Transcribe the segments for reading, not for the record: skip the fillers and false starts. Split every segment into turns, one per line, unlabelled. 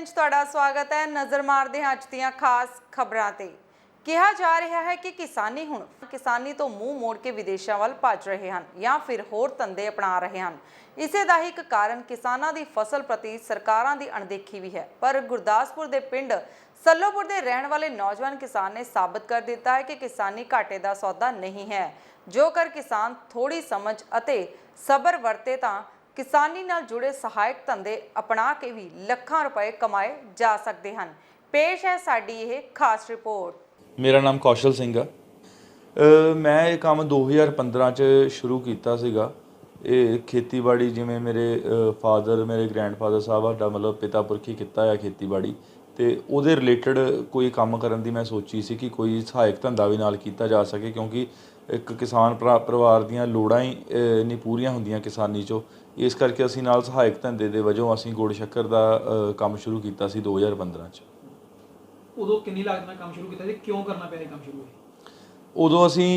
Bulletin 'ਚ ਤੁਹਾਡਾ ਸਵਾਗਤ ਹੈ। ਨਜ਼ਰ ਮਾਰਦੇ ਹਾਂ ਅੱਜ ਦੀਆਂ ਖਾਸ ਖਬਰਾਂ ਤੇ। ਕਿਹਾ ਜਾ ਰਿਹਾ ਹੈ ਕਿ ਕਿਸਾਨੀ ਹੁਣ ਕਿਸਾਨੀ ਤੋਂ ਮੂੰਹ ਮੋੜ ਕੇ ਵਿਦੇਸ਼ਾਂ ਵੱਲ ਭੱਜ ਰਹੇ ਹਨ ਜਾਂ ਫਿਰ ਹੋਰ ਧੰਦੇ ਅਪਣਾ ਰਹੇ ਹਨ। ਇਸੇ ਦਾ ਇੱਕ ਕਾਰਨ ਕਿਸਾਨਾਂ ਦੀ ਫਸਲ ਪ੍ਰਤੀ ਸਰਕਾਰਾਂ ਦੀ ਅਣਦੇਖੀ ਵੀ ਹੈ। ਪਰ ਗੁਰਦਾਸਪੁਰ ਦੇ ਪਿੰਡ ਸੱਲੋਪੁਰ ਦੇ ਰਹਿਣ ਵਾਲੇ ਨੌਜਵਾਨ ਕਿਸਾਨ ਨੇ ਸਾਬਤ ਕਰ ਦਿੱਤਾ ਹੈ ਕਿ ਕਿਸਾਨੀ ਘਾਟੇ ਦਾ ਸੌਦਾ ਨਹੀਂ ਹੈ। ਜੋ ਕਰ ਕਿਸਾਨ ਥੋੜੀ ਸਮਝ ਅਤੇ ਸਬਰ ਵਰਤੇ ਤਾਂ किसानी नाल जुड़े सहायक धंधे अपना के भी लाखां रुपए कमाए जा सकते हैं। पेश है साडी यह खास रिपोर्ट।
मेरा नाम कौशल सिंह है। मैं ये काम 2015 च शुरू किया सीगा। ये खेतीबाड़ी जिमें मेरे फादर मेरे ग्रैंडफादर साहब साडा मतलब पिता पुरखी किता है खेतीबाड़ी तो उहदे रिलेटेड कोई काम करन दी मैं सोची सी कि कोई सहायक धंधा भी नाल कीता जा सके, क्योंकि एक किसान परिवार दीयां लोड़ां ही नहीं पूरीआं हुंदियां किसानी चों। इस करके असीं नाल सहायक धंधे दे वजों असीं गुड़ शक्कर दा काम शुरू कीता सी 2015 च।
उदों कितनी लागत नाल काम शुरू कीता सी, क्यों करना पिया काम शुरू?
उदों असीं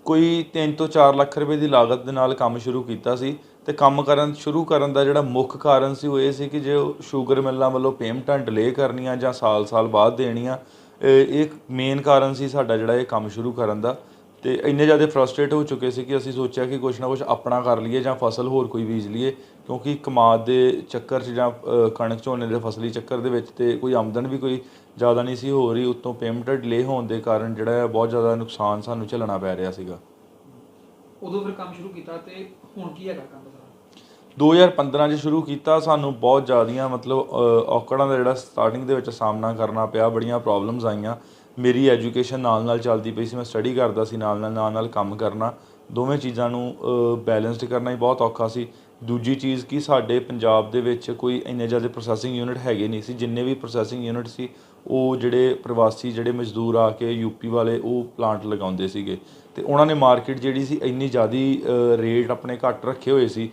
कोई 3 ਤੋਂ 4 ਲੱਖ ਰੁਪਏ ਦੀ ਲਾਗਤ ਦੇ ਨਾਲ ਕੰਮ ਸ਼ੁਰੂ ਕੀਤਾ ਸੀ ਤੇ ਕੰਮ ਸ਼ੁਰੂ ਕਰਨ ਦਾ ਜਿਹੜਾ ਮੁੱਖ ਕਾਰਨ ਸੀ ਉਹ ਇਹ ਸੀ ਕਿ ਜੇ ਸ਼ੂਗਰ ਮਿਲਾਂ ਵੱਲੋਂ ਪੇਮੈਂਟਾਂ ਡਿਲੇ ਕਰਨੀਆਂ ਜਾਂ ਸਾਲ ਬਾਅਦ ਦੇਣੀਆਂ, ਇਹ ਮੇਨ ਕਾਰਨ ਸੀ ਸਾਡਾ ਜਿਹੜਾ ਇਹ ਕੰਮ ਸ਼ੁਰੂ ਕਰਨ ਦਾ। ਤੇ ਇੰਨੇ ਜ਼ਿਆਦਾ ਫਰਸਟ੍ਰੇਟ ਹੋ ਚੁੱਕੇ ਸੀ ਕਿ ਅਸੀਂ ਸੋਚਿਆ ਕਿ ਕੁਛ ਨਾ ਕੁਛ ਆਪਣਾ ਕਰ ਲਈਏ ਜਾਂ ਫਸਲ ਹੋਰ ਕੋਈ ਬੀਜ ਲਈਏ, ਕਿਉਂਕਿ ਕਮਾਦ ਦੇ ਚੱਕਰ 'ਚ ਜਾਂ ਕਣਕ ਝੋਨੇ ਦੇ ਫਸਲੀ ਚੱਕਰ ਦੇ ਵਿੱਚ ਤੇ ਕੋਈ ਆਮਦਨ ਵੀ ਕੋਈ ਜ਼ਿਆਦਾ ਨਹੀਂ ਸੀ ਹੋ ਰਹੀ। ਉੱਤੋਂ ਪੇਮੈਂਟ ਡਿਲੇ ਹੋਣ ਦੇ ਕਾਰਨ ਜਿਹੜਾ ਹੈ ਬਹੁਤ ਜ਼ਿਆਦਾ ਨੁਕਸਾਨ ਸਾਨੂੰ ਝੱਲਣਾ ਪੈ ਰਿਹਾ ਸੀਗਾ।
ਉਦੋਂ ਫਿਰ ਕੰਮ ਸ਼ੁਰੂ ਕੀਤਾ ਤੇ ਹੁਣ ਕੀ ਹੈਗਾ ਕੰਮ ਦਾ?
2015 'ਚ ਸ਼ੁਰੂ ਕੀਤਾ। ਸਾਨੂੰ ਬਹੁਤ ਜ਼ਿਆਦੀਆਂ ਮਤਲਬ ਔਕੜਾਂ ਦਾ ਜਿਹੜਾ ਸਟਾਰਟਿੰਗ ਦੇ ਵਿੱਚ ਸਾਹਮਣਾ ਕਰਨਾ ਪਿਆ, ਬੜੀਆਂ ਪ੍ਰੋਬਲਮਸ ਆਈਆਂ। ਮੇਰੀ ਐਜੂਕੇਸ਼ਨ ਨਾਲ ਚੱਲਦੀ ਪਈ ਸੀ, ਮੈਂ ਸਟੱਡੀ ਕਰਦਾ ਸੀ ਨਾਲ ਕੰਮ ਕਰਨਾ, ਦੋਵੇਂ ਚੀਜ਼ਾਂ ਨੂੰ ਬੈਲੈਂਸਡ ਕਰਨਾ ਹੀ ਬਹੁਤ ਔਖਾ ਸੀ। ਦੂਜੀ ਚੀਜ਼ ਕਿ ਸਾਡੇ ਪੰਜਾਬ ਦੇ ਵਿੱਚ ਕੋਈ ਇੰਨੇ ਜ਼ਿਆਦਾ ਪ੍ਰੋਸੈਸਿੰਗ ਯੂਨਿਟ ਹੈਗੇ ਨਹੀਂ ਸੀ। ਜਿੰਨੇ ਵੀ ਪ੍ਰੋਸੈਸਿੰਗ ਯੂਨਿਟ ਸੀ ਉਹ ਜਿਹੜੇ ਪ੍ਰਵਾਸੀ ਜਿਹੜੇ ਮਜ਼ਦੂਰ ਆ ਕੇ ਯੂਪੀ ਵਾਲੇ ਉਹ ਪਲਾਂਟ ਲਗਾਉਂਦੇ ਸੀਗੇ ਤੇ ਉਹਨਾਂ ਨੇ ਮਾਰਕੀਟ ਜਿਹੜੀ ਸੀ ਇੰਨੀ ਜ਼ਿਆਦਾ ਰੇਟ ਆਪਣੇ ਘੱਟ ਰੱਖੇ ਹੋਏ ਸੀ।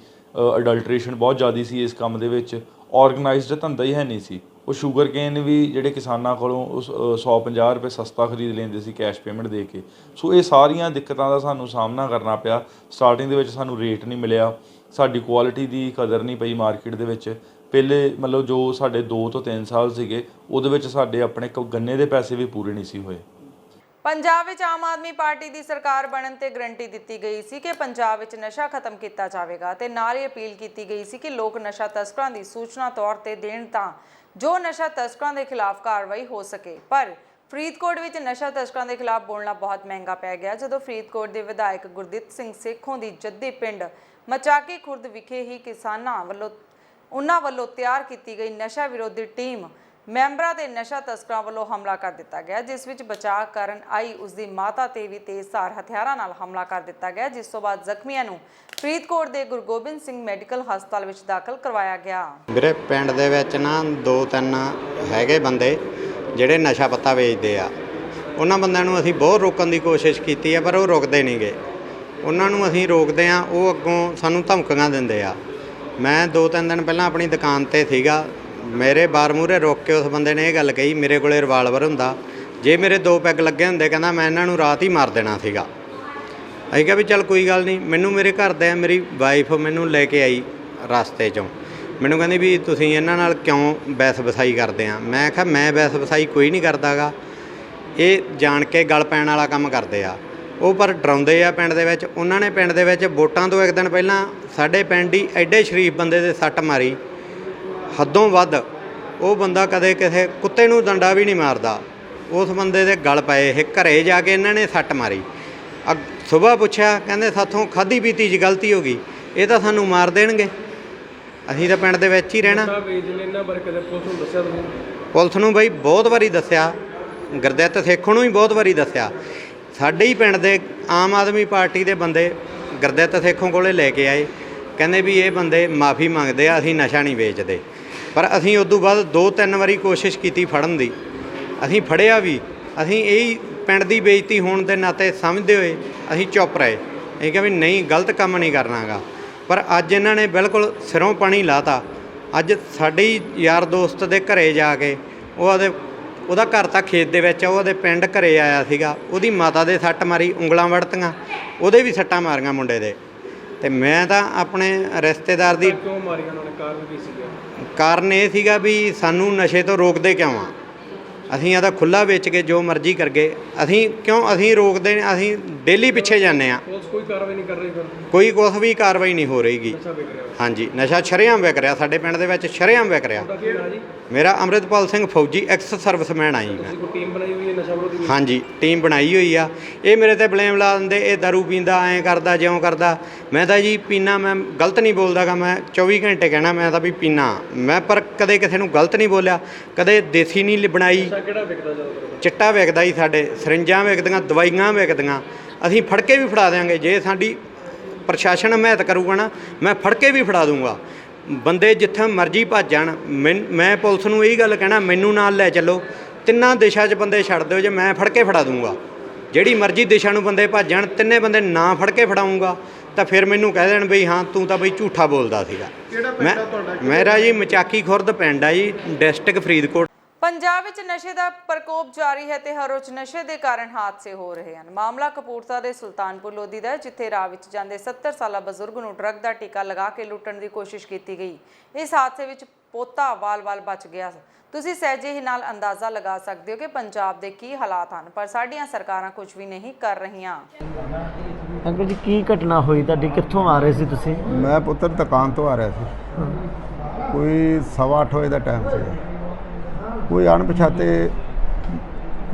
ਅਡਲਟਰੇਸ਼ਨ ਬਹੁਤ ਜ਼ਿਆਦਾ ਸੀ ਇਸ ਕੰਮ ਦੇ ਵਿੱਚ, ਔਰਗਨਾਈਜ਼ਡ ਧੰਦਾ ਹੀ ਹੈ ਨਹੀਂ ਸੀ। ਉਹ ਸ਼ੂਗਰ ਕੇਨ ਵੀ ਜਿਹੜੇ ਕਿਸਾਨਾਂ ਕੋਲੋਂ 150 ਰੁਪਏ ਸਸਤਾ ਖਰੀਦ ਲੈਂਦੇ ਸੀ ਕੈਸ਼ ਪੇਮੈਂਟ ਦੇ ਕੇ। ਸੋ ਇਹ ਸਾਰੀਆਂ ਦਿੱਕਤਾਂ ਦਾ ਸਾਨੂੰ ਸਾਹਮਣਾ ਕਰਨਾ ਪਿਆ। ਸਟਾਰਟਿੰਗ ਦੇ ਵਿੱਚ ਸਾਨੂੰ ਰੇਟ ਨਹੀਂ ਮਿਲਿਆ, ਸਾਡੀ ਕੁਆਲਿਟੀ ਦੀ ਕਦਰ ਨਹੀਂ ਪਈ ਮਾਰਕੀਟ ਦੇ ਵਿੱਚ। ਪਹਿਲੇ ਮਤਲਬ ਜੋ ਸਾਡੇ 2 ਤੋਂ 3 ਸਾਲ ਸੀਗੇ ਉਹਦੇ ਵਿੱਚ ਸਾਡੇ ਆਪਣੇ ਗੰਨੇ ਦੇ ਪੈਸੇ ਵੀ ਪੂਰੇ ਨਹੀਂ ਸੀ ਹੋਏ।
ਪੰਜਾਬ ਵਿੱਚ ਆਮ ਆਦਮੀ ਪਾਰਟੀ ਦੀ ਸਰਕਾਰ ਬਣਨ ਤੇ ਗਰੰਟੀ ਦਿੱਤੀ ਗਈ ਸੀ ਕਿ ਪੰਜਾਬ ਵਿੱਚ ਨਸ਼ਾ ਖਤਮ ਕੀਤਾ ਜਾਵੇਗਾ ਤੇ ਨਾਲ ਹੀ ਅਪੀਲ ਕੀਤੀ ਗਈ ਸੀ ਕਿ ਲੋਕ ਨਸ਼ਾ ਤਸਕਰਾਂ ਦੀ ਸੂਚਨਾ ਤੌਰ ਤੇ ਦੇਣ ਤਾਂ ਜੋ ਨਸ਼ਾ ਤਸਕਰਾਂ ਦੇ ਖਿਲਾਫ ਕਾਰਵਾਈ ਹੋ ਸਕੇ। ਪਰ ਫਰੀਦਕੋਟ ਵਿੱਚ ਨਸ਼ਾ ਤਸਕਰਾਂ ਦੇ ਖਿਲਾਫ ਬੋਲਣਾ ਬਹੁਤ ਮਹਿੰਗਾ ਪੈ ਗਿਆ ਜਦੋਂ ਫਰੀਦਕੋਟ ਦੇ ਵਿਧਾਇਕ ਗੁਰਦੀਪ ਸਿੰਘ ਸੇਖੋਂ ਦੀ ਜੱਦੀ ਪਿੰਡ ਮਚਾਕੀ ਖੁਰਦ ਵਿਖੇ ਹੀ ਕਿਸਾਨਾਂ ਵੱਲੋਂ ਤਿਆਰ ਕੀਤੀ ਗਈ ਨਸ਼ਾ ਵਿਰੋਧੀ ਟੀਮ ਮੈਂਬਰਾਂ ਤੇ ਨਸ਼ਾ ਤਸਕਰਾਂ ਵੱਲੋਂ ਹਮਲਾ ਕਰ ਦਿੱਤਾ ਗਿਆ, ਜਿਸ ਵਿੱਚ ਬਚਾਅ ਕਰਨ ਆਈ ਉਸ ਦੀ ਮਾਤਾ ਤੇ ਵੀ ਤੇਜ਼ਧਾਰ ਹਥਿਆਰਾਂ ਨਾਲ ਹਮਲਾ ਕਰ ਦਿੱਤਾ ਗਿਆ, ਜਿਸ ਤੋਂ ਬਾਅਦ ਜ਼ਖਮੀਆਂ ਨੂੰ ਫਰੀਦਕੋਟ ਦੇ ਗੁਰੂ ਗੋਬਿੰਦ ਸਿੰਘ ਮੈਡੀਕਲ ਹਸਪਤਾਲ ਵਿੱਚ ਦਾਖਲ ਕਰਵਾਇਆ ਗਿਆ।
ਵੀਰੇ ਪਿੰਡ ਦੇ ਵਿੱਚ ਨਾ 2-3 ਹੈਗੇ ਬੰਦੇ ਜਿਹੜੇ ਨਸ਼ਾ ਪੱਤਾ ਵੇਚਦੇ ਆ। ਉਹਨਾਂ ਬੰਦਿਆਂ ਨੂੰ ਅਸੀਂ ਬਹੁਤ ਰੋਕਣ ਦੀ ਕੋਸ਼ਿਸ਼ ਕੀਤੀ ਹੈ ਪਰ ਉਹ ਰੁਕਦੇ ਨਹੀਂ ਗੇ। ਉਹਨਾਂ ਨੂੰ ਅਸੀਂ ਰੋਕਦੇ ਹਾਂ, ਉਹ ਅੱਗੋਂ ਸਾਨੂੰ ਧਮਕੀਆਂ ਦਿੰਦੇ ਆ। ਮੈਂ 2-3 ਦਿਨ ਪਹਿਲਾਂ ਆਪਣੀ ਦੁਕਾਨ 'ਤੇ ਸੀਗਾ, ਮੇਰੇ ਬਾਰ ਮੂਹਰੇ ਰੁਕ ਕੇ ਉਸ ਬੰਦੇ ਨੇ ਇਹ ਗੱਲ ਕਹੀ, ਮੇਰੇ ਕੋਲੇ ਰਿਵਾਲਵਰ ਹੁੰਦਾ, ਜੇ ਮੇਰੇ 2 ਪੈਗ ਲੱਗੇ ਹੁੰਦੇ ਕਹਿੰਦਾ ਮੈਂ ਇਹਨਾਂ ਨੂੰ ਰਾਤ ਹੀ ਮਾਰ ਦੇਣਾ ਸੀਗਾ। ਅਸੀਂ ਕਿਹਾ ਵੀ ਚੱਲ ਕੋਈ ਗੱਲ ਨਹੀਂ। ਮੈਨੂੰ ਮੇਰੇ ਘਰ ਦੇ ਮੇਰੀ ਵਾਈਫ ਮੈਨੂੰ ਲੈ ਕੇ ਆਈ ਰਸਤੇ 'ਚੋਂ, ਮੈਨੂੰ ਕਹਿੰਦੀ ਵੀ ਤੁਸੀਂ ਇਹਨਾਂ ਨਾਲ ਕਿਉਂ ਬਹਿਸ ਵਸਾਈ ਕਰਦੇ ਆ। ਮੈਂ ਕਿਹਾ ਮੈਂ ਬਹਿਸ ਵਸਾਈ ਕੋਈ ਨਹੀਂ ਕਰਦਾ ਗਾ, ਇਹ ਜਾਣ ਕੇ ਗਲ ਪੈਣ ਵਾਲਾ ਕੰਮ ਕਰਦੇ ਆ। ਉਹ ਪਰ ਡਰਾਉਂਦੇ ਆ ਪਿੰਡ ਦੇ ਵਿੱਚ। ਉਹਨਾਂ ਨੇ ਪਿੰਡ ਦੇ ਵਿੱਚ ਵੋਟਾਂ ਤੋਂ 1 ਦਿਨ ਪਹਿਲਾਂ ਸਾਡੇ ਪਿੰਡ ਹੀ ਐਡੇ ਸ਼ਰੀਫ ਬੰਦੇ ਦੇ ਸੱਟ ਮਾਰੀ, ਹੱਦੋਂ ਵੱਧ। ਉਹ ਬੰਦਾ ਕਦੇ ਕਿਸੇ ਕੁੱਤੇ ਨੂੰ ਡੰਡਾ ਵੀ ਨਹੀਂ ਮਾਰਦਾ, ਉਸ ਬੰਦੇ ਦੇ ਗਲ ਪਏ। ਇਹ ਘਰੇ ਜਾ ਕੇ ਇਹਨਾਂ ਨੇ ਸੱਟ ਮਾਰੀ। ਸੁਬਾਹ ਪੁੱਛਿਆ, ਕਹਿੰਦੇ ਸਾਥੋਂ ਖਾਧੀ ਪੀਤੀ 'ਚ ਗਲਤੀ ਹੋ ਗਈ, ਇਹ ਤਾਂ ਸਾਨੂੰ ਮਾਰ ਦੇਣਗੇ, ਅਸੀਂ ਤਾਂ ਪਿੰਡ ਦੇ ਵਿੱਚ ਹੀ ਰਹਿਣਾ। ਪੁਲਿਸ ਨੂੰ ਬਈ ਬਹੁਤ ਵਾਰੀ ਦੱਸਿਆ, ਗੁਰਦਿੱਤ ਸੇਖੋਂ ਨੂੰ ਵੀ ਬਹੁਤ ਵਾਰੀ ਦੱਸਿਆ। ਸਾਡੇ ਹੀ ਪਿੰਡ ਦੇ ਆਮ ਆਦਮੀ ਪਾਰਟੀ ਦੇ ਬੰਦੇ ਗੁਰਦਿੱਤ ਸੇਖੋਂ ਕੋਲੇ ਲੈ ਕੇ ਆਏ, ਕਹਿੰਦੇ ਵੀ ਇਹ ਬੰਦੇ ਮਾਫੀ ਮੰਗਦੇ ਆ, ਅਸੀਂ ਨਸ਼ਾ ਨਹੀਂ ਵੇਚਦੇ। ਪਰ ਅਸੀਂ ਉਦੋਂ ਬਾਅਦ 2-3 ਵਾਰੀ ਕੋਸ਼ਿਸ਼ ਕੀਤੀ ਫੜਨ ਦੀ, ਅਸੀਂ ਫੜਿਆ ਵੀ। ਅਸੀਂ ਇਹੀ ਪਿੰਡ ਦੀ ਬੇਇੱਜ਼ਤੀ ਹੋਣ ਦੇ ਨਾਤੇ ਸਮਝਦੇ ਹੋਏ ਅਸੀਂ ਚੁੱਪ ਰਹੇ। ਅਸੀਂ ਕਿਹਾ ਵੀ ਨਹੀਂ, ਗਲਤ ਕੰਮ ਨਹੀਂ ਕਰਨਾ ਗਾ। ਪਰ ਅੱਜ ਇਹਨਾਂ ਨੇ ਬਿਲਕੁਲ ਸਿਰੋਂ ਪਾਣੀ ਲਾਤਾ। ਅੱਜ ਸਾਡੇ ਹੀ ਯਾਰ ਦੋਸਤ ਦੇ ਘਰੇ ਜਾ ਕੇ ਉਹਦਾ ਘਰ ਤਾਂ ਖੇਤ ਦੇ ਵਿੱਚ ਆ, ਉਹਦੇ ਪਿੰਡ ਘਰੇ ਆਇਆ ਸੀਗਾ, ਉਹਦੀ ਮਾਤਾ ਦੇ ਸੱਟ ਮਾਰੀ, ਉਂਗਲਾਂ ਵੜਤੀਆਂ, ਉਹਦੇ ਵੀ ਸੱਟਾਂ ਮਾਰੀਆਂ ਮੁੰਡੇ ਦੇ। ਤੇ ਮੈਂ ਤਾਂ ਆਪਣੇ ਰਿਸ਼ਤੇਦਾਰ ਦੀ
ਕਿਉਂ ਮਾਰੀਆਂ ਉਹਨਾਂ ਨੇ? ਕਾਰਨ ਕੀ ਸੀਗਾ?
ਕਾਰਨ ਇਹ ਸੀਗਾ ਵੀ ਸਾਨੂੰ ਨਸ਼ੇ ਤੋਂ ਰੋਕਦੇ ਕਿਉਂ ਆ? ਅਸੀਂ ਇਹਦਾ ਖੁੱਲ੍ਹਾ ਵੇਚ ਕੇ ਜੋ ਮਰਜ਼ੀ ਕਰਗੇ, ਅਸੀਂ ਰੋਕਦੇ ਨੇ, ਅਸੀਂ ਡੇਲੀ ਪਿੱਛੇ ਜਾਂਦੇ ਆ,
ਪੁਲਿਸ ਕੋਈ ਕਾਰਵਾਈ ਨਹੀਂ ਕਰ ਰਹੀ ਫਿਰ?
ਕੋਈ ਕੁਛ ਵੀ ਕਾਰਵਾਈ ਨਹੀਂ ਹੋ ਰਹੀਗੀ।
ਨਸ਼ਾ ਵਿਕ ਰਿਹਾ?
ਹਾਂਜੀ, ਨਸ਼ਾ ਸ਼ਰੇਆਮ ਵਿਕ ਰਿਹਾ ਸਾਡੇ ਪਿੰਡ ਦੇ ਵਿੱਚ, ਸ਼ਰੇਆਮ ਵਿਕ ਰਿਹਾ।
ਤੁਹਾਡਾ ਕੀ ਨਾਂ ਜੀ?
ਮੇਰਾ ਅੰਮ੍ਰਿਤਪਾਲ ਸਿੰਘ ਫੌਜੀ, ਐਕਸ ਸਰਵਿਸਮੈਨ ਆ ਜੀ ਮੈਂ।
ਤੁਸੀਂ ਕੋਈ ਟੀਮ ਬਣਾਈ ਹੋਈ ਹੈ ਨਸ਼ਾ ਵਿਰੋਧੀ?
ਹਾਂਜੀ, ਟੀਮ ਬਣਾਈ ਹੋਈ ਆ। ਇਹ ਮੇਰੇ ਤੇ ਬਲੇਮ ਲਾ ਦਿੰਦੇ, ਇਹ ਦਾਰੂ ਪੀਂਦਾ, ਐਂ ਕਰਦਾ, ਜਿਉਂ ਕਰਦਾ। ਮੈਂ ਤਾਂ ਜੀ ਪੀਣਾ, ਮੈਂ ਗਲਤ ਨਹੀਂ ਬੋਲਦਾ ਗਾ, ਮੈਂ 24 ਘੰਟੇ ਕਹਿਣਾ ਮੈਂ ਤਾਂ ਵੀ ਪੀਣਾ ਮੈਂ, ਪਰ ਕਦੇ ਕਿਸੇ ਨੂੰ ਗਲਤ ਨਹੀਂ ਬੋਲਿਆ, ਕਦੇ ਦੇਸੀ ਨਹੀਂ ਬਣਾਈ।
ਨਸ਼ਾ ਕਿਹੜਾ ਵਿਕਦਾ ਜ਼ਿਆਦਾਤਰ?
ਚਿੱਟਾ ਵਿਕਦਾ ਜੀ, ਸਾਡੇ ਸਰਿੰਜਾਂ ਵਿਕਦੀਆਂ, ਦਵਾਈਆਂ ਵਿਕਦੀਆਂ। ਅਸੀਂ ਫੜ ਕੇ ਵੀ ਫੜਾ ਦਿਆਂਗੇ, ਜੇ ਸਾਡੀ ਪ੍ਰਸ਼ਾਸਨ ਹਮਾਇਤ ਕਰੂਗਾ ਨਾ, ਮੈਂ ਫੜ ਕੇ ਵੀ ਫੜਾ ਦੂੰਗਾ। ਬੰਦੇ ਜਿੱਥੇ ਮਰਜ਼ੀ ਭੱਜ ਜਾਣ, ਮੈਂ ਪੁਲਿਸ ਨੂੰ ਇਹੀ ਗੱਲ ਕਹਿਣਾ, ਮੈਨੂੰ ਨਾਲ ਲੈ ਚੱਲੋ, ਤਿੰਨਾਂ ਦਿਸ਼ਾ 'ਚ ਬੰਦੇ ਛੱਡ ਦਿਓ, ਜੇ ਮੈਂ ਫੜ ਕੇ ਫੜਾ ਦੂੰਗਾ। ਜਿਹੜੀ ਮਰਜ਼ੀ ਦਿਸ਼ਾ ਨੂੰ ਬੰਦੇ ਭੱਜ ਜਾਣ, ਤਿੰਨੇ ਬੰਦੇ ਨਾ ਫੜ ਕੇ ਫੜਾਊਂਗਾ ਤਾਂ ਫਿਰ ਮੈਨੂੰ ਕਹਿ ਦੇਣ ਬਈ ਹਾਂ ਤੂੰ ਤਾਂ ਬਈ ਝੂਠਾ ਬੋਲਦਾ ਸੀਗਾ। ਮੇਰਾ ਜੀ ਮਚਾਕੀ ਖੁਰਦ ਪਿੰਡ ਆ ਜੀ, ਡਿਸਟ੍ਰਿਕਟ ਫਰੀਦਕੋਟ।
ਪੰਜਾਬ ਵਿੱਚ ਨਸ਼ੇ ਦਾ ਪ੍ਰਕੋਪ ਜਾਰੀ ਹੈ ਤੇ ਹਰ ਰੋਜ਼ ਨਸ਼ੇ ਦੇ ਕਾਰਨ ਹਾਦਸੇ ਹੋ ਰਹੇ ਹਨ। ਮਾਮਲਾ ਕਪੂਰਥਲਾ ਦੇ ਸੁਲਤਾਨਪੁਰ ਲੋਧੀ ਦਾ ਹੈ, ਜਿੱਥੇ ਰਾਹ ਵਿੱਚ ਜਾਂਦੇ 70 ਸਾਲਾ ਬਜ਼ੁਰਗ ਨੂੰ ਡਰੱਗ ਦਾ ਟੀਕਾ ਲਗਾ ਕੇ ਲੁੱਟਣ ਦੀ ਕੋਸ਼ਿਸ਼ ਕੀਤੀ ਗਈ। ਇਸ ਹਾਦਸੇ ਵਿੱਚ ਪੋਤਾ ਵਾਲ-ਵਾਲ ਬਚ ਗਿਆ। ਤੁਸੀਂ ਸਹਿਜੇ ਹੀ ਨਾਲ ਅੰਦਾਜ਼ਾ ਲਗਾ ਸਕਦੇ ਹੋ ਕਿ ਪੰਜਾਬ ਦੇ ਕੀ ਹਾਲਾਤ ਹਨ, ਪਰ ਸਾਡੀਆਂ ਸਰਕਾਰਾਂ ਕੁਝ ਵੀ ਨਹੀਂ ਕਰ ਰਹੀਆਂ।
ਅੰਕਲ ਜੀ, ਕੀ ਘਟਨਾ ਹੋਈ ਤੁਹਾਡੀ? ਕਿੱਥੋਂ ਆ ਰਹੇ ਸੀ ਤੁਸੀਂ?
ਮੈਂ ਪੁੱਤਰ ਦੁਕਾਨ ਤੋਂ ਆ ਰਿਹਾ ਸੀ, ਕੋਈ 8:15 ਵਜੇ ਦਾ ਟਾਈਮ ਸੀਗਾ। ਕੋਈ ਅਣਪਛਾਤੇ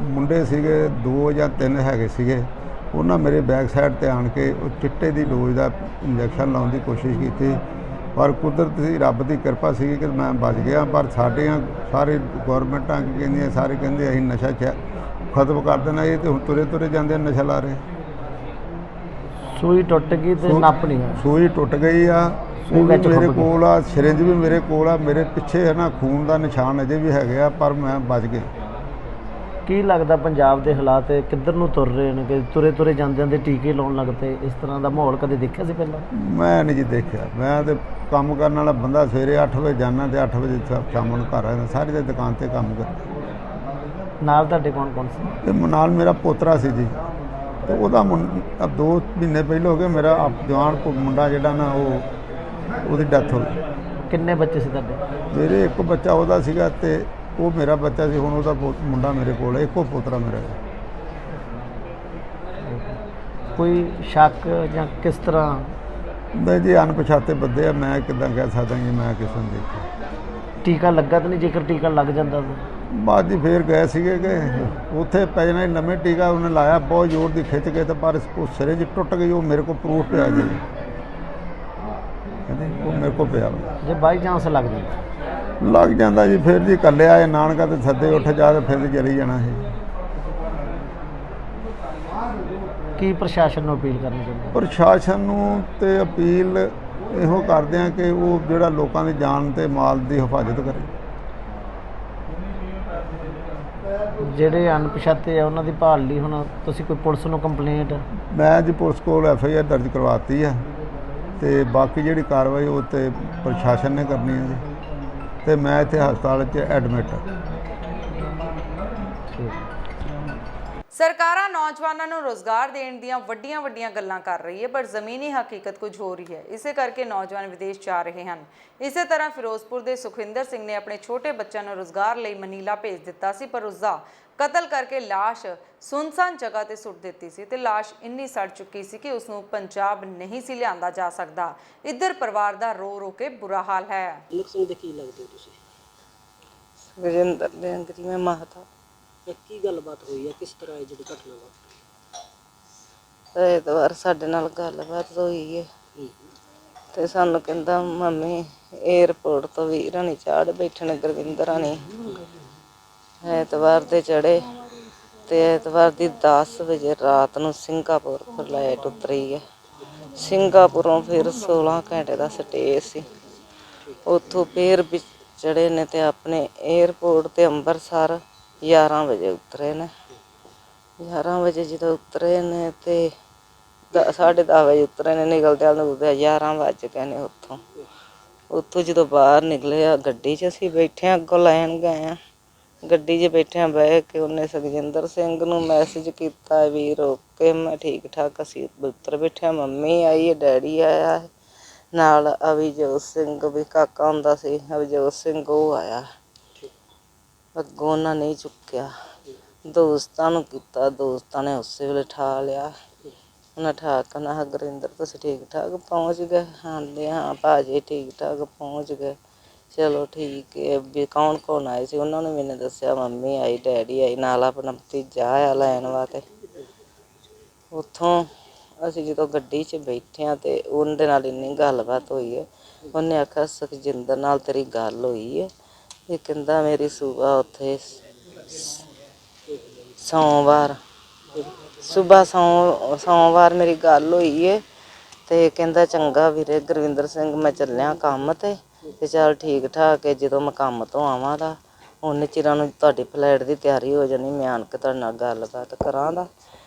ਮੁੰਡੇ ਸੀਗੇ, 2 ਜਾਂ 3 ਹੈਗੇ ਸੀਗੇ। ਉਹਨਾਂ ਮੇਰੇ ਬੈਕ ਸਾਈਡ 'ਤੇ ਆਣ ਕੇ ਉਹ ਚਿੱਟੇ ਦੀ ਡੋਜ਼ ਦਾ ਇੰਜੈਕਸ਼ਨ ਲਾਉਣ ਦੀ ਕੋਸ਼ਿਸ਼ ਕੀਤੀ, ਪਰ ਕੁਦਰਤੀ ਰੱਬ ਦੀ ਕਿਰਪਾ ਸੀ ਕਿ ਮੈਂ ਬਚ ਗਿਆ। ਪਰ ਸਾਡੀਆਂ ਸਾਰੇ ਗੌਰਮੈਂਟਾਂ ਕੀ ਕਹਿੰਦੀਆਂ, ਸਾਰੇ ਕਹਿੰਦੇ ਅਸੀਂ ਨਸ਼ਾ ਖਤਮ ਕਰ ਦੇਣਾ। ਇਹ ਤਾਂ ਹੁਣ ਤੁਰੇ ਜਾਂਦੇ ਨਸ਼ਾ ਲਾ ਰਹੇ।
ਸੂਈ ਟੁੱਟ ਗਈ ਤੇ ਨੱਪ ਨਹੀਂ ਹੋਇਆ।
ਸੂਈ ਟੁੱਟ ਗਈ ਆ, ਉਹ ਵੀ ਮੇਰੇ ਕੋਲ ਆ, ਸਿਰਿੰਜ ਵੀ ਮੇਰੇ ਕੋਲ ਆ, ਮੇਰੇ ਪਿੱਛੇ ਹੈ ਨਾ ਖੂਨ ਦਾ ਨਿਸ਼ਾਨ ਅਜੇ ਵੀ ਹੈਗੇ ਆ, ਪਰ ਮੈਂ ਬਚ ਗਿਆ।
ਕੀ ਲੱਗਦਾ ਪੰਜਾਬ ਦੇ ਹਾਲਾਤ ਕਿੱਧਰ ਨੂੰ ਤੁਰ ਰਹੇ ਨੇ? ਕਿ ਤੁਰੇ ਜਾਂਦੇ ਟੀਕੇ ਲਾਉਣ ਲੱਗ ਪਏ? ਇਸ ਤਰ੍ਹਾਂ ਦਾ ਮਾਹੌਲ ਕਦੇ ਦੇਖਿਆ ਸੀ ਪਹਿਲਾਂ?
ਮੈਂ ਨਹੀਂ ਜੀ ਦੇਖਿਆ। ਮੈਂ ਤਾਂ ਕੰਮ ਕਰਨ ਵਾਲਾ ਬੰਦਾ, ਸਵੇਰੇ 8 ਵਜੇ ਜਾਂਦਾ ਤੇ 8 ਵਜੇ ਸ਼ਾਮ ਨੂੰ ਘਰ ਆਉਂਦਾ। ਸਾਰੀ ਦੇ ਦੁਕਾਨ 'ਤੇ ਕੰਮ ਕਰਦਾ।
ਨਾਲ ਤੁਹਾਡੇ ਕੌਣ ਸੀ?
ਤੇ ਨਾਲ ਮੇਰਾ ਪੋਤਰਾ ਸੀ ਜੀ, ਤੇ ਉਹਦਾ 2 ਮਹੀਨੇ ਪਹਿਲਾਂ ਹੋ ਗਏ। ਮੇਰਾ ਜਵਾਨ ਮੁੰਡਾ ਜਿਹੜਾ ਨਾ, ਉਹਦੀ ਡੈਥ ਹੋ ਗਈ।
ਕਿੰਨੇ ਬੱਚੇ ਸੀ ਤੁਹਾਡੇ?
ਮੇਰੇ ਇੱਕ ਬੱਚਾ ਉਹਦਾ ਸੀਗਾ ਤੇ ਉਹ ਮੇਰਾ ਬੱਚਾ ਸੀ। ਹੁਣ ਉਹਦਾ ਮੁੰਡਾ ਮੇਰੇ ਕੋਲ ਹੈ, ਇੱਕੋ ਪੋਤਰਾ ਮੇਰਾ ਹੈ।
ਕੋਈ ਸ਼ੱਕ ਜਾਂ ਕਿਸ ਤਰ੍ਹਾਂ?
ਨਹੀਂ ਜੀ, ਅਣਪਛਾਤੇ ਬੰਦੇ ਆ, ਮੈਂ ਕਿੱਦਾਂ ਕਹਿ ਸਕਦਾ ਜੀ ਮੈਂ ਕਿਸੇ ਨੂੰ ਦੇਖਿਆ।
ਟੀਕਾ ਲੱਗਾ ਤਾਂ ਨਹੀਂ? ਜੇਕਰ ਟੀਕਾ ਲੱਗ ਜਾਂਦਾ ਤਾਂ
ਬਾਅਦ ਜੀ ਫੇਰ ਗਏ ਸੀਗੇ ਕਿ ਉੱਥੇ ਪੈ ਜਾਣਾ ਨਵੇਂ ਟੀਕਾ ਉਹਨੇ ਲਾਇਆ, ਬਹੁਤ ਜ਼ੋਰ ਦੀ ਖਿੱਚ ਕੇ, ਤੇ ਪਰ ਉਹ ਸਿਰੇ 'ਚ ਟੁੱਟ ਗਈ। ਉਹ ਮੇਰੇ ਕੋਲ ਪ੍ਰੂਫ ਪਿਆ ਜੀ, ਕਹਿੰਦੇ ਉਹ ਮੇਰੇ ਕੋਲ ਪਿਆ।
ਜੇ ਬਾਈ ਚਾਂਸ ਲੱਗ
ਜਾਂਦਾ ਜੀ, ਫਿਰ ਜੀ ਇਕੱਲੇ ਆਏ ਨਾਨਕਾ ਤੇ ਸੱਦੇ ਉੱਠ ਜਾ ਤੇ ਫਿਰ ਚਲੀ ਜਾਣਾ ਸੀ।
ਕੀ ਪ੍ਰਸ਼ਾਸਨ ਨੂੰ ਅਪੀਲ ਕਰਨੀ ਚਾਹੁੰਦੇ?
ਪ੍ਰਸ਼ਾਸਨ ਨੂੰ ਤੇ ਅਪੀਲ ਇਹੋ ਕਰਦੇ ਆ ਕਿ ਉਹ ਜਿਹੜਾ ਲੋਕਾਂ ਦੀ ਜਾਨ ਤੇ ਮਾਲ ਦੀ ਹਿਫਾਜ਼ਤ ਕਰੇ।
ਜਿਹੜੇ ਅਣਪਛਾਤੇ ਆ ਉਹਨਾਂ ਦੀ ਭਾਲ ਲਈ ਹੁਣ ਤੁਸੀਂ ਕੋਈ ਪੁਲਿਸ ਨੂੰ ਕੰਪਲੇਂਟ?
ਮੈਂ ਜੀ ਪੁਲਿਸ ਕੋਲ FIR ਦਰਜ ਕਰਵਾਤੀ ਆ, ਤੇ ਬਾਕੀ ਜਿਹੜੀ ਕਾਰਵਾਈ ਉਹ ਤੇ ਪ੍ਰਸ਼ਾਸਨ ਨੇ ਕਰਨੀ ਹੈ ਜੀ। ਤੇ ਮੈਂ ਇੱਥੇ ਹਸਪਤਾਲ 'ਚ ਐਡਮਿਟ ਹਾਂ।
ਸਰਕਾਰਾਂ ਨੌਜਵਾਨਾਂ ਨੂੰ ਰੋਜ਼ਗਾਰ ਦੇਣ ਦੀਆਂ ਵੱਡੀਆਂ ਗੱਲਾਂ ਕਰ ਰਹੀ ਹੈ, ਪਰ ਜ਼ਮੀਨੀ ਹਕੀਕਤ ਕੁਝ ਹੋ ਰਹੀ ਹੈ। ਇਸੇ ਕਰਕੇ ਨੌਜਵਾਨ ਵਿਦੇਸ਼ ਜਾ ਰਹੇ ਹਨ। ਇਸੇ ਤਰ੍ਹਾਂ ਫਿਰੋਜ਼ਪੁਰ ਦੇ ਸੁਖਵਿੰਦਰ ਸਿੰਘ ਨੇ ਆਪਣੇ ਛੋਟੇ ਬੱਚਿਆਂ ਨੂੰ ਰੋਜ਼ਗਾਰ ਲਈ ਮਨੀਲਾ ਭੇਜ ਦਿੱਤਾ ਸੀ, ਪਰ ਉਸਦਾ ਕਤਲ ਕਰਕੇ ਲਾਸ਼ ਸੁਨਸਾਨ ਜਗ੍ਹਾ ਤੇ ਸੁੱਟ ਦਿੱਤੀ ਸੀ ਤੇ ਲਾਸ਼ ਇੰਨੀ ਸੜ ਚੁੱਕੀ ਸੀ ਕਿ ਉਸ ਨੂੰ ਪੰਜਾਬ ਨਹੀਂ ਸੀ ਲਿਆਂਦਾ ਜਾ ਸਕਦਾ। ਇੱਧਰ ਪਰਿਵਾਰ ਦਾ ਰੋ ਕੇ ਬੁਰਾ ਹਾਲ ਹੈ।
ਸਿੰਘ ਦੇ ਕੀ ਲੱਗਦੇ ਤੁਸੀਂ?
ਸੁਖਜਿੰਦਰ ਦੇ ਅੰਗਰੀ ਮੈਂ ਮਾਤਾ।
ਕੀ ਗੱਲਬਾਤ ਹੋਈ ਹੈ? ਕਿਸ ਤਰ੍ਹਾਂ ਇਹ ਜਿਹੜੀ ਘਟਨਾ ਵਾਪਰੀ?
ਐਤਵਾਰ ਸਾਡੇ ਨਾਲ ਗੱਲਬਾਤ ਹੋਈ ਹੈ ਤੇ ਸਾਨੂੰ ਕਹਿੰਦਾ ਮੰਮੀ ਏਅਰਪੋਰਟ ਤੋਂ ਵੀਰ ਹਣੀ ਚਾੜ ਬੈਠੇ ਨੇ, ਗੁਰਵਿੰਦਰ ਹਣੀ ਐਤਵਾਰ ਦੇ ਚੜੇ ਤੇ ਐਤਵਾਰ ਦੀ 10 ਵਜੇ ਰਾਤ ਨੂੰ ਸਿੰਗਾਪੁਰ ਫਲਾਈਟ ਉਤਰੀ ਹੈ। ਸਿੰਗਾਪੁਰੋਂ ਫਿਰ 16 ਘੰਟੇ ਦਾ ਸਟੇ ਸੀ। ਉੱਥੋਂ ਫਿਰ ਚੜੇ ਨੇ ਤੇ ਆਪਣੇ ਏਅਰਪੋਰਟ ਤੇ ਅੰਮ੍ਰਿਤਸਰ 11 ਵਜੇ ਉਤਰੇ ਨੇ। 11 ਵਜੇ ਜਦੋਂ ਉਤਰੇ ਨੇ ਤੇ 10:30 ਵਜੇ ਉਤਰੇ ਨੇ। ਨਿਕਲਦਿਆਂ ਨੂੰ 11 ਵੱਜ ਗਏ ਨੇ। ਉੱਥੋਂ ਜਦੋਂ ਬਾਹਰ ਨਿਕਲੇ ਆ ਗੱਡੀ 'ਚ ਅਸੀਂ ਬੈਠੇ, ਅੱਗੋਂ ਲੈਣ ਗਏ ਆ ਗੱਡੀ 'ਚ ਬੈਠਿਆਂ ਬਹਿ ਕੇ ਉਹਨੇ ਸੁਖਜਿੰਦਰ ਸਿੰਘ ਨੂੰ ਮੈਸੇਜ ਕੀਤਾ ਵੀ ਰੋਕ ਕੇ, ਮੈਂ ਠੀਕ ਠਾਕ ਅਸੀਂ ਉੱਤਰ ਬੈਠਿਆ, ਮੰਮੀ ਆਈ ਹੈ, ਡੈਡੀ ਆਇਆ ਹੈ, ਨਾਲ ਅਭਿਜੋਤ ਸਿੰਘ ਵੀ ਕਾਕਾ ਹੁੰਦਾ ਸੀ ਅਭਿਜੋਤ ਸਿੰਘ, ਉਹ ਆਇਆ। ਅੱਗੋਂ ਉਹਨਾਂ ਨੇ ਚੁੱਕਿਆ, ਦੋਸਤਾਂ ਨੂੰ ਕੀਤਾ, ਦੋਸਤਾਂ ਨੇ ਉਸੇ ਵੇਲੇ ਠਾ ਲਿਆ। ਉਹਨਾਂ ਠਾ ਕੇ ਨਾ ਗੁਰਿੰਦਰ ਤੁਸੀਂ ਠੀਕ ਠਾਕ ਪਹੁੰਚ ਗਏ? ਆਂਦੇ ਹਾਂ ਭਾਜੀ ਠੀਕ ਠਾਕ ਪਹੁੰਚ ਗਏ। ਚਲੋ ਠੀਕ ਹੈ। ਵੀ ਕੌਣ ਕੌਣ ਆਏ ਸੀ ਉਹਨਾਂ ਨੇ ਮੈਨੂੰ ਦੱਸਿਆ, ਮੰਮੀ ਆਈ, ਡੈਡੀ ਆਈ, ਨਾਲ ਆਪਣਾ ਭਤੀਜਾ ਆਇਆ ਲੈਣ ਵਾਸਤੇ। ਉੱਥੋਂ ਅਸੀਂ ਜਦੋਂ ਗੱਡੀ 'ਚ ਬੈਠੇ ਹਾਂ ਅਤੇ ਉਹਦੇ ਨਾਲ ਇੰਨੀ ਗੱਲਬਾਤ ਹੋਈ ਹੈ। ਉਹਨੇ ਆਖਿਆ ਸੁਖਜਿੰਦਰ ਨਾਲ ਤੇਰੀ ਗੱਲ ਹੋਈ ਹੈ? ਇਹ ਕਹਿੰਦਾ ਮੇਰੀ ਸੁਬਾ ਉੱਥੇ ਸੋਮਵਾਰ ਮੇਰੀ ਗੱਲ ਹੋਈ ਹੈ। ਅਤੇ ਕਹਿੰਦਾ ਚੰਗਾ ਵੀਰੇ ਗੁਰਵਿੰਦਰ ਸਿੰਘ ਮੈਂ ਚੱਲਿਆ ਕੰਮ 'ਤੇ ਚੱਲ ਠੀਕ ਠਾਕ ਹੈ, ਜਦੋਂ ਮੈਂ ਕੰਮ ਤੋਂ ਆਵਾਂ ਤਾਂ ਉਨੇ ਚਿਰਾਂ ਨੂੰ ਤੁਹਾਡੀ ਫਲੈਟ ਦੀ ਤਿਆਰੀ ਹੋ ਜਾਣੀ, ਮੈਂ ਆਣ ਕੇ ਤੁਹਾਡੇ ਨਾਲ ਗੱਲਬਾਤ ਕਰਾਂਗਾ।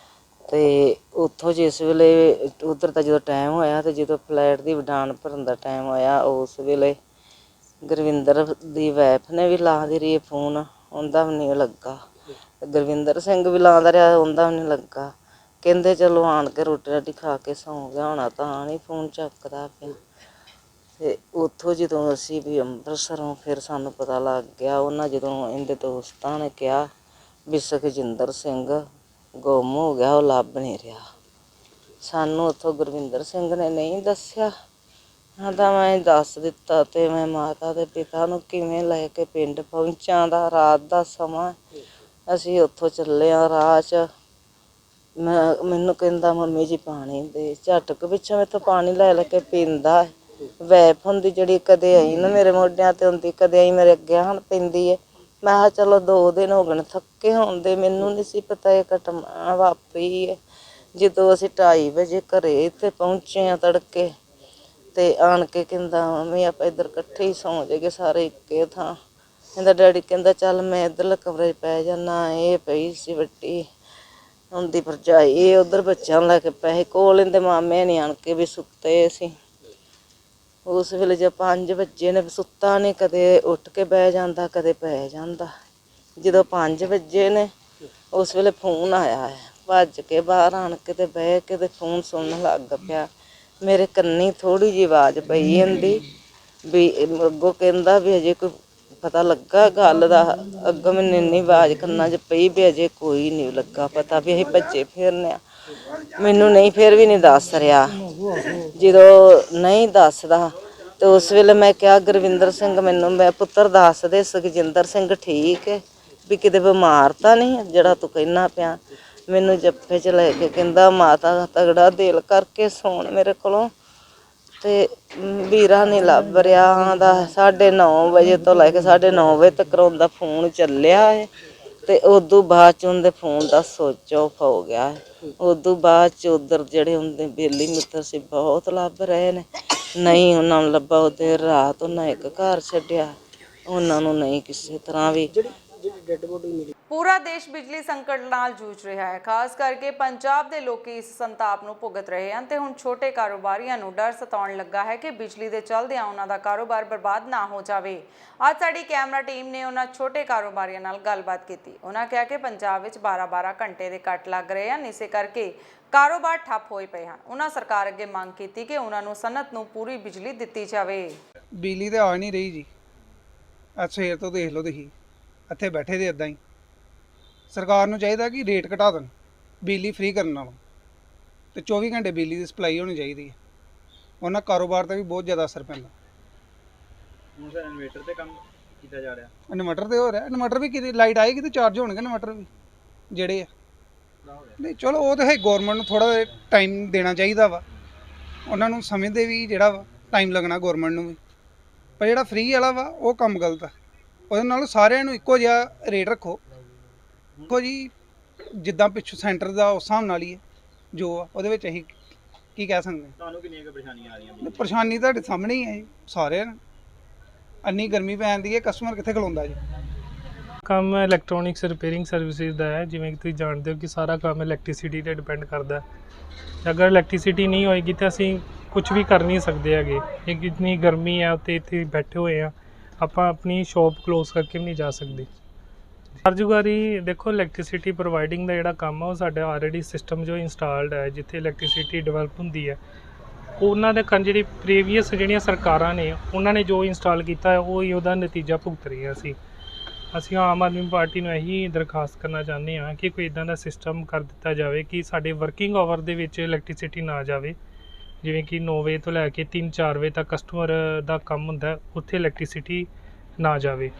ਅਤੇ ਉੱਥੋਂ ਜਿਸ ਵੇਲੇ ਉੱਧਰ ਦਾ ਜਦੋਂ ਟਾਈਮ ਹੋਇਆ ਅਤੇ ਜਦੋਂ ਫਲੈਟ ਦੀ ਉਡਾਣ ਭਰਨ ਦਾ ਟਾਈਮ ਹੋਇਆ, ਉਸ ਵੇਲੇ ਗੁਰਵਿੰਦਰ ਦੀ ਵਾਈਫ ਨੇ ਵੀ ਲਾਉਂਦੀ ਰਹੀ ਫੋਨ, ਉਹਦਾ ਵੀ ਨਹੀਂ ਲੱਗਾ। ਗੁਰਵਿੰਦਰ ਸਿੰਘ ਵੀ ਲਾਉਂਦਾ ਰਿਹਾ, ਉਹਦਾ ਵੀ ਨਹੀਂ ਲੱਗਾ। ਕਹਿੰਦੇ ਚਲੋ ਆਣ ਕੇ ਰੋਟੀ ਰਾਟੀ ਖਾ ਕੇ ਸੌਂ ਗਿਆ ਹੋਣਾ, ਤਾਂ ਨਹੀਂ ਫੋਨ ਚੱਕਦਾ ਪਿਆ। ਅਤੇ ਉੱਥੋਂ ਜਦੋਂ ਅਸੀਂ ਵੀ ਅੰਮ੍ਰਿਤਸਰੋਂ ਫਿਰ ਸਾਨੂੰ ਪਤਾ ਲੱਗ ਗਿਆ, ਉਹਨਾਂ ਜਦੋਂ ਇਹਦੇ ਦੋਸਤਾਂ ਨੇ ਕਿਹਾ ਵੀ ਸੁਖਜਿੰਦਰ ਸਿੰਘ ਗੁੰਮ ਹੋ ਗਿਆ, ਉਹ ਲੱਭ ਨਹੀਂ ਰਿਹਾ। ਸਾਨੂੰ ਉੱਥੋਂ ਗੁਰਵਿੰਦਰ ਸਿੰਘ ਨੇ ਨਹੀਂ ਦੱਸਿਆ, ਤਾਂ ਮੈਂ ਦੱਸ ਦਿੱਤਾ ਅਤੇ ਮੈਂ ਮਾਤਾ ਦੇ ਪਿਤਾ ਨੂੰ ਕਿਵੇਂ ਲੈ ਕੇ ਪਿੰਡ ਪਹੁੰਚਾਂ ਦਾ ਰਾਤ ਦਾ ਸਮਾਂ। ਅਸੀਂ ਉੱਥੋਂ ਚੱਲੇ ਹਾਂ, ਰਾਹ 'ਚ ਮੈਨੂੰ ਕਹਿੰਦਾ ਮੰਮੀ ਜੀ ਪਾਣੀ ਦੇ, ਝਟਕ ਪਿੱਛੋਂ ਮੈਥੋਂ ਪਾਣੀ ਲੈ ਲੈ ਕੇ ਪੀਂਦਾ। ਵੈਪ ਹੁੰਦੀ ਜਿਹੜੀ ਕਦੇ ਆਈ ਨਾ ਮੇਰੇ ਮੋਢਿਆਂ 'ਤੇ ਹੁੰਦੀ, ਕਦੇ ਆਈ ਮੇਰੇ ਅੱਗੇ ਹਣ ਪੈਂਦੀ ਹੈ। ਮੈਂ ਕਿਹਾ ਚਲੋ 2 ਦਿਨ ਹੋ ਗਏ ਥੱਕੇ ਹੁੰਦੇ, ਮੈਨੂੰ ਨਹੀਂ ਸੀ ਪਤਾ ਇਹ ਘਟਨਾ ਵਾਪਰੀ ਹੈ। ਜਦੋਂ ਅਸੀਂ 2:30 ਵਜੇ ਘਰ ਇੱਥੇ ਪਹੁੰਚੇ ਹਾਂ ਤੜਕੇ, ਅਤੇ ਆਣ ਕੇ ਕਹਿੰਦਾ ਮੰਮੀ ਆਪਾਂ ਇੱਧਰ ਇਕੱਠੇ ਹੀ ਸੌਂ ਜਾਈਏ ਸਾਰੇ ਇੱਕੇ ਥਾਂ। ਕਹਿੰਦਾ ਡੈਡੀ ਕਹਿੰਦਾ ਚੱਲ ਮੈਂ ਇੱਧਰਲੇ ਕਮਰੇ 'ਚ ਪੈ ਜਾਂਦਾ। ਇਹ ਪਈ ਸੀ ਵੱਡੀ ਹੁੰਦੀ ਭਰਜਾਈ, ਇਹ ਉੱਧਰ ਬੱਚਿਆਂ ਨੂੰ ਲੈ ਕੇ ਪੈਸੇ ਕੋਲ ਇਹਦੇ ਮਾਮੇ ਨਹੀਂ ਆਣ ਕੇ ਵੀ ਸੁੱਤੇ ਸੀ। ਉਸ ਵੇਲੇ ਜੇ 5 ਵਜੇ ਨੇ ਸੁੱਤਾ ਨਹੀਂ, ਕਦੇ ਉੱਠ ਕੇ ਬਹਿ ਜਾਂਦਾ, ਕਦੇ ਪੈ ਜਾਂਦਾ। ਜਦੋਂ 5 ਵਜੇ ਨੇ ਉਸ ਵੇਲੇ ਫੋਨ ਆਇਆ ਹੈ, ਭੱਜ ਕੇ ਬਾਹਰ ਆਣ ਕੇ ਤੇ ਬਹਿ ਕੇ ਤੇ ਫੋਨ ਸੁਣਨ ਲੱਗ ਪਿਆ। ਮੇਰੇ ਕੰਨੀ ਥੋੜ੍ਹੀ ਜਿਹੀ ਆਵਾਜ਼ ਪਈ ਜਾਂਦੀ ਵੀ ਅੱਗੋਂ ਕਹਿੰਦਾ ਵੀ ਅਜੇ ਕੋਈ ਪਤਾ ਲੱਗਾ ਗੱਲ ਦਾ। ਅੱਗੋਂ ਮੈਨੂੰ ਇੰਨੀ ਆਵਾਜ਼ ਕੰਨਾਂ 'ਚ ਪਈ ਵੀ ਅਜੇ ਕੋਈ ਨਹੀਂ ਲੱਗਾ ਪਤਾ ਵੀ ਅਸੀਂ ਭੱਜੇ ਫਿਰਨੇ ਆ। ਮੈਨੂੰ ਨਹੀਂ ਫਿਰ ਵੀ ਨਹੀਂ ਦੱਸ ਰਿਹਾ। ਜਦੋਂ ਨਹੀਂ ਦੱਸਦਾ ਅਤੇ ਉਸ ਵੇਲੇ ਮੈਂ ਕਿਹਾ ਗੁਰਵਿੰਦਰ ਸਿੰਘ ਮੈਨੂੰ ਮੈਂ ਪੁੱਤਰ ਦੱਸ ਦੇ ਸੁਖਜਿੰਦਰ ਸਿੰਘ ਠੀਕ ਹੈ ਵੀ ਕਿਤੇ ਬਿਮਾਰ ਤਾਂ ਨਹੀਂ ਜਿਹੜਾ ਤੂੰ ਕਹਿਣਾ ਪਿਆ। ਮੈਨੂੰ ਜੱਫੇ 'ਚ ਲੈ ਕੇ ਕਹਿੰਦਾ ਮਾਤਾ ਤਗੜਾ ਦਿਲ ਕਰਕੇ ਸੌਣ ਮੇਰੇ ਕੋਲੋਂ, ਅਤੇ ਵੀਰਾ ਨਹੀਂ ਲੱਭ ਰਿਹਾ ਆਂਦਾ। 9:30 ਵਜੇ ਤੋਂ ਲੈ ਕੇ 9:30 ਵਜੇ ਤੱਕ ਉਹਦਾ ਫੋਨ ਚੱਲਿਆ ਹੈ, ਅਤੇ ਉਦੋਂ ਬਾਅਦ 'ਚ ਉਹਦੇ ਫੋਨ ਦਾ ਸੁੱਚ ਆਫ ਹੋ ਗਿਆ ਹੈ। ਉਦੋਂ ਬਾਅਦ 'ਚ ਉੱਧਰ ਜਿਹੜੇ ਹੁੰਦੇ ਬੇਲੀ ਮਿੱਤਰ ਸੀ ਬਹੁਤ ਲੱਭ ਰਹੇ ਨੇ, ਨਹੀਂ ਉਹਨਾਂ ਨੂੰ ਲੱਭਾ। ਉਹਦੇ ਰਾਤ ਉਹਨਾਂ ਇੱਕ ਘਰ ਛੱਡਿਆ, ਉਹਨਾਂ ਨੂੰ ਨਹੀਂ ਕਿਸੇ ਤਰ੍ਹਾਂ ਵੀ।
ਪੂਰਾ ਦੇਸ਼ ਬਿਜਲੀ ਸੰਕਟ ਨਾਲ ਜੂਝ ਰਿਹਾ ਹੈ। ਖਾਸ ਕਰਕੇ ਪੰਜਾਬ ਦੇ ਲੋਕੀ ਇਸ ਸੰਤਾਪ ਨੂੰ ਭੁਗਤ ਰਹੇ ਹਨ ਤੇ ਹੁਣ ਛੋਟੇ ਕਾਰੋਬਾਰੀਆਂ ਨੂੰ ਡਰ ਸਤਾਉਣ ਲੱਗਾ ਹੈ ਕਿ ਬਿਜਲੀ ਦੇ ਚਲਦਿਆਂ ਉਹਨਾਂ ਦਾ ਕਾਰੋਬਾਰ ਬਰਬਾਦ ਨਾ ਹੋ ਜਾਵੇ। ਅੱਜ ਸਾਡੀ ਕੈਮਰਾ ਟੀਮ ਨੇ ਉਹਨਾਂ ਛੋਟੇ ਕਾਰੋਬਾਰੀਆਂ ਨਾਲ ਗੱਲਬਾਤ ਕੀਤੀ। ਉਹਨਾਂ ਕਿਹਾ ਕਿ ਪੰਜਾਬ ਵਿੱਚ 12-12 ਘੰਟੇ ਦੇ ਕੱਟ ਲੱਗ ਰਹੇ ਹਨ, ਇਸੇ ਕਰਕੇ ਕਾਰੋਬਾਰ ਠੱਪ ਹੋਏ ਪਏ ਹਨ। ਉਹਨਾਂ ਸਰਕਾਰ ਅੱਗੇ ਮੰਗ ਕੀਤੀ ਕਿ ਉਹਨਾਂ ਨੂੰ ਸਨਅਤ ਨੂੰ ਪੂਰੀ ਬਿਜਲੀ ਦਿੱਤੀ ਜਾਵੇ।
ਬਿਜਲੀ ਤਾਂ ਆ ਨਹੀਂ ਰਹੀ ਜੀ, ਸਵੇਰ ਤੋਂ ਦੇਖ ਲਓ ਤੁਸੀਂ ਇੱਥੇ ਬੈਠੇ ਦੇ ਇੱਦਾਂ ਹੀ। ਸਰਕਾਰ ਨੂੰ ਚਾਹੀਦਾ ਕਿ ਰੇਟ ਘਟਾ ਦੇਣ ਬਿਜਲੀ ਫ੍ਰੀ ਕਰਨ ਨਾਲੋਂ, ਅਤੇ 24 ਘੰਟੇ ਬਿਜਲੀ ਦੀ ਸਪਲਾਈ ਹੋਣੀ ਚਾਹੀਦੀ ਹੈ। ਉਹਨਾਂ ਕਾਰੋਬਾਰ 'ਤੇ ਵੀ ਬਹੁਤ ਜ਼ਿਆਦਾ ਅਸਰ ਪੈਂਦਾ।
ਹੁਣ ਸਰ ਇਨਵੇਟਰ 'ਤੇ ਕੰਮ ਕੀਤਾ ਜਾ ਰਿਹਾ,
ਇਨਵਰਟਰ 'ਤੇ ਹੋ ਰਿਹਾ। ਇਨਵਰਟਰ ਵੀ ਕਿਤੇ ਲਾਈਟ ਆਏਗੀ ਤਾਂ ਚਾਰਜ ਹੋਣਗੇ ਇਨਵਰਟਰ ਵੀ ਜਿਹੜੇ ਆ। ਨਹੀਂ ਚਲੋ ਉਹ ਤਾਂ ਹੈ, ਗੌਰਮੈਂਟ ਨੂੰ ਥੋੜ੍ਹਾ ਜਿਹਾ ਟਾਈਮ ਦੇਣਾ ਚਾਹੀਦਾ ਵਾ। ਉਹਨਾਂ ਨੂੰ ਸਮਝਦੇ ਵੀ ਜਿਹੜਾ ਵਾ ਟਾਈਮ ਲੱਗਣਾ ਗੌਰਮੈਂਟ ਨੂੰ ਵੀ, ਪਰ ਜਿਹੜਾ ਫ੍ਰੀ ਵਾਲਾ ਵਾ ਉਹ ਕੰਮ ਗਲਤ ਆ। ਉਹਦੇ ਨਾਲ ਸਾਰਿਆਂ ਨੂੰ ਇੱਕੋ ਜਿਹਾ ਰੇਟ ਰੱਖੋ। ਦੇਖੋ ਜੀ ਜਿੱਦਾਂ ਪਿੱਛੋਂ ਸੈਂਟਰ ਦਾ ਉਸ ਹਿਸਾਬ ਨਾਲ ਹੀ ਹੈ ਜੋ ਆ, ਉਹਦੇ ਵਿੱਚ ਅਸੀਂ ਕੀ ਕਹਿ ਸਕਦੇ ਹਾਂ।
ਤੁਹਾਨੂੰ ਕਿੰਨੀਆਂ ਕੁ ਪਰੇਸ਼ਾਨੀਆਂ ਆ ਰਹੀਆਂ?
ਪਰੇਸ਼ਾਨੀ ਤੁਹਾਡੇ ਸਾਹਮਣੇ ਹੀ ਹੈ ਜੀ ਸਾਰਿਆਂ ਨੂੰ। ਇੰਨੀ ਗਰਮੀ ਪੈਂਦੀ ਹੈ, ਕਸਟਮਰ ਕਿੱਥੇ ਖਲੋਂਦਾ ਜੀ।
ਕੰਮ ਇਲੈਕਟ੍ਰੋਨਿਕਸ ਰਿਪੇਅਰਿੰਗ ਸਰਵਿਸਿਜ਼ ਦਾ ਹੈ। ਜਿਵੇਂ ਕਿ ਤੁਸੀਂ ਜਾਣਦੇ ਹੋ ਕਿ ਸਾਰਾ ਕੰਮ ਇਲੈਕਟ੍ਰੀਸਿਟੀ 'ਤੇ ਡਿਪੈਂਡ ਕਰਦਾ। ਅਗਰ ਇਲੈਕਟ੍ਰੀਸਿਟੀ ਨਹੀਂ ਹੋਏਗੀ ਤਾਂ ਅਸੀਂ ਕੁਝ ਵੀ ਕਰ ਨਹੀਂ ਸਕਦੇ ਹੈਗੇ। ਇੱਕ ਇਤਨੀ ਗਰਮੀ ਹੈ ਉੱਤੇ ਇੱਥੇ ਬੈਠੇ ਹੋਏ ਆ, ਆਪਾਂ ਆਪਣੀ ਸ਼ੋਪ ਕਲੋਜ਼ ਕਰਕੇ ਵੀ ਨਹੀਂ ਜਾ ਸਕਦੇ। ਕਾਰਜਕਾਰੀ ਦੇਖੋ, ਇਲੈਕਟ੍ਰਿਸਿਟੀ ਪ੍ਰੋਵਾਈਡਿੰਗ ਦਾ ਜਿਹੜਾ ਕੰਮ ਆ ਉਹ ਸਾਡਾ ਆਲਰੇਡੀ ਸਿਸਟਮ ਜੋ ਇੰਸਟਾਲਡ ਹੈ, ਜਿੱਥੇ ਇਲੈਕਟ੍ਰਿਸਿਟੀ ਡਿਵੈਲਪ ਹੁੰਦੀ ਹੈ ਉਹਨਾਂ ਦੇ ਜਿਹੜੀ ਪ੍ਰੀਵੀਅਸ ਜਿਹੜੀਆਂ ਸਰਕਾਰਾਂ ਨੇ ਉਹਨਾਂ ਨੇ ਜੋ ਇੰਸਟਾਲ ਕੀਤਾ ਹੈ ਉਹ ਹੀ ਉਹਦਾ ਨਤੀਜਾ ਭੁਗਤ ਰਹੀਆਂ ਅਸੀਂ ਆਮ ਆਦਮੀ ਪਾਰਟੀ ਨੂੰ ਇਹੀ ਦਰਖਾਸਤ ਕਰਨਾ ਚਾਹੁੰਦੇ ਹਾਂ ਕਿ ਕੋਈ ਇੱਦਾਂ ਦਾ ਸਿਸਟਮ ਕਰ ਦਿੱਤਾ ਜਾਵੇ ਕਿ ਸਾਡੇ ਵਰਕਿੰਗ ਆਵਰ ਦੇ ਵਿੱਚ ਇਲੈਕਟ੍ਰਿਸਿਟੀ ਨਾ ਜਾਵੇ। ਜਿਵੇਂ ਕਿ 9 ਵਜੇ ਤੋਂ ਲੈ ਕੇ 3-4 ਵਜੇ ਤੱਕ ਕਸਟਮਰ ਦਾ ਕੰਮ ਹੁੰਦਾ, ਉੱਥੇ ਇਲੈਕਟ੍ਰਿਸਿਟੀ ਨਾ ਜਾਵੇ।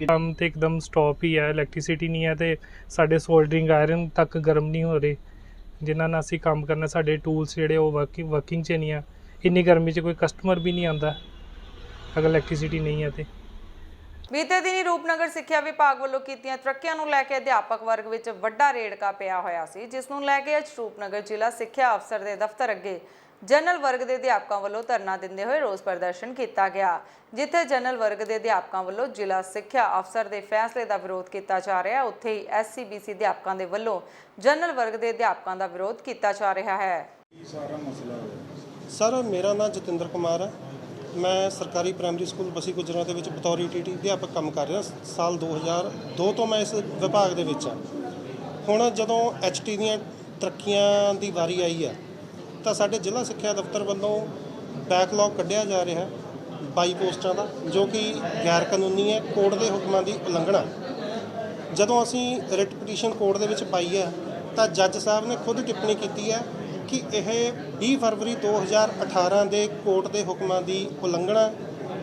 ਕੰਮ ਤੇ ਇੱਕਦਮ ਸਟਾਪ ਹੀ ਹੈ, ਇਲੈਕਟ੍ਰਿਸਿਟੀ ਨਹੀਂ ਹੈ ਤੇ ਸਾਡੇ ਸੋਲਡਰਿੰਗ ਆਇਰਨ ਤੱਕ ਗਰਮ ਨਹੀਂ ਹੋ ਰਹੇ, ਜਿਨ੍ਹਾਂ ਨਾਲ ਅਸੀਂ ਕੰਮ ਕਰਨਾ। ਸਾਡੇ ਟੂਲਸ ਜਿਹੜੇ ਉਹ ਵਰਕਿੰਗ 'ਚ ਨਹੀਂ ਆ। ਇੰਨੀ ਗਰਮੀ 'ਚ ਕੋਈ ਕਸਟਮਰ ਵੀ ਨਹੀਂ ਆਉਂਦਾ ਅਗਰ ਇਲੈਕਟ੍ਰਿਸਿਟੀ ਨਹੀਂ ਹੈ ਤੇ।
ਬੀਤੇ ਦਿਨੀ ਰੂਪਨਗਰ ਸਿੱਖਿਆ ਵਿਭਾਗ ਵੱਲੋਂ ਕੀਤੀਆਂ ਤਰੱਕੀਆਂ ਨੂੰ ਲੈ ਕੇ ਅਧਿਆਪਕ ਵਰਗ ਵਿੱਚ ਵੱਡਾ ਰੇੜਕਾ ਪਿਆ ਹੋਇਆ ਸੀ, ਜਿਸ ਨੂੰ ਲੈ ਕੇ ਅੱਜ ਰੂਪਨਗਰ ਜ਼ਿਲ੍ਹਾ ਸਿੱਖਿਆ ਅਫਸਰ ਦੇ ਦਫ਼ਤਰ ਅੱਗੇ ਜਨਰਲ ਵਰਗ ਦੇ ਅਧਿਆਪਕਾਂ ਵੱਲੋਂ ਧਰਨਾ ਦਿੰਦੇ ਹੋਏ ਰੋਸ ਪ੍ਰਦਰਸ਼ਨ ਕੀਤਾ ਗਿਆ, ਜਿੱਥੇ ਜਨਰਲ ਵਰਗ ਦੇ ਅਧਿਆਪਕਾਂ ਵੱਲੋਂ ਜ਼ਿਲ੍ਹਾ ਸਿੱਖਿਆ ਅਫਸਰ ਦੇ ਫੈਸਲੇ ਦਾ ਵਿਰੋਧ ਕੀਤਾ ਜਾ ਰਿਹਾ ਹੈ, ਉੱਥੇ ਹੀ SCBC ਅਧਿਆਪਕਾਂ ਦੇ ਵੱਲੋਂ ਜਨਰਲ ਵਰਗ ਦੇ ਅਧਿਆਪਕਾਂ ਦਾ ਵਿਰੋਧ ਕੀਤਾ ਜਾ ਰਿਹਾ ਹੈ।
ਸਰ, ਮੇਰਾ ਨਾਮ ਜਤਿੰਦਰ ਕੁਮਾਰ ਹੈ। ਮੈਂ ਸਰਕਾਰੀ ਪ੍ਰਾਇਮਰੀ ਸਕੂਲ ਬਸੀ ਗੁਜਰਾਂ ਦੇ ਵਿੱਚ ਬਤੌਰ ETT ਅਧਿਆਪਕ ਕੰਮ ਕਰ ਰਿਹਾ। ਸਾਲ 2002 ਤੋਂ ਮੈਂ ਇਸ ਵਿਭਾਗ ਦੇ ਵਿੱਚ ਹਾਂ। ਹੁਣ ਜਦੋਂ HT ਦੀਆਂ ਤਰੱਕੀਆਂ ਦੀ ਵਾਰੀ ਆਈ ਹੈ ਤਾਂ ਸਾਡੇ ਜ਼ਿਲ੍ਹਾ ਸਿੱਖਿਆ ਦਫ਼ਤਰ ਵੱਲੋਂ ਬੈਕਲੌਗ ਕੱਢਿਆ ਜਾ ਰਿਹਾ 22 ਪੋਸਟਾਂ ਦਾ, ਜੋ ਕਿ ਗੈਰ ਕਾਨੂੰਨੀ ਹੈ, ਕੋਰਟ ਦੇ ਹੁਕਮਾਂ ਦੀ ਉਲੰਘਣਾ। ਜਦੋਂ ਅਸੀਂ ਰਿਟ ਪਟੀਸ਼ਨ ਕੋਰਟ ਦੇ ਵਿੱਚ ਪਾਈ ਹੈ ਤਾਂ ਜੱਜ ਸਾਹਿਬ ਨੇ ਖੁਦ ਟਿੱਪਣੀ ਕੀਤੀ ਹੈ ਕਿ ਇਹ 20 ਫਰਵਰੀ 2018 ਦੇ ਕੋਰਟ ਦੇ ਹੁਕਮਾਂ ਦੀ ਉਲੰਘਣਾ,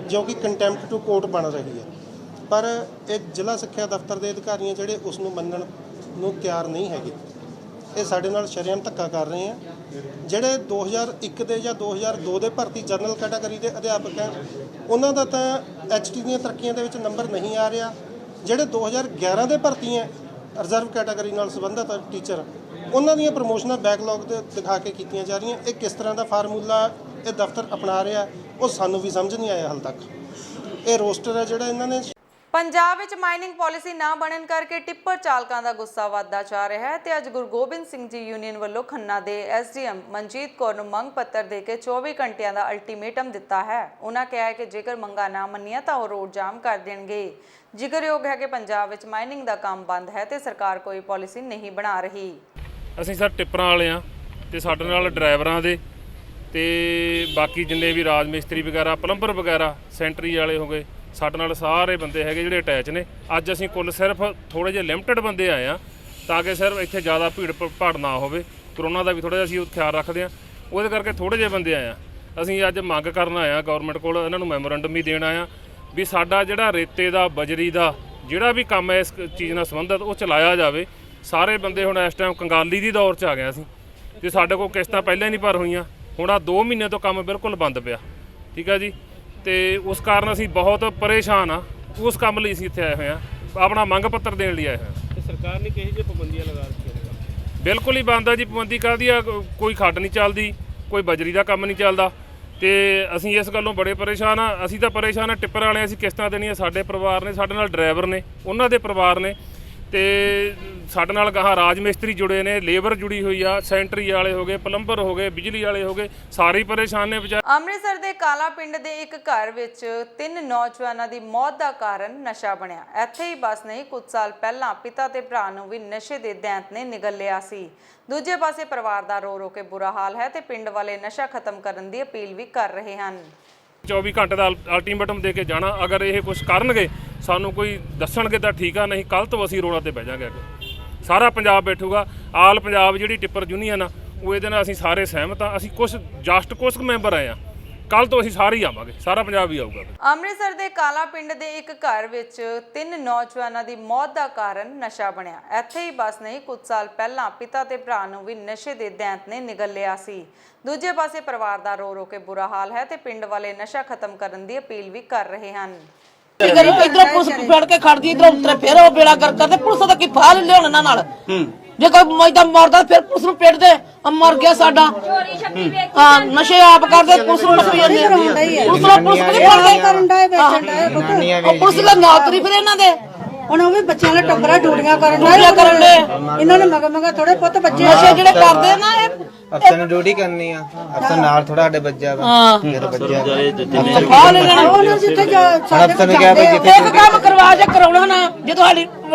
ਜੋ ਕਿ ਕੰਟੈਂਪਟ ਟੂ ਕੋਰਟ ਬਣ ਰਹੀ ਹੈ। ਪਰ ਇਹ ਜ਼ਿਲ੍ਹਾ ਸਿੱਖਿਆ ਦਫ਼ਤਰ ਦੇ ਅਧਿਕਾਰੀਆਂ ਜਿਹੜੇ ਉਸ ਨੂੰ ਮੰਨਣ ਨੂੰ ਤਿਆਰ ਨਹੀਂ ਹੈਗੇ। ਇਹ ਸਾਡੇ ਨਾਲ ਸ਼ਰੇਆਮ ਧੱਕਾ ਕਰ ਰਹੇ ਆ। ਜਿਹੜੇ 2001 ਦੇ ਜਾਂ 2002 ਦੇ ਭਰਤੀ ਜਨਰਲ ਕੈਟਾਗਰੀ ਦੇ ਅਧਿਆਪਕ ਹੈ, ਉਹਨਾਂ ਦਾ ਤਾਂ HT ਦੀਆਂ ਤਰੱਕੀਆਂ ਦੇ ਵਿੱਚ ਨੰਬਰ ਨਹੀਂ ਆ ਰਿਹਾ। ਜਿਹੜੇ 2011 ਦੇ ਭਰਤੀ ਹੈ ਰਿਜ਼ਰਵ ਕੈਟਾਗਰੀ ਨਾਲ ਸੰਬੰਧਿਤ ਟੀਚਰ, ਉਹਨਾਂ ਦੀਆਂ ਪ੍ਰਮੋਸ਼ਨਾਂ ਬੈਕਲੌਗ ਤੇ ਦਿਖਾ ਕੇ ਕੀਤੀਆਂ ਜਾ ਰਹੀਆਂ। ਇਹ ਕਿਸ ਤਰ੍ਹਾਂ ਦਾ ਫਾਰਮੂਲਾ ਇਹ ਦਫ਼ਤਰ ਅਪਣਾ ਰਿਹਾ ਉਹ ਸਾਨੂੰ ਵੀ ਸਮਝ ਨਹੀਂ ਆਇਆ ਹਾਲ ਤੱਕ। ਇਹ ਰੋਸਟਰ ਹੈ ਜਿਹੜਾ ਇਹਨਾਂ ਨੇ।
ਪੰਜਾਬ ਵਿੱਚ ਮਾਈਨਿੰਗ ਪਾਲਿਸੀ ਨਾ ਬਣਨ ਕਰਕੇ ਟਿੱਪਰ ਚਾਲਕਾਂ ਦਾ ਗੁੱਸਾ ਵੱਧਦਾ ਜਾ ਰਿਹਾ ਹੈ ਤੇ ਅੱਜ ਗੁਰੂ ਗੋਬਿੰਦ ਸਿੰਘ ਜੀ ਯੂਨੀਅਨ ਵੱਲੋਂ ਖੰਨਾ ਦੇ SDM ਮਨਜੀਤ ਕੌਰ ਨੂੰ ਮੰਗ ਪੱਤਰ ਦੇ ਕੇ 24 ਘੰਟਿਆਂ ਦਾ ਅਲਟੀਮੇਟਮ ਦਿੱਤਾ ਹੈ। ਉਹਨਾਂ ਕਿਹਾ ਹੈ ਕਿ ਜੇਕਰ ਮੰਗਾਂ ਨਾ ਮੰਨੀਆਂ ਤਾਂ ਉਹ ਰੋਡ ਜਾਮ ਕਰ ਦੇਣਗੇ। ਜ਼ਿਕਰਯੋਗ ਹੈ ਕਿ ਪੰਜਾਬ ਵਿੱਚ ਮਾਈਨਿੰਗ ਦਾ ਕੰਮ ਬੰਦ ਹੈ ਤੇ ਸਰਕਾਰ ਕੋਈ ਪਾਲਿਸੀ ਨਹੀਂ ਬਣਾ ਰਹੀ।
ਅਸੀਂ ਸਰ ਟਿੱਪਰਾਂ ਵਾਲੇ ਆ ਤੇ ਸਾਡੇ ਨਾਲ ਡਰਾਈਵਰਾਂ ਦੇ ਤੇ ਬਾਕੀ ਜਿੰਨੇ ਵੀ ਰਾਜ ਮਿਸਤਰੀ ਵਗੈਰਾ, ਪਲੰਬਰ ਵਗੈਰਾ, ਸੈਂਟਰੀ ਵਾਲੇ ਹੋ ਗਏ, ਸਾਡੇ ਨਾਲ ਸਾਰੇ ਬੰਦੇ ਹੈਗੇ ਜਿਹੜੇ ਅਟੈਚ ਨੇ। ਅੱਜ ਅਸੀਂ ਕੁੱਲ ਸਿਰਫ ਥੋੜ੍ਹੇ ਜਿਹੇ ਲਿਮਟਿਡ ਬੰਦੇ ਆਏ ਆ ਤਾਂ ਕਿ ਸਿਰਫ ਇੱਥੇ ਜ਼ਿਆਦਾ ਭੀੜ ਭਾੜ ਨਾ ਹੋਵੇ। ਕਰੋਨਾ ਦਾ ਵੀ ਥੋੜ੍ਹਾ ਜਿਹਾ ਅਸੀਂ ਖਿਆਲ ਰੱਖਦੇ ਹਾਂ, ਉਹਦੇ ਕਰਕੇ ਥੋੜ੍ਹੇ ਜਿਹੇ ਬੰਦੇ ਆਏ ਆ। ਅਸੀਂ ਅੱਜ ਮੰਗ ਕਰਨ ਆਏ ਆ ਗੌਰਮੈਂਟ ਕੋਲ, ਇਹਨਾਂ ਨੂੰ ਮੈਮੋਰੰਡਮ ਵੀ ਦੇਣ ਆਏ ਆ ਵੀ ਸਾਡਾ ਜਿਹੜਾ ਰੇਤੇ ਦਾ, ਬਜਰੀ ਦਾ ਜਿਹੜਾ ਵੀ ਕੰਮ ਹੈ ਇਸ ਚੀਜ਼ ਨਾਲ ਸੰਬੰਧਿਤ ਉਹ ਚਲਾਇਆ ਜਾਵੇ। ਸਾਰੇ ਬੰਦੇ ਹੁਣ ਇਸ ਟਾਈਮ ਕੰਗਾਲੀ ਦੀ ਦੌਰ 'ਚ ਆ ਗਏ ਅਸੀਂ ਤੇ ਸਾਡੇ ਕੋਲ ਕਿਸ਼ਤਾਂ ਪਹਿਲਾਂ ਹੀ ਨਹੀਂ ਭਰ ਹੋਈਆਂ। ਹੁਣ ਆ 2 ਮਹੀਨੇ ਤੋਂ ਕੰਮ ਬਿਲਕੁਲ ਬੰਦ ਪਿਆ, ਠੀਕ ਹੈ ਜੀ। ਤੇ ਉਸ ਕਾਰਨ ਅਸੀਂ ਬਹੁਤ ਪਰੇਸ਼ਾਨ ਆ। ਉਸ ਕੰਮ ਲਈ ਅਸੀਂ ਇੱਥੇ ਆਏ ਹੋਏ ਆ, ਆਪਣਾ ਮੰਗ ਪੱਤਰ ਦੇਣ ਲਈ ਆਏ ਹੋਏ।
ਤੇ ਸਰਕਾਰ ਨੇ ਕਿਹੋ ਜਿਹੀ ਪਾਬੰਦੀਆਂ ਲਗਾ ਰੱਖੀਆਂ?
ਬਿਲਕੁਲ ਹੀ ਬੰਦ ਆ ਜੀ। ਪਾਬੰਦੀ ਕਾਹਦੀ ਆ? ਕੋਈ ਖੱਡ ਨਹੀਂ ਚੱਲਦੀ, ਕੋਈ ਬਜਰੀ ਦਾ ਕੰਮ ਨਹੀਂ ਚੱਲਦਾ ਤੇ ਅਸੀਂ ਇਸ ਗੱਲੋਂ ਬੜੇ ਪਰੇਸ਼ਾਨ ਆ। ਅਸੀਂ ਤਾਂ ਪਰੇਸ਼ਾਨ ਆ, ਟਿੱਪਰ ਵਾਲੇ ਅਸੀਂ ਕਿਸ਼ਤਾਂ ਦੇਣੀਆਂ, ਸਾਡੇ ਪਰਿਵਾਰ ਨੇ, ਸਾਡੇ ਨਾਲ ਡਰਾਈਵਰ ਨੇ, ਉਹਨਾਂ ਦੇ ਪਰਿਵਾਰ ਨੇ ਤੇ ਸਾਡੇ ਨਾਲ ਗਾਹਾਂ ਰਾਜ ਮਿਸਤਰੀ ਜੁੜੇ ਨੇ, ਲੇਬਰ ਜੁੜੀ ਹੋਈ ਆ, ਸੈਂਟਰੀ ਵਾਲੇ ਹੋ ਗਏ, ਪਲੰਬਰ ਹੋ ਗਏ, ਬਿਜਲੀ ਵਾਲੇ ਹੋ ਗਏ, ਸਾਰੇ ਪਰੇਸ਼ਾਨ ਨੇ ਵਿਚਾਰੇ।
ਅੰਮ੍ਰਿਤਸਰ ਦੇ ਕਾਲਾ ਪਿੰਡ ਦੇ ਇੱਕ ਘਰ ਵਿੱਚ 3 ਨੌਜਵਾਨਾਂ ਦੀ ਮੌਤ ਦਾ ਕਾਰਨ ਨਸ਼ਾ ਬਣਿਆ। ਇੱਥੇ ਹੀ ਬਸ ਨਹੀਂ, ਕੁਝ ਸਾਲ ਪਹਿਲਾਂ ਪਿਤਾ ਤੇ ਭਰਾ ਨੂੰ ਵੀ ਨਸ਼ੇ ਦੇ ਦੈਂਤ ਨੇ ਨਿਗਲ ਲਿਆ ਸੀ। ਦੂਜੇ ਪਾਸੇ ਪਰਿਵਾਰ ਦਾ ਰੋ ਰੋ ਕੇ ਬੁਰਾ ਹਾਲ ਹੈ ਤੇ ਪਿੰਡ ਵਾਲੇ ਨਸ਼ਾ ਖਤਮ ਕਰਨ ਦੀ ਅਪੀਲ ਵੀ ਕਰ ਰਹੇ ਹਨ।
24 ਘੰਟੇ ਦਾ ਅਲਟੀਮੇਟਮ ਦੇ ਕੇ ਜਾਣਾ। ਅਗਰ ਇਹ ਕੁਝ ਕਰਨਗੇ, ਸਾਨੂੰ ਕੋਈ ਦੱਸਣਗੇ ਤਾਂ ਠੀਕ ਆ, ਨਹੀਂ ਕੱਲ੍ਹ ਤੋਂ ਅਸੀਂ ਰੋਡਾਂ ਤੇ ਬਹਿ ਜਾਾਂਗੇ। ਸਾਰਾ ਪੰਜਾਬ ਬੈਠੂਗਾ, ਆਲ ਪੰਜਾਬ ਜਿਹੜੀ ਟਿੱਪਰ ਯੂਨੀਅਨ ਆ ਉਹ ਇਹਦੇ ਨਾਲ ਅਸੀਂ ਸਾਰੇ ਸਹਿਮਤ ਆ। ਅਸੀਂ ਕੁਝ ਮੈਂਬਰ ਆਏ ਆ, ਕੱਲ੍ਹ ਤੋਂ ਅਸੀਂ ਸਾਰੇ ਹੀ ਆਵਾਂਗੇ, ਸਾਰਾ ਪੰਜਾਬ ਹੀ ਆਊਗਾ।
ਅੰਮ੍ਰਿਤਸਰ ਦੇ ਕਾਲਾ ਪਿੰਡ ਦੇ ਇੱਕ ਘਰ ਵਿੱਚ 3 ਨੌਜਵਾਨਾਂ ਦੀ ਮੌਤ ਦਾ ਕਾਰਨ ਨਸ਼ਾ ਬਣਿਆ। ਇੱਥੇ ਹੀ ਬਸ ਨਹੀਂ, ਕੁਝ ਸਾਲ ਪਹਿਲਾਂ ਪਿਤਾ ਤੇ ਭਰਾ ਨੂੰ ਵੀ ਨਸ਼ੇ ਦੇ ਦੈਂਤ ਨੇ ਨਿਗਲ ਲਿਆ ਸੀ। ਦੂਜੇ ਪਾਸੇ ਪਰਿਵਾਰ ਦਾ ਰੋ ਰੋ ਕੇ ਬੁਰਾ ਹਾਲ ਹੈ ਤੇ ਪਿੰਡ ਵਾਲੇ ਨਸ਼ਾ ਖਤਮ ਕਰਨ ਦੀ ਅਪੀਲ ਵੀ ਕਰ ਰਹੇ ਹਨ।
ਇਧਰ ਪੁਲਿਸ ਫੜ ਕੇ ਖੜਦੀ, ਇਧਰ ਉਤਰੇ ਫਿਰ ਉਹ ਬੇੜਾ ਕਰ ਕਰਦੇ। ਪੁਲਿਸ ਦਾ ਕੀ ਫਾਲ ਲਿਆਉਣ ਇਹਨਾਂ ਨਾਲ? ਜੇ ਕੋਈ ਮੈਦਾਂ ਮਾਰਦਾ ਫਿਰ ਪੁਲਿਸ ਨੂੰ ਪਿੱਟਦੇ। ਮਰ ਗਿਆ ਸਾਡਾ। ਹਾਂ, ਨਸ਼ੇ ਆਪ ਕਰਦੇ, ਪੁਲਿਸ ਨੂੰ ਪਈ ਜਾਂਦੇ। ਪੁਲਿਸ ਕਦੀ ਫੜਦੇ? ਪੁਲਿਸ ਦਾ ਨੌਕਰੀ ਫਿਰ ਇਹਨਾਂ ਦੇ।
ਹੁਣ ਉਹ ਵੀ ਬੱਚਿਆਂ ਨਾਲ ਟੱਕਰਾ ਡੂੜੀਆਂ ਕਰਨ ਦੇ। ਇਹਨਾਂ ਨੇ ਮਗਾ ਥੋੜੇ ਪੁੱਤ ਬੱਚੇ
ਨਸ਼ੇ ਜਿਹੜੇ ਕਰਦੇ ਨਾ, ਇਹ
ਅਫਸਰ ਨੇ ਡਿਊਟੀ ਕਰਨੀ ਆ, ਅਫਸਰ ਨਾਲ ਥੋੜਾ ਸਾਡੇ ਵੱਜਿਆ ਵਾ, ਫਿਰ ਵੱਜਿਆ
ਆ ਲੈਣਾ ਉਹਨਾਂ ਜਿੱਥੇ
ਅਫਸਰ ਨੇ ਕਿਹਾ ਵੀ ਜਿੱਥੇ
ਇੱਕ ਕੰਮ ਕਰਵਾ ਜਾ ਕਰਾਉਣਾ ਨਾ, ਜਦੋਂ ਸਾਡੀ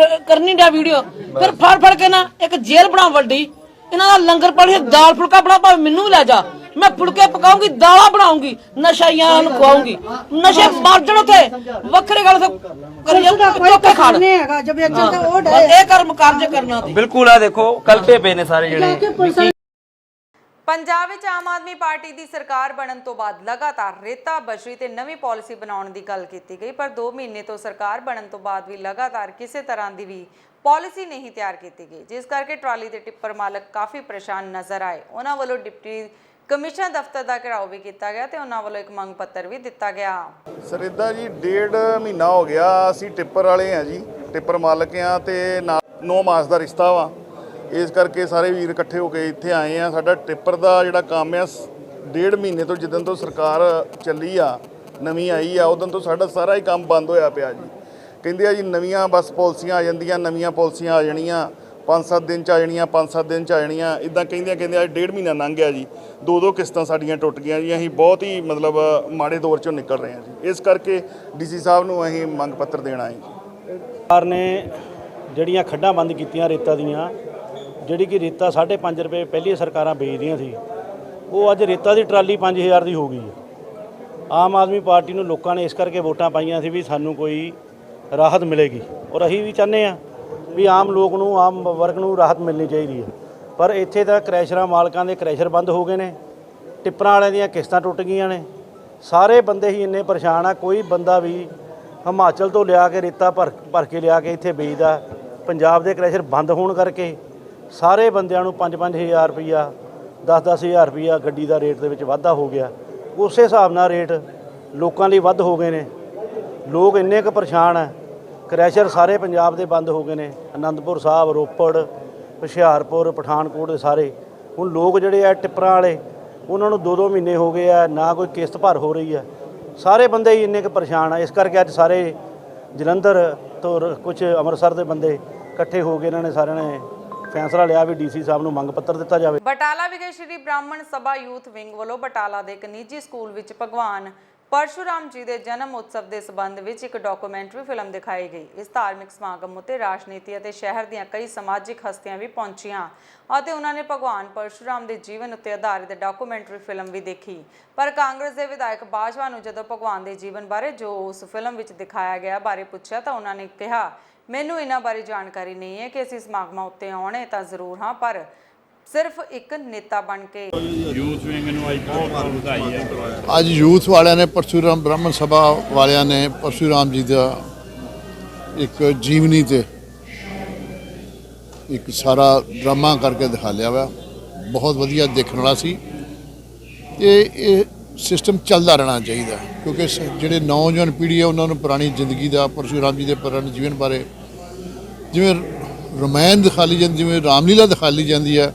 ਕਰਨੀ ਦਾ ਵੀਡੀਓ ਫਿਰ ਫੜ ਕੇ ਨਾ ਇੱਕ ਜੇਲ੍ਹ ਬਣਾ ਵੱਡੀ, ਇਹਨਾਂ ਦਾ ਲੰਗਰ ਪਾਣੀ ਦਾਲ ਫੁਲਕਾ ਬਣਾ, ਭਾਵੇਂ ਮੈਨੂੰ ਵੀ ਲੈ ਜਾ, ਮੈਂ ਫੁਲਕੇ ਪਕਾਉਂਗੀ, ਦਾਲਾਂ ਬਣਾਉਂਗੀ, ਨਸ਼ਾਈਆਂ ਨੂੰ ਖਵਾਉਂਗੀ, ਨਸ਼ੇ ਮਰ ਜਾਣ ਉੱਥੇ ਵੱਖਰੀ ਗੱਲ ਚੋਕੇ ਖਾਣ ਹੈਗਾ ਜਬ ਇਹ ਕਰਮ ਕਾਰਜ ਕਰਨਾ ਤੇ
ਬਿਲਕੁਲ ਆ ਦੇਖੋ ਕਲਪੇ ਪਏ ਨੇ ਸਾਰੇ ਜਿਹੜੇ।
ਪੰਜਾਬ ਵਿੱਚ ਆਮ ਆਦਮੀ ਪਾਰਟੀ ਦੀ ਸਰਕਾਰ ਬਣਨ ਤੋਂ ਬਾਅਦ ਲਗਾਤਾਰ ਰੇਤਾ ਬਜਰੀ ਤੇ ਨਵੀਂ ਪਾਲਿਸੀ ਬਣਾਉਣ ਦੀ ਗੱਲ ਕੀਤੀ ਗਈ, ਪਰ 2 ਮਹੀਨੇ ਤੋਂ ਸਰਕਾਰ ਬਣਨ ਤੋਂ ਬਾਅਦ ਵੀ ਲਗਾਤਾਰ ਕਿਸੇ ਤਰ੍ਹਾਂ ਦੀ ਵੀ ਪਾਲਿਸੀ ਨਹੀਂ ਤਿਆਰ ਕੀਤੀ ਗਈ, ਜਿਸ ਕਰਕੇ ਟਰਾਲੀ ਦੇ ਟਿੱਪਰ ਮਾਲਕ ਕਾਫੀ ਪਰੇਸ਼ਾਨ ਨਜ਼ਰ ਆਏ। ਉਹਨਾਂ ਵੱਲੋਂ ਡਿਪਟੀ ਕਮਿਸ਼ਨਰ ਦਫ਼ਤਰ ਦਾ ਘਿਰਾਓ ਵੀ ਕੀਤਾ ਗਿਆ ਤੇ ਉਹਨਾਂ ਵੱਲੋਂ ਇੱਕ ਮੰਗ ਪੱਤਰ ਵੀ ਦਿੱਤਾ ਗਿਆ।
ਸਰ ਇੱਦਾਂ ਜੀ 1.5 ਮਹੀਨਾ ਹੋ ਗਿਆ, ਅਸੀਂ ਟਿੱਪਰ ਵਾਲੇ ਆ ਜੀ, ਟਿੱਪਰ ਮਾਲਕ ਆ ਤੇ 9 ਮਾਸ ਦਾ ਰਿਸ਼ਤਾ ਵਾ, ਇਸ ਕਰਕੇ ਸਾਰੇ ਵੀਰ ਇਕੱਠੇ ਹੋ ਕੇ ਇੱਥੇ ਆਏ ਆ। ਸਾਡਾ ਟਿੱਪਰ ਦਾ ਜਿਹੜਾ ਕੰਮ ਆ 1.5 ਮਹੀਨੇ ਤੋਂ ਜਿੱਦਣ ਤੋਂ ਸਰਕਾਰ ਚੱਲੀ ਆ, ਨਵੀਂ ਆਈ ਆ, ਉਦੋਂ ਤੋਂ ਸਾਡਾ ਸਾਰਾ ਹੀ ਕੰਮ ਬੰਦ ਹੋਇਆ ਪਿਆ ਜੀ। ਕਹਿੰਦੇ ਆ ਜੀ ਨਵੀਆਂ ਬਸ ਪਾਲਿਸੀਆਂ ਆ ਜਾਂਦੀਆਂ, ਨਵੀਆਂ ਪਾਲਿਸੀਆਂ ਆ ਜਾਣੀਆਂ, 5-7 ਦਿਨ 'ਚ ਆ ਜਾਣੀਆਂ, 5-7 ਦਿਨ 'ਚ ਆ ਜਾਣੀਆਂ, ਇੱਦਾਂ ਕਹਿੰਦੇ ਆ 1.5 ਮਹੀਨਾ ਲੰਘ ਗਿਆ ਜੀ, 2 ਕਿਸ਼ਤਾਂ ਸਾਡੀਆਂ ਟੁੱਟ ਗਈਆਂ ਜੀ। ਅਸੀਂ ਬਹੁਤ ਹੀ ਮਤਲਬ ਮਾੜੇ ਦੌਰ 'ਚੋਂ ਨਿਕਲ ਰਹੇ ਹਾਂ ਜੀ, ਇਸ ਕਰਕੇ ਡੀਸੀ ਸਾਹਿਬ ਨੂੰ ਅਸੀਂ ਮੰਗ ਪੱਤਰ ਦੇਣਾ ਹੈ ਜੀ।
ਸਰਕਾਰ ਨੇ ਜਿਹੜੀਆਂ ਖੱਡਾਂ ਬੰਦ ਕੀਤੀਆਂ ਰੇਤਾ ਦੀਆਂ, ਜਿਹੜੀ ਕਿ ਰੇਤਾ 5.5 ਰੁਪਏ ਪਹਿਲੀਆਂ ਸਰਕਾਰਾਂ ਵੇਚਦੀਆਂ ਸੀ, ਉਹ ਅੱਜ ਰੇਤਾ ਦੀ ਟਰਾਲੀ 5000 ਦੀ ਹੋ ਗਈ ਹੈ। ਆਮ ਆਦਮੀ ਪਾਰਟੀ ਨੂੰ ਲੋਕਾਂ ਨੇ ਇਸ ਕਰਕੇ ਵੋਟਾਂ ਪਾਈਆਂ ਸੀ ਵੀ ਸਾਨੂੰ ਕੋਈ ਰਾਹਤ ਮਿਲੇਗੀ, ਔਰ ਅਸੀਂ ਵੀ ਚਾਹੁੰਦੇ ਹਾਂ ਵੀ ਆਮ ਲੋਕ ਨੂੰ, ਆਮ ਵਰਗ ਨੂੰ ਰਾਹਤ ਮਿਲਣੀ ਚਾਹੀਦੀ ਹੈ। ਪਰ ਇੱਥੇ ਤਾਂ ਕ੍ਰੈਸ਼ਰਾਂ ਮਾਲਕਾਂ ਦੇ ਕ੍ਰੈਸ਼ਰ ਬੰਦ ਹੋ ਗਏ ਨੇ, ਟਿੱਪਰਾਂ ਵਾਲਿਆਂ ਦੀਆਂ ਕਿਸ਼ਤਾਂ ਟੁੱਟ ਗਈਆਂ ਨੇ, ਸਾਰੇ ਬੰਦੇ ਹੀ ਇੰਨੇ ਪਰੇਸ਼ਾਨ ਆ। ਕੋਈ ਬੰਦਾ ਵੀ ਹਿਮਾਚਲ ਤੋਂ ਲਿਆ ਕੇ ਰੇਤਾ ਭਰ ਕੇ ਲਿਆ ਕੇ ਇੱਥੇ ਵੇਚਦਾ। ਪੰਜਾਬ ਦੇ ਕ੍ਰੈਸ਼ਰ ਬੰਦ ਹੋਣ ਕਰਕੇ ਸਾਰੇ ਬੰਦਿਆਂ ਨੂੰ 5-5000 ਰੁਪਈਆ, 10-10 ਰੁਪਈਆ ਗੱਡੀ ਦਾ ਰੇਟ ਦੇ ਵਿੱਚ ਵਾਧਾ ਹੋ ਗਿਆ। ਉਸੇ ਹਿਸਾਬ ਨਾਲ ਰੇਟ ਲੋਕਾਂ ਲਈ ਵੱਧ ਹੋ ਗਏ ਨੇ। ਲੋਕ ਇੰਨੇ ਕੁ ਪਰੇਸ਼ਾਨ ਆ, ਕ੍ਰੈਸ਼ਰ ਸਾਰੇ ਪੰਜਾਬ ਦੇ ਬੰਦ ਹੋ ਗਏ ਨੇ, ਅਨੰਦਪੁਰ ਸਾਹਿਬ, ਰੋਪੜ, ਹੁਸ਼ਿਆਰਪੁਰ, ਪਠਾਨਕੋਟ ਦੇ ਸਾਰੇ। ਹੁਣ ਲੋਕ ਜਿਹੜੇ ਆ ਟਿੱਪਰਾਂ ਵਾਲੇ, ਉਹਨਾਂ ਨੂੰ 2-2 ਮਹੀਨੇ ਹੋ ਗਏ ਆ, ਨਾ ਕੋਈ ਕਿਸ਼ਤ ਭਰ ਹੋ ਰਹੀ ਆ। ਸਾਰੇ ਬੰਦੇ ਹੀ ਇੰਨੇ ਕੁ ਪਰੇਸ਼ਾਨ ਆ, ਇਸ ਕਰਕੇ ਅੱਜ ਸਾਰੇ ਜਲੰਧਰ ਤੋਂ ਕੁਝ ਅੰਮ੍ਰਿਤਸਰ ਦੇ ਬੰਦੇ ਇਕੱਠੇ ਹੋ ਕੇ ਇਹਨਾਂ ਨੇ ਸਾਰਿਆਂ ਨੇ ਫੈਸਲਾ ਲਿਆ ਵੀ ਡੀਸੀ ਸਾਹਿਬ ਨੂੰ ਮੰਗ ਪੱਤਰ ਦਿੱਤਾ ਜਾਵੇ।
ਬਟਾਲਾ ਵਿਖੇ ਸ਼੍ਰੀ ਬ੍ਰਾਹਮਣ ਸਭਾ ਯੂਥ ਵਿੰਗ ਵੱਲੋਂ ਬਟਾਲਾ ਦੇ ਇੱਕ ਨਿੱਜੀ ਸਕੂਲ ਵਿੱਚ ਭਗਵਾਨ ਪਰਸ਼ੂਰਾਮ ਜੀ ਦੇ ਜਨਮ ਉਤਸਵ ਦੇ ਸਬੰਧ ਵਿੱਚ ਇੱਕ ਡਾਕੂਮੈਂਟਰੀ ਫਿਲਮ ਦਿਖਾਈ ਗਈ। ਇਸ ਧਾਰਮਿਕ ਸਮਾਗਮ ਉੱਤੇ ਰਾਜਨੀਤੀ ਅਤੇ ਸ਼ਹਿਰ ਦੀਆਂ ਕਈ ਸਮਾਜਿਕ ਹਸਤੀਆਂ ਵੀ ਪਹੁੰਚੀਆਂ ਅਤੇ ਉਹਨਾਂ ਨੇ ਭਗਵਾਨ ਪਰਸ਼ੂਰਾਮ ਦੇ ਜੀਵਨ ਉੱਤੇ ਆਧਾਰਿਤ ਡਾਕੂਮੈਂਟਰੀ ਫਿਲਮ ਵੀ ਦੇਖੀ। ਪਰ ਕਾਂਗਰਸ ਦੇ ਵਿਧਾਇਕ ਬਾਜਵਾ ਨੂੰ ਜਦੋਂ ਭਗਵਾਨ ਦੇ ਜੀਵਨ ਬਾਰੇ ਜੋ ਉਸ ਫਿਲਮ ਵਿੱਚ ਦਿਖਾਇਆ ਗਿਆ ਬਾਰੇ ਪੁੱਛਿਆ ਤਾਂ ਉਹਨਾਂ ਨੇ ਕਿਹਾ, ਮੈਨੂੰ ਇਹਨਾਂ ਬਾਰੇ ਜਾਣਕਾਰੀ ਨਹੀਂ ਹੈ ਕਿ ਅਸੀਂ ਸਮਾਗਮਾਂ ਉੱਤੇ ਆਉਣੇ ਤਾਂ ਜ਼ਰੂਰ ਹਾਂ, ਪਰ ਸਿਰਫ ਇੱਕ ਨੇਤਾ ਬਣ ਕੇ।
ਯੂਥ ਵਿੰਗ ਨੂੰ ਅੱਜ ਬਹੁਤ ਵਧਾਈ ਹੈ। ਅੱਜ ਯੂਥ ਵਾਲਿਆਂ ਨੇ ਪਰਸ਼ੂਰਾਮ ਬ੍ਰਾਹਮਣ ਸਭਾ ਵਾਲਿਆਂ ਨੇ ਪਰਸ਼ੂਰਾਮ ਜੀ ਦਾ ਇੱਕ ਜੀਵਨੀ ਤੇ ਇੱਕ ਸਾਰਾ ਡਰਾਮਾ ਕਰਕੇ ਦਿਖਾ ਲਿਆ ਵਾ। ਬਹੁਤ ਵਧੀਆ ਦੇਖਣ ਵਾਲਾ ਸੀ ਤੇ ਇਹ ਸਿਸਟਮ ਚੱਲਦਾ ਰਹਿਣਾ ਚਾਹੀਦਾ, ਕਿਉਂਕਿ ਜਿਹੜੇ ਨੌਜਵਾਨ ਪੀੜ੍ਹੀ ਹੈ ਉਹਨਾਂ ਨੂੰ ਪੁਰਾਣੀ ਜ਼ਿੰਦਗੀ ਦਾ, ਪਰਸ਼ੂਰਾਮ ਜੀ ਦੇ ਪੁਰਾਣੇ ਜੀਵਨ ਬਾਰੇ ਜਿਵੇਂ ਰਮਾਇਣ ਦਿਖਾ ਲਈ ਜਾਂਦੀ, ਜਿਵੇਂ ਰਾਮਲੀਲਾ ਦਿਖਾ ਲਈ ਜਾਂਦੀ ਹੈ,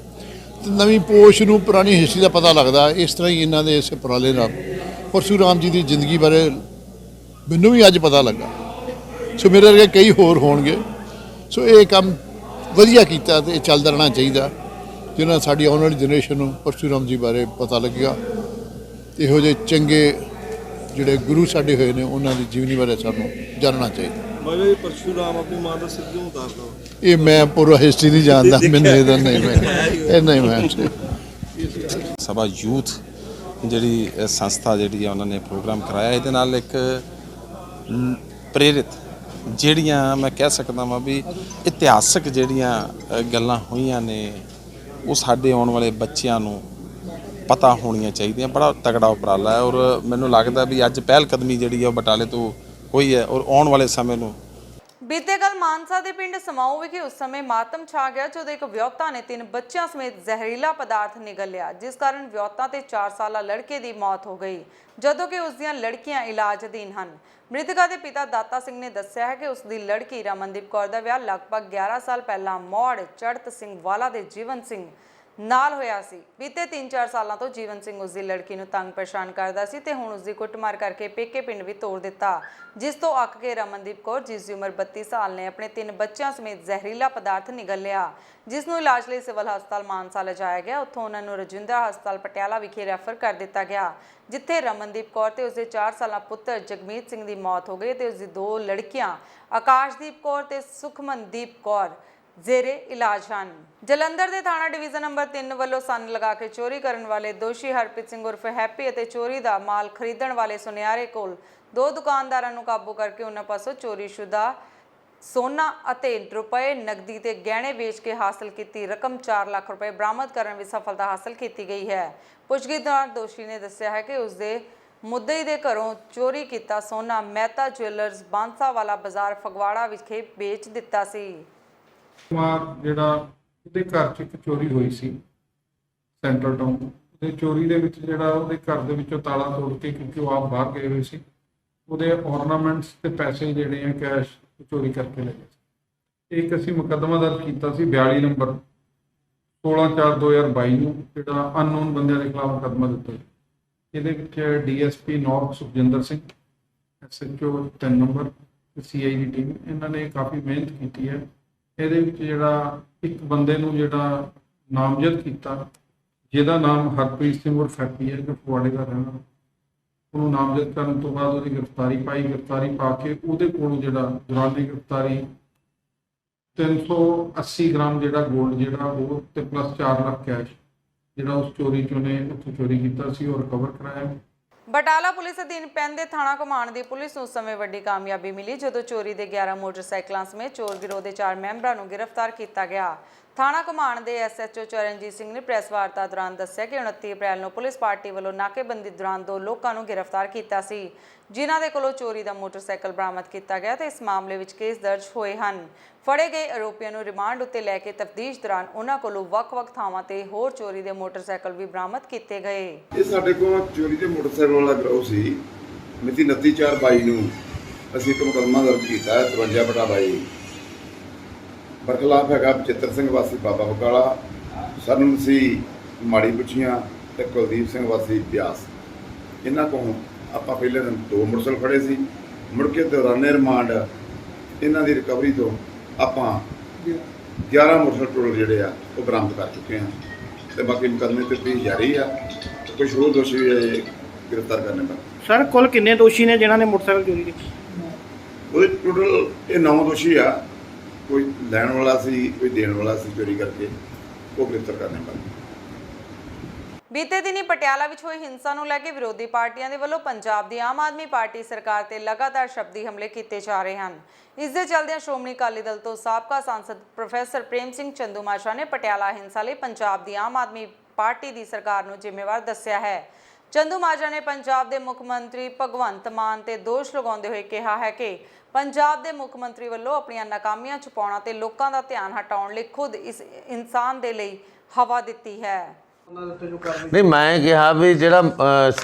ਤੇ ਨਵੀਂ ਪੋਸ਼ ਨੂੰ ਪੁਰਾਣੀ ਹਿਸਟਰੀ ਦਾ ਪਤਾ ਲੱਗਦਾ। ਇਸ ਤਰ੍ਹਾਂ ਹੀ ਇਹਨਾਂ ਦੇ ਇਸ ਉਪਰਾਲੇ ਨਾਲ ਪਰਸ਼ੂਰਾਮ ਜੀ ਦੀ ਜ਼ਿੰਦਗੀ ਬਾਰੇ ਮੈਨੂੰ ਵੀ ਅੱਜ ਪਤਾ ਲੱਗਾ। ਸੋ ਮੇਰੇ ਵਰਗੇ ਕਈ ਹੋਰ ਹੋਣਗੇ। ਸੋ ਇਹ ਕੰਮ ਵਧੀਆ ਕੀਤਾ ਤੇ ਇਹ ਚੱਲਦਾ ਰਹਿਣਾ ਚਾਹੀਦਾ, ਜਿਹਨਾਂ ਨਾਲ ਸਾਡੀ ਆਉਣ ਵਾਲੀ ਜਨਰੇਸ਼ਨ ਨੂੰ ਪਰਸ਼ੂਰਾਮ ਜੀ ਬਾਰੇ ਪਤਾ ਲੱਗੇਗਾ। ਇਹੋ ਜਿਹੇ ਚੰਗੇ ਜਿਹੜੇ ਗੁਰੂ ਸਾਡੇ ਹੋਏ ਨੇ ਉਹਨਾਂ ਦੀ ਜੀਵਨੀ ਬਾਰੇ ਸਾਨੂੰ ਜਾਣਨਾ ਚਾਹੀਦਾ।
ਪਰਸ਼ੂਰਾਮ ਆਪਣੀ ਮਾਂ ਦਾ ਸਿਰ ਕਿਉਂ ਉਤਾਰਦਾ?
ਇਹ ਮੈਂ ਪੂਰਾ ਹਿਸਟਰੀ ਨਹੀਂ ਜਾਣਦਾ, ਮੈਨੂੰ ਇਹਦਾ ਨਹੀਂ ਮੈਂ
ਸਭਾ ਯੂਥ ਜਿਹੜੀ ਸੰਸਥਾ ਜਿਹੜੀ ਆ ਉਹਨਾਂ ਨੇ ਪ੍ਰੋਗਰਾਮ ਕਰਾਇਆ। ਇਹਦੇ ਨਾਲ ਇੱਕ ਪ੍ਰੇਰਿਤ ਜਿਹੜੀਆਂ ਮੈਂ ਕਹਿ ਸਕਦਾ ਵਾਂ ਵੀ ਇਤਿਹਾਸਕ ਜਿਹੜੀਆਂ ਗੱਲਾਂ ਹੋਈਆਂ ਨੇ ਉਹ ਸਾਡੇ ਆਉਣ ਵਾਲੇ ਬੱਚਿਆਂ ਨੂੰ ਪਤਾ ਹੋਣੀਆਂ ਚਾਹੀਦੀਆਂ। ਬੜਾ ਤਗੜਾ ਉਪਰਾਲਾ ਹੈ ਔਰ ਮੈਨੂੰ ਲੱਗਦਾ ਵੀ ਅੱਜ ਪਹਿਲ ਕਦਮੀ ਜਿਹੜੀ ਆ ਉਹ ਬਟਾਲੇ ਤੋਂ ਹੋਈ ਹੈ ਔਰ ਆਉਣ ਵਾਲੇ ਸਮੇਂ ਨੂੰ।
ਬੀਤੇ ਕੱਲ ਮਾਨਸਾ ਦੇ ਪਿੰਡ ਸਮਾਊ ਵਿਖੇ ਉਸ ਸਮੇਂ ਮਾਤਮ ਛਾ ਗਿਆ ਜਦੋਂ ਇੱਕ ਵਿਆਹੁਤਾ ਨੇ 3 ਬੱਚਿਆਂ ਸਮੇਤ ਜ਼ਹਿਰੀਲਾ ਪਦਾਰਥ ਨਿਗਲ ਲਿਆ, ਜਿਸ ਕਾਰਨ ਵਿਆਹੁਤਾ ਤੇ 4 ਸਾਲਾ ਲੜਕੇ ਦੀ ਮੌਤ ਹੋ ਗਈ, ਜਦੋਂ ਕਿ ਉਸ ਦੀਆਂ ਲੜਕੀਆਂ ਇਲਾਜ ਅਧੀਨ ਹਨ। ਮ੍ਰਿਤਕਾ ਦੇ ਪਿਤਾ ਦਾਤਾ ਸਿੰਘ ਨੇ ਦੱਸਿਆ ਹੈ ਕਿ ਉਸ ਦੀ ਲੜਕੀ ਰਮਨਦੀਪ ਕੌਰ ਦਾ ਵਿਆਹ ਲਗਭਗ 11 ਸਾਲ ਪਹਿਲਾਂ ਮੌੜ ਚੜਤ ਸਿੰਘ ਵਾਲਾ ਦੇ ਜੀਵਨ ਸਿੰਘ ਨਾਲ ਹੋਇਆ ਸੀ। ਬੀਤੇ 3-4 ਸਾਲਾਂ ਤੋਂ ਜੀਵਨ ਸਿੰਘ ਉਸ ਦੀ ਲੜਕੀ ਨੂੰ ਤੰਗ ਪਰੇਸ਼ਾਨ ਕਰਦਾ ਸੀ ਤੇ ਹੁਣ ਉਸ ਦੀ ਕੁੱਟਮਾਰ ਕਰਕੇ ਪੇਕੇ ਪਿੰਡ ਵੀ ਤੋੜ ਦਿੱਤਾ, ਜਿਸ ਤੋਂ ਅੱਕ ਕੇ ਰਮਨਦੀਪ ਕੌਰ, ਜਿਸ ਦੀ ਉਮਰ 32 ਸਾਲ ਨੇ, ਆਪਣੇ 3 ਬੱਚਿਆਂ ਸਮੇਤ ਜ਼ਹਿਰੀਲਾ ਪਦਾਰਥ ਨਿਗਲ ਲਿਆ, ਜਿਸ ਨੂੰ ਇਲਾਜ ਲਈ ਸਿਵਲ ਹਸਪਤਾਲ ਮਾਨਸਾ ਲਿਜਾਇਆ ਗਿਆ। ਉੱਥੋਂ ਉਹਨਾਂ ਨੂੰ ਰਜਿੰਦਰਾ ਹਸਪਤਾਲ ਪਟਿਆਲਾ ਵਿਖੇ ਰੈਫਰ ਕਰ ਦਿੱਤਾ ਗਿਆ, ਜਿੱਥੇ ਰਮਨਦੀਪ ਕੌਰ ਤੇ ਉਸਦੇ 4 ਸਾਲਾ ਪੁੱਤਰ ਜਗਮੀਤ ਸਿੰਘ ਦੀ ਮੌਤ ਹੋ ਗਈ ਤੇ ਉਸਦੀ 2 ਲੜਕੀਆਂ ਆਕਾਸ਼ਦੀਪ ਕੌਰ ਤੇ ਸੁਖਮਨਦੀਪ ਕੌਰ ਜ਼ੇਰੇ ਇਲਾਜ ਹਨ। ਜਲੰਧਰ ਦੇ ਥਾਣਾ ਡਿਵੀਜ਼ਨ ਨੰਬਰ 3 ਵੱਲੋਂ ਸੰਨ ਲਗਾ ਕੇ ਚੋਰੀ ਕਰਨ ਵਾਲੇ ਦੋਸ਼ੀ ਹਰਪ੍ਰੀਤ ਸਿੰਘ ਉਰਫ ਹੈਪੀ ਅਤੇ ਚੋਰੀ ਦਾ ਮਾਲ ਖਰੀਦਣ ਵਾਲੇ ਸੁਨਿਆਰੇ ਕੋਲ 2 ਦੁਕਾਨਦਾਰਾਂ ਨੂੰ ਕਾਬੂ ਕਰਕੇ ਉਹਨਾਂ ਪਾਸੋਂ ਚੋਰੀਸ਼ੁਦਾ ਸੋਨਾ ਅਤੇ ਰੁਪਏ, ਨਕਦੀ ਤੇ ਗਹਿਣੇ ਵੇਚ ਕੇ ਹਾਸਲ ਕੀਤੀ ਰਕਮ 4 ਲੱਖ ਰੁਪਏ ਬਰਾਮਦ ਕਰਨ ਵਿੱਚ ਸਫਲਤਾ ਹਾਸਲ ਕੀਤੀ ਗਈ ਹੈ। ਪੁੱਛਗਿੱਛ ਦੌਰਾਨ ਦੋਸ਼ੀ ਨੇ ਦੱਸਿਆ ਹੈ ਕਿ ਉਸਦੇ ਮੁੱਦਈ ਦੇ ਘਰੋਂ ਚੋਰੀ ਕੀਤਾ ਸੋਨਾ ਮਹਿਤਾ ਜੁਐਲਰਸ ਬਾਂਸਾਵਾਲਾ ਬਾਜ਼ਾਰ ਫਗਵਾੜਾ ਵਿਖੇ ਵੇਚ ਦਿੱਤਾ ਸੀ।
ਕੁਮਾਰ ਜਿਹੜਾ ਉਹਦੇ ਘਰ 'ਚ ਇੱਕ ਚੋਰੀ ਹੋਈ ਸੀ ਸੈਂਟਰਲ ਟਾਊਨ। ਉਹਦੇ ਚੋਰੀ ਦੇ ਵਿੱਚ ਜਿਹੜਾ ਉਹਦੇ ਘਰ ਦੇ ਵਿੱਚੋਂ ਤਾਲਾ ਤੋੜ ਕੇ, ਕਿਉਂਕਿ ਉਹ ਆਪ ਬਾਹਰ ਗਏ ਹੋਏ ਸੀ, ਉਹਦੇ ਔਰਨਾਮੈਂਟਸ ਤੇ ਪੈਸੇ ਜਿਹੜੇ ਆ ਕੈਸ਼ ਚੋਰੀ ਕਰਕੇ ਲੈ ਗਏ ਸੀ। ਇੱਕ ਅਸੀਂ ਮੁਕੱਦਮਾ ਦਰਜ ਕੀਤਾ ਸੀ 42 ਨੰਬਰ 16/4/2022 ਨੂੰ, ਜਿਹੜਾ ਅਨਨੋਨ ਬੰਦਿਆਂ ਦੇ ਖਿਲਾਫ ਮੁਕੱਦਮਾ ਦਿੱਤਾ। ਇਹਦੇ ਵਿੱਚ DSP north Sukhjinder Singh, SHO 3 number ਤੇ CI ਦੀ ਟੀਮ, ਇਹਨਾਂ ਨੇ ਕਾਫੀ ਮਿਹਨਤ ਕੀਤੀ ਹੈ। ਇਹਦੇ ਵਿੱਚ ਜਿਹੜਾ ਇੱਕ ਬੰਦੇ ਨੂੰ ਜਿਹੜਾ ਨਾਮਜ਼ਦ ਕੀਤਾ, ਜਿਹਦਾ ਨਾਮ ਹਰਪ੍ਰੀਤ ਸਿੰਘ ਉਰਫ ਹੈਪੀ ਹੈ, ਜੋ ਫਗਵਾੜੇ ਦਾ ਰਹਿਣਾ, ਉਹਨੂੰ ਨਾਮਜ਼ਦ ਕਰਨ ਤੋਂ ਬਾਅਦ ਉਹਦੀ ਗ੍ਰਿਫਤਾਰੀ ਪਾਈ। ਗ੍ਰਿਫਤਾਰੀ ਪਾ ਕੇ ਉਹਦੇ ਕੋਲੋਂ ਜਿਹੜਾ ਦੌਰਾਨੇ ਗ੍ਰਿਫਤਾਰੀ 380 ਗ੍ਰਾਮ ਜਿਹੜਾ ਗੋਲਡ ਜਿਹੜਾ ਉਹ ਤੇ ਪਲੱਸ 4 ਲੱਖ ਕੈਸ਼ ਜਿਹੜਾ ਉਸ ਚੋਰੀ 'ਚ ਉਹਨੇ ਉੱਥੋਂ ਚੋਰੀ ਕੀਤਾ ਸੀ, ਉਹ ਰਿਕਵਰ ਕਰਾਇਆ।
ਬਟਾਲਾ ਪੁਲਿਸ ਅਧੀਨ ਪੈਂਦੇ ਥਾਣਾ ਘੁਮਾਣ ਦੀ ਪੁਲਿਸ ਨੂੰ ਉਸ ਸਮੇਂ ਵੱਡੀ ਕਾਮਯਾਬੀ ਮਿਲੀ ਜਦੋਂ ਚੋਰੀ ਦੇ 11 ਮੋਟਰਸਾਈਕਲਾਂ ਸਮੇਤ ਚੋਰ ਗਿਰੋਹ ਦੇ 4 ਮੈਂਬਰਾਂ ਨੂੰ ਗ੍ਰਿਫਤਾਰ ਕੀਤਾ ਗਿਆ। ਥਾਣਾ ਘੁਮਾਣ ਦੇ SHO ਚਰਨਜੀਤ ਸਿੰਘ ਨੇ ਪ੍ਰੈਸ ਵਾਰਤਾ ਦੌਰਾਨ ਦੱਸਿਆ ਕਿ 29 ਅਪ੍ਰੈਲ ਨੂੰ ਪੁਲਿਸ ਪਾਰਟੀ ਵੱਲੋਂ ਨਾਕੇਬੰਦੀ ਦੌਰਾਨ 2 ਲੋਕਾਂ ਨੂੰ ਗ੍ਰਿਫਤਾਰ ਕੀਤਾ ਸੀ, ਜਿਨ੍ਹਾਂ ਦੇ ਕੋਲੋਂ ਚੋਰੀ ਦਾ ਮੋਟਰਸਾਈਕਲ ਬਰਾਮਦ ਕੀਤਾ ਗਿਆ ਤੇ ਇਸ ਮਾਮਲੇ ਵਿੱਚ ਕੇਸ ਦਰਜ ਹੋਏ ਹਨ। ਫੜੇ ਗਏ ਆਰੋਪੀਆਂ ਨੂੰ ਰਿਮਾਂਡ ਉੱਤੇ ਲੈ ਕੇ ਤਫਤੀਸ਼ ਦੌਰਾਨ ਉਹਨਾਂ ਕੋਲੋਂ ਵੱਖ-ਵੱਖ ਥਾਵਾਂ ਤੇ ਹੋਰ ਚੋਰੀ ਦੇ ਮੋਟਰਸਾਈਕਲ ਵੀ ਬਰਾਮਦ ਕੀਤੇ ਗਏ।
ਇਹ ਸਾਡੇ ਕੋਲ ਚੋਰੀ ਦੇ ਮੋਟਰਸਾਈਕਲ ਵਾਲਾ ਗਰੋਹ ਸੀ। ਮਿਤੀ 29/4/22 ਨੂੰ ਅਸੀਂ ਇੱਕ ਮੁਕੱਦਮਾ ਦਰਜ ਕੀਤਾ 53/22 ਬਰਖਲਾਫ ਹੈਗਾ ਬਚਿੱਤਰ ਸਿੰਘ ਵਾਸੀ ਬਾਬਾ ਬਕਾਲਾ, ਸਰਨਮ ਸੀ ਮਾੜੀ ਪੁੱਛੀਆਂ ਤੇ ਕੁਲਦੀਪ ਸਿੰਘ ਵਾਸੀ ਬਿਆਸ। ਇਹਨਾਂ ਕੋਲ ਆਪਾਂ ਪਹਿਲੇ ਦਿਨ 2 ਮੋਟਰਸਾਈਕਲ ਫੜੇ ਸੀ। ਮੁੜ ਕੇ ਦੌਰਾਨੇ ਰਿਮਾਂਡ ਇਹਨਾਂ ਦੀ ਰਿਕਵਰੀ ਤੋਂ ਆਪਾਂ 11 ਮੋਟਰਸਾਈਕਲ ਟੋਟਲ ਜਿਹੜੇ ਆ ਉਹ ਬਰਾਮਦ ਕਰ ਚੁੱਕੇ ਹਾਂ ਤੇ ਬਾਕੀ ਮੁਕੱਦਮੇ ਤੇ ਤਫਤੀਸ਼ ਜਾਰੀ ਆ। ਕੁਝ ਹੋਰ ਦੋਸ਼ੀ ਵੀ ਗ੍ਰਿਫਤਾਰ ਕਰਨੇ ਪਏ।
ਸਰ ਕੁੱਲ ਕਿੰਨੇ ਦੋਸ਼ੀ ਨੇ ਜਿਨ੍ਹਾਂ ਨੇ ਮੋਟਰਸਾਈਕਲ ਚੋਰੀ ਕੀਤੀ?
ਉਹਦੇ ਟੋਟਲ ਇਹ 9 ਦੋਸ਼ੀ ਆ। ਕੋਈ ਲੈਣ ਵਾਲਾ ਸੀ, ਕੋਈ ਦੇਣ ਵਾਲਾ ਸੀ ਚੋਰੀ ਕਰਕੇ, ਉਹ ਗ੍ਰਿਫਤਾਰ ਕਰਨੇ ਪਏ।
ਬੀਤੇ ਦਿਨੀ ਪਟਿਆਲਾ ਵਿੱਚ ਹੋਈ ਹਿੰਸਾ ਨੂੰ ਲੈ ਕੇ ਵਿਰੋਧੀ ਪਾਰਟੀਆਂ ਦੇ ਵੱਲੋਂ ਪੰਜਾਬ ਦੀ ਆਮ ਆਦਮੀ ਪਾਰਟੀ ਸਰਕਾਰ ਤੇ ਲਗਾਤਾਰ ਸ਼ਬਦੀ ਹਮਲੇ ਕੀਤੇ ਜਾ ਰਹੇ ਹਨ। ਇਸ ਦੇ ਚੱਲਦਿਆਂ ਸ਼੍ਰੋਮਣੀ ਅਕਾਲੀ ਦਲ ਤੋਂ ਸਾਬਕਾ ਸਾਂਸਦ ਪ੍ਰੋਫੈਸਰ ਪ੍ਰੇਮ ਸਿੰਘ ਚੰਦੂਮਾਸ਼ਰਾ ਨੇ ਪਟਿਆਲਾ ਹਿੰਸਾ ਲਈ ਪੰਜਾਬ ਦੀ ਆਮ ਆਦਮੀ ਪਾਰਟੀ ਦੀ ਸਰਕਾਰ ਨੂੰ ਜ਼ਿੰਮੇਵਾਰ ਦੱਸਿਆ ਹੈ। ਚੰਦੂਮਾਸ਼ਰਾ ਨੇ ਪੰਜਾਬ ਦੇ ਮੁੱਖ ਮੰਤਰੀ ਭਗਵੰਤ ਮਾਨ ਤੇ ਦੋਸ਼ ਲਗਾਉਂਦੇ ਹੋਏ ਕਿਹਾ ਹੈ ਕਿ ਪੰਜਾਬ ਦੇ ਮੁੱਖ ਮੰਤਰੀ ਵੱਲੋਂ ਆਪਣੀਆਂ ਨਾਕਾਮੀਆਂ ਛੁਪਾਉਣਾ ਤੇ ਲੋਕਾਂ ਦਾ ਧਿਆਨ ਹਟਾਉਣ ਲਈ ਖੁਦ ਇਸ ਇਨਸਾਨ ਦੇ ਲਈ ਹਵਾ ਦਿੱਤੀ ਹੈ।
ਨਹੀਂ, ਮੈਂ ਕਿਹਾ ਵੀ ਜਿਹੜਾ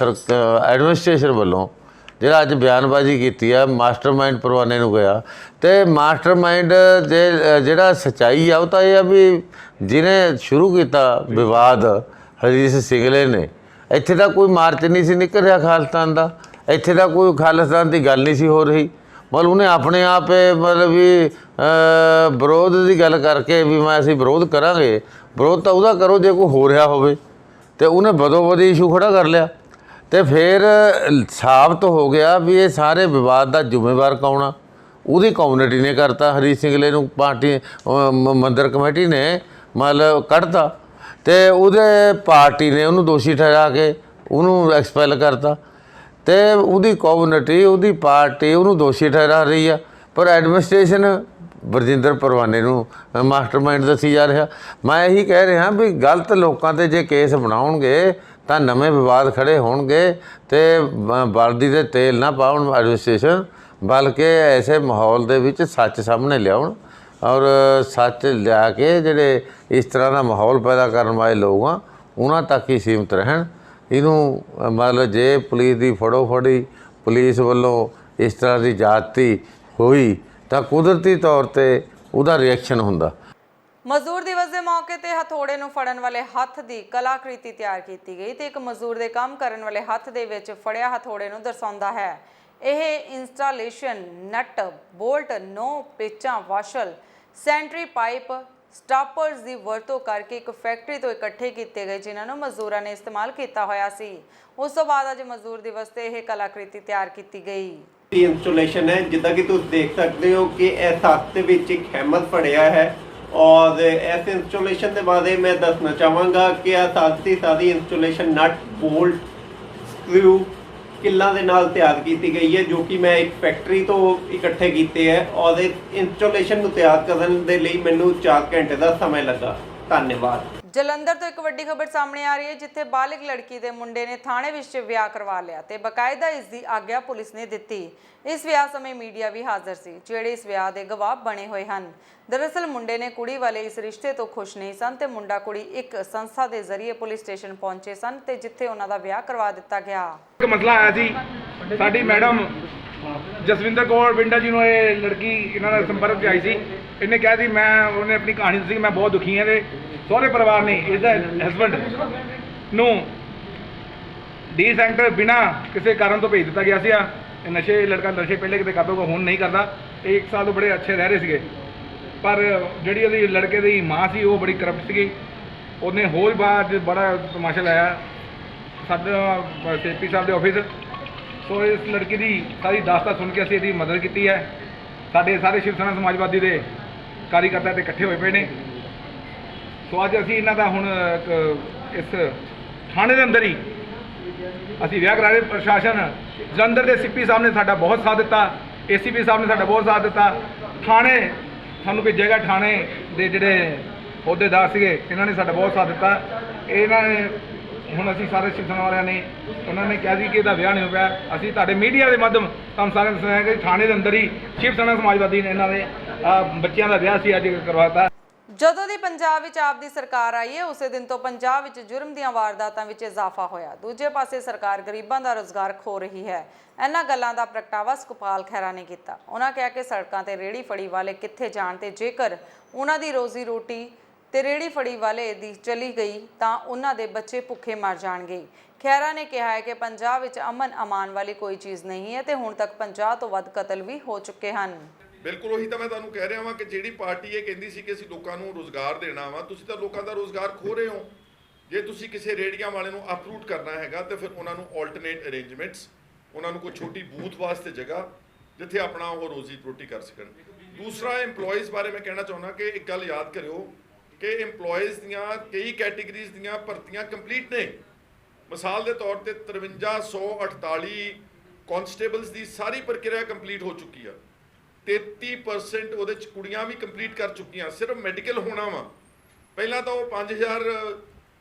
ਐਡਮਿਨਿਸਟ੍ਰੇਸ਼ਨ ਵੱਲੋਂ ਜਿਹੜਾ ਅੱਜ ਬਿਆਨਬਾਜ਼ੀ ਕੀਤੀ ਆ, ਮਾਸਟਰਮਾਈਂਡ ਪਰਵਾਨੇ ਨੂੰ ਗਿਆ ਤੇ ਮਾਸਟਰਮਾਈਂਡ ਦੇ ਜਿਹੜਾ ਸੱਚਾਈ ਆ ਉਹ ਤਾਂ ਇਹ ਆ ਵੀ ਜਿਹਨੇ ਸ਼ੁਰੂ ਕੀਤਾ ਵਿਵਾਦ ਹਰੀਸ਼ ਸਿੰਘਲੇ ਨੇ। ਇੱਥੇ ਤਾਂ ਕੋਈ ਮਾਰਚ ਨਹੀਂ ਸੀ ਨਿਕਲ ਰਿਹਾ ਖਾਲਿਸਤਾਨ ਦਾ, ਇੱਥੇ ਤਾਂ ਕੋਈ ਖਾਲਿਸਤਾਨ ਦੀ ਗੱਲ ਨਹੀਂ ਸੀ ਹੋ ਰਹੀ। ਮਤਲਬ ਉਹਨੇ ਆਪਣੇ ਆਪ ਮਤਲਬ ਵੀ ਵਿਰੋਧ ਦੀ ਗੱਲ ਕਰਕੇ ਵੀ ਅਸੀਂ ਵਿਰੋਧ ਕਰਾਂਗੇ। ਵਿਰੋਧ ਤਾਂ ਉਹਦਾ ਕਰੋ ਜੇ ਕੋਈ ਹੋ ਰਿਹਾ ਹੋਵੇ, ਤੇ ਉਹਨੇ ਬਦੋ-ਬਦੀ ਇਸ਼ੂ ਖੜਾ ਕਰ ਲਿਆ ਤੇ ਫਿਰ ਸਾਬਤ ਹੋ ਗਿਆ ਵੀ ਇਹ ਸਾਰੇ ਵਿਵਾਦ ਦਾ ਜ਼ਿੰਮੇਵਾਰ ਕੌਣ ਆ। ਉਹਦੀ ਕਮਿਊਨਿਟੀ ਨੇ ਕਰਤਾ, ਹਰੀਸ਼ ਸਿੰਘਲੇ ਨੂੰ ਪਾਰਟੀ ਮੰਦਰ ਕਮੇਟੀ ਨੇ ਮਤਲਬ ਕੱਢਤਾ ਤੇ ਉਹਦੇ ਪਾਰਟੀ ਨੇ ਉਹਨੂੰ ਦੋਸ਼ੀ ਠਹਿਰਾ ਕੇ ਉਹਨੂੰ ਐਕਸਪੈਲ ਕਰਤਾ ਤੇ ਉਹਦੀ ਕਮਿਊਨਿਟੀ, ਉਹਦੀ ਪਾਰਟੀ ਉਹਨੂੰ ਦੋਸ਼ੀ ਠਹਿਰਾ ਰਹੀ ਆ। ਪਰ ਐਡਮਿਨਿਸਟ੍ਰੇਸ਼ਨ ਬਰਜਿੰਦਰ ਪਰਵਾਨੇ ਨੂੰ ਮਾਸਟਰਮਾਈਂਡ ਦੱਸੀ ਜਾ ਰਿਹਾ। ਮੈਂ ਇਹੀ ਕਹਿ ਰਿਹਾ ਵੀ ਗਲਤ ਲੋਕਾਂ 'ਤੇ ਜੇ ਕੇਸ ਬਣਾਉਣਗੇ ਤਾਂ ਨਵੇਂ ਵਿਵਾਦ ਖੜ੍ਹੇ ਹੋਣਗੇ ਤੇ ਬਲਦੀ ਦੇ ਤੇਲ ਨਾ ਪਾਉਣ ਐਡਮਿਨਿਸਟ੍ਰੇਸ਼ਨ, ਬਲਕਿ ਐਸੇ ਮਾਹੌਲ ਦੇ ਵਿੱਚ ਸੱਚ ਸਾਹਮਣੇ ਲਿਆਉਣ ਔਰ ਸੱਚ ਲਿਆ ਕੇ ਜਿਹੜੇ ਇਸ ਤਰ੍ਹਾਂ ਦਾ ਮਾਹੌਲ ਪੈਦਾ ਕਰਨ ਵਾਲੇ ਲੋਕ ਆ ਉਹਨਾਂ ਤੱਕ ਹੀ ਸੀਮਿਤ ਰਹਿਣ। ਇਹਨੂੰ ਮਤਲਬ ਜੇ ਪੁਲਿਸ ਦੀ ਫੜੋ-ਫੜੀ ਪੁਲਿਸ ਵੱਲੋਂ ਇਸ ਤਰ੍ਹਾਂ ਦੀ ਜ਼ਿਆਦਤੀ ਹੋਈ ਤਾਂ ਕੁਦਰਤੀ ਤੌਰ ਤੇ ਉਹਦਾ ਰਿਐਕਸ਼ਨ ਹੁੰਦਾ।
ਮਜ਼ਦੂਰ ਦਿਵਸ ਦੇ ਮੌਕੇ ਤੇ ਹਥੌੜੇ ਨੂੰ ਫੜਨ ਵਾਲੇ ਹੱਥ ਦੀ ਕਲਾਕ੍ਰਿਤੀ ਤਿਆਰ ਕੀਤੀ ਗਈ ਤੇ ਇੱਕ ਮਜ਼ਦੂਰ ਦੇ ਕੰਮ ਕਰਨ ਵਾਲੇ ਹੱਥ ਦੇ ਵਿੱਚ ਫੜਿਆ ਹਥੌੜੇ ਨੂੰ ਦਰਸਾਉਂਦਾ ਹੈ। ਇਹ ਇੰਸਟਾਲੇਸ਼ਨ ਨਟ ਬੋਲਟ 9 ਪੇਚਾਂ ਵਾਸ਼ਲ ਸੈਂਟਰੀ ਪਾਈਪ ਸਟਾਪਰਸ ਦੀ ਵਰਤੋਂ ਕਰਕੇ ਇੱਕ ਫੈਕਟਰੀ ਤੋਂ ਇਕੱਠੇ ਕੀਤੇ ਗਏ ਜਿਨ੍ਹਾਂ ਨੂੰ ਮਜ਼ਦੂਰਾਂ ਨੇ ਇਸਤੇਮਾਲ ਕੀਤਾ ਹੋਇਆ ਸੀ। ਉਸ ਤੋਂ ਬਾਅਦ ਅੱਜ ਮਜ਼ਦੂਰ ਦਿਵਸ ਤੇ ਇਹ ਕਲਾਕ੍ਰਿਤੀ ਤਿਆਰ ਕੀਤੀ ਗਈ।
इंस्टॉलेशन है जिदा कि तुम देख सकते हो कि इस हथ के विच एक हैमर फड़िया है और इस इंस्टॉलेशन के बारे मैं दसना चाहांगा कि यह सारी इंस्टॉलेशन नट बोल्ट स्क्रू किल्लां दे नाल तैयार की गई है जो कि मैं एक फैक्ट्री तो इकट्ठे किए है और इस इंस्टॉलेशन को तैयार करने के लिए मैनू 4 घंटे का समय लगा। धन्यवाद।
ਜਲੰਧਰ ਤੋਂ ਇੱਕ ਵੱਡੀ ਖਬਰ ਸਾਹਮਣੇ ਆ ਰਹੀ ਹੈ ਜਿੱਥੇ ਬਾਲਿਗ ਲੜਕੀ ਦੇ ਮੁੰਡੇ ਨੇ ਥਾਣੇ ਵਿੱਚ ਵਿਆਹ ਕਰਵਾ ਲਿਆ ਤੇ ਬਕਾਇਦਾ ਇਸ ਦੀ ਆਗਿਆ ਪੁਲਿਸ ਨੇ ਦਿੱਤੀ। ਇਸ ਵਿਆਹ ਸਮੇਂ ਮੀਡੀਆ ਵੀ ਹਾਜ਼ਰ ਸੀ ਜਿਹੜੇ ਇਸ ਵਿਆਹ ਦੇ ਗਵਾਹ ਬਣੇ ਹੋਏ ਹਨ। ਦਰਅਸਲ ਮੁੰਡੇ ਨੇ ਕੁੜੀ ਵਾਲੇ ਇਸ ਰਿਸ਼ਤੇ ਤੋਂ ਖੁਸ਼ ਨਹੀਂ ਸਨ ਤੇ ਮੁੰਡਾ ਕੁੜੀ ਇੱਕ ਸੰਸਥਾ ਦੇ ਜ਼ਰੀਏ ਪੁਲਿਸ ਸਟੇਸ਼ਨ ਪਹੁੰਚੇ ਸਨ ਤੇ ਜਿੱਥੇ ਉਹਨਾਂ ਦਾ ਵਿਆਹ ਕਰਵਾ ਦਿੱਤਾ ਗਿਆ।
ਇੱਕ ਮਸਲਾ ਆਇਆ ਸੀ ਸਾਡੀ ਮੈਡਮ ਜਸਵਿੰਦਰ ਕੌਰ ਬਿੰਡਾ ਜੀ ਨੂੰ ਇਹ ਲੜਕੀ ਇਹਨਾਂ ਦਾ ਸੰਪਰਕ 'ਚ ਆਈ ਸੀ। ਇਹਨੇ ਕਿਹਾ ਸੀ ਉਹਨੇ ਆਪਣੀ ਕਹਾਣੀ ਦੱਸੀ ਮੈਂ ਬਹੁਤ ਦੁਖੀ ਹਾਂ ਤੇ ਸਹੁਰੇ ਪਰਿਵਾਰ ਨੇ ਇਸਦਾ ਹਸਬੈਂਡ ਨੂੰ ਡੀ ਸੈਂਟਰ ਬਿਨਾਂ ਕਿਸੇ ਕਾਰਨ ਤੋਂ ਭੇਜ ਦਿੱਤਾ ਗਿਆ ਸੀ। ਲੜਕਾ ਨਸ਼ੇ ਪਹਿਲੇ ਕਿਤੇ ਕਰਦਾ ਹੁਣ ਨਹੀਂ ਕਰਦਾ। 1 ਸਾਲ ਤੋਂ ਬੜੇ ਅੱਛੇ ਰਹਿ ਰਹੇ ਸੀਗੇ ਪਰ ਜਿਹੜੀ ਉਹਦੀ ਲੜਕੇ ਦੀ ਮਾਂ ਸੀ ਉਹ ਬੜੀ ਕਰਪਟ ਸੀਗੀ। ਉਹਨੇ ਹੋਰ ਬਾਅਦ ਬੜਾ ਤਮਾਸ਼ਾ ਲਾਇਆ ਸਾਡਾ ਸੀਪੀ ਸਾਹਿਬ ਦੇ ਆਫਿਸ। ਸੋ ਇਸ ਲੜਕੀ ਦੀ ਸਾਰੀ ਦਾਸਤਾਨ ਸੁਣ ਕੇ ਅਸੀਂ ਇਹਦੀ ਮਦਦ ਕੀਤੀ ਹੈ। ਸਾਡੇ ਸਾਰੇ ਸ਼ਿਵ ਸੈਨਾ ਸਮਾਜਵਾਦੀ ਦੇ ਕਾਰੀਕਰਤਾ ਤੇ ਇਕੱਠੇ ਹੋਏ ਪਏ ਨੇ। ਸੋ ਅੱਜ ਅਸੀਂ ਇਹਨਾਂ ਦਾ ਹੁਣ ਇਸ ਥਾਣੇ ਦੇ ਅੰਦਰ ਹੀ ਅਸੀਂ ਵਿਆਹ ਕਰਾ ਰਹੇ। ਪ੍ਰਸ਼ਾਸਨ ਜਲੰਧਰ ਦੇ ਸੀਪੀ ਸਾਹਿਬ ਨੇ ਸਾਡਾ ਬਹੁਤ ਸਾਥ ਦਿੱਤਾ, ਏਸੀਪੀ ਸਾਹਿਬ ਨੇ ਸਾਡਾ ਬਹੁਤ ਸਾਥ ਦਿੱਤਾ। ਥਾਣੇ ਸਾਨੂੰ ਭੇਜੇਗਾ, ਥਾਣੇ ਦੇ ਜਿਹੜੇ ਅਹੁਦੇਦਾਰ ਸੀਗੇ ਇਹਨਾਂ ਨੇ ਸਾਡਾ ਬਹੁਤ ਸਾਥ ਦਿੱਤਾ। ਇਹਨਾਂ ਨੇ ਹੁਣ ਅਸੀਂ ਸਾਰੇ ਸ਼ਿਵ ਸੈਨਾ ਵਾਲਿਆਂ ਨੇ ਉਹਨਾਂ ਨੇ ਕਿਹਾ ਸੀ ਕਿ ਇਹਦਾ ਵਿਆਹ ਨਹੀਂ ਹੋ ਪਿਆ। ਅਸੀਂ ਤੁਹਾਡੇ ਮੀਡੀਆ ਦੇ ਮਾਧਿਅਮ ਤੁਹਾਨੂੰ ਸਾਰਿਆਂ ਨੂੰ ਦੱਸਿਆ ਕਿ ਥਾਣੇ ਦੇ ਅੰਦਰ ਹੀ ਸ਼ਿਵ ਸੈਨਾ ਸਮਾਜਵਾਦੀ ਨੇ ਇਹਨਾਂ ਦੇ ਬੱਚਿਆਂ ਦਾ ਵਿਆਹ ਸੀ ਅੱਜ ਕਰਵਾਤਾ।
ਜਦੋਂ ਦੀ ਪੰਜਾਬ ਵਿੱਚ ਆਪ ਦੀ ਸਰਕਾਰ ਆਈ ਹੈ ਉਸੇ ਦਿਨ ਤੋਂ ਪੰਜਾਬ ਵਿੱਚ ਜੁਰਮ ਦੀਆਂ ਵਾਰਦਾਤਾਂ ਵਿੱਚ ਇਜ਼ਾਫਾ ਹੋਇਆ। ਦੂਜੇ ਪਾਸੇ ਸਰਕਾਰ ਗਰੀਬਾਂ ਦਾ ਰੁਜ਼ਗਾਰ ਖੋ ਰਹੀ ਹੈ। ਇਹਨਾਂ ਗੱਲਾਂ ਦਾ ਪ੍ਰਗਟਾਵਾ ਸੁਖਪਾਲ ਖਹਿਰਾ ਨੇ ਕੀਤਾ। ਉਹਨਾਂ ਕਿਹਾ ਕਿ ਸੜਕਾਂ ਤੇ ਰੇਹੜੀ ਫੜੀ ਵਾਲੇ ਕਿੱਥੇ ਜਾਣ ਤੇ ਜੇਕਰ ਉਹਨਾਂ ਦੀ ਰੋਜ਼ੀ ਰੋਟੀ ਤੇ ਰੇਹੜੀ ਫੜੀ ਵਾਲੇ ਦੀ ਚਲੀ ਗਈ ਤਾਂ ਉਹਨਾਂ ਦੇ ਬੱਚੇ ਭੁੱਖੇ ਮਰ ਜਾਣਗੇ। ਖਹਿਰਾ ਨੇ ਕਿਹਾ ਹੈ ਕਿ ਪੰਜਾਬ ਵਿੱਚ ਅਮਨ ਅਮਾਨ ਵਾਲੀ ਕੋਈ ਚੀਜ਼ ਨਹੀਂ ਹੈ ਤੇ ਹੁਣ ਤੱਕ 50 ਤੋਂ ਵੱਧ ਕਤਲ ਵੀ ਹੋ ਚੁੱਕੇ ਹਨ।
ਬਿਲਕੁਲ ਉਹੀ ਤਾਂ ਮੈਂ ਤੁਹਾਨੂੰ ਕਹਿ ਰਿਹਾ ਹਾਂ ਕਿ ਜਿਹੜੀ ਪਾਰਟੀ ਇਹ ਕਹਿੰਦੀ ਸੀ ਕਿ ਅਸੀਂ ਲੋਕਾਂ ਨੂੰ ਰੋਜ਼ਗਾਰ ਦੇਣਾ ਵਾ, ਤੁਸੀਂ ਤਾਂ ਲੋਕਾਂ ਦਾ ਰੋਜ਼ਗਾਰ ਖੋ ਰਹੇ ਹੋ। ਜੇ ਤੁਸੀਂ ਕਿਸੇ ਰੇਹੜੀਆਂ ਵਾਲੇ ਨੂੰ ਅਪਰੂਟ ਕਰਨਾ ਹੈਗਾ ਤੇ ਫਿਰ ਉਹਨਾਂ ਨੂੰ ਆਲਟਰਨੇਟ ਅਰੇਂਜਮੈਂਟਸ, ਉਹਨਾਂ ਨੂੰ ਕੋਈ ਛੋਟੀ ਬੂਥ ਵਾਸਤੇ ਜਗ੍ਹਾ ਜਿੱਥੇ ਆਪਣਾ ਉਹ ਰੋਜ਼ੀ ਰੋਟੀ ਕਰ ਸਕਣ। ਦੂਸਰਾ ਏਮਪਲੋਈਜ਼ ਬਾਰੇ ਮੈਂ ਕਹਿਣਾ ਚਾਹੁੰਦਾ ਕਿ ਇੱਕ ਗੱਲ ਯਾਦ ਕਰਿਓ ਕਿ ਏਮਪਲੋਈਜ਼ ਦੀਆਂ ਕਈ ਕੈਟੇਗਰੀਜ਼ ਦੀਆਂ ਭਰਤੀਆਂ ਕੰਪਲੀਟ ਨੇ। ਮਿਸਾਲ ਦੇ ਤੌਰ ਤੇ 5348 ਕਾਂਸਟੇਬਲਸ ਦੀ ਸਾਰੀ ਪ੍ਰਕਿਰਿਆ ਕੰਪਲੀਟ ਹੋ ਚੁੱਕੀ ਆ। 33% ਉਹਦੇ ਚ ਕੁੜੀਆਂ ਵੀ ਕੰਪਲੀਟ ਕਰ ਚੁੱਕੀਆਂ। ਸਿਰਫ ਮੈਡੀਕਲ ਹੋਣਾ ਵਾ। ਪਹਿਲਾਂ ਤਾਂ ਉਹ 5000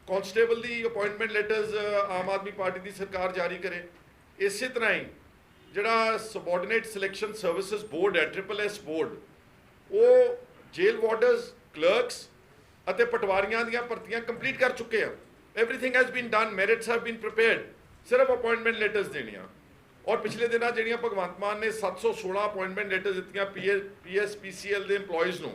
ਕਾਂਸਟੇਬਲ ਦੀ appointment letters Aam Aadmi party ਦੀ ਸਰਕਾਰ ਜਾਰੀ ਕਰੇ। ਇਸੇ ਤਰ੍ਹਾਂ ਹੀ ਜਿਹੜਾ ਸਬਆਰਡੀਨੇਟ ਸਿਲੈਕਸ਼ਨ ਸਰਵਿਸਿਜ਼ ਬੋਰਡ ਹੈ SSS ਬੋਰਡ, ਉਹ ਜੇਲ੍ਹ ਵਾਰਡਰਸ, ਕਲਰਕਸ ਅਤੇ ਪਟਵਾਰੀਆਂ ਦੀਆਂ ਭਰਤੀਆਂ ਕੰਪਲੀਟ ਕਰ ਚੁੱਕੇ ਆ। Everything has been done, merits have been prepared, ਸਿਰਫ ਅਪਾਇੰਟਮੈਂਟ ਲੈਟਰਸ ਦੇਣੀਆਂ। ਔਰ ਪਿਛਲੇ ਦਿਨਾਂ ਜਿਹੜੀਆਂ ਭਗਵੰਤ ਮਾਨ ਨੇ 716 ਅਪਾਇੰਟਮੈਂਟ ਲੈਟਰਸ ਦਿੱਤੀਆਂ PSPCL ਦੇ EMPLOYEES ਨੂੰ,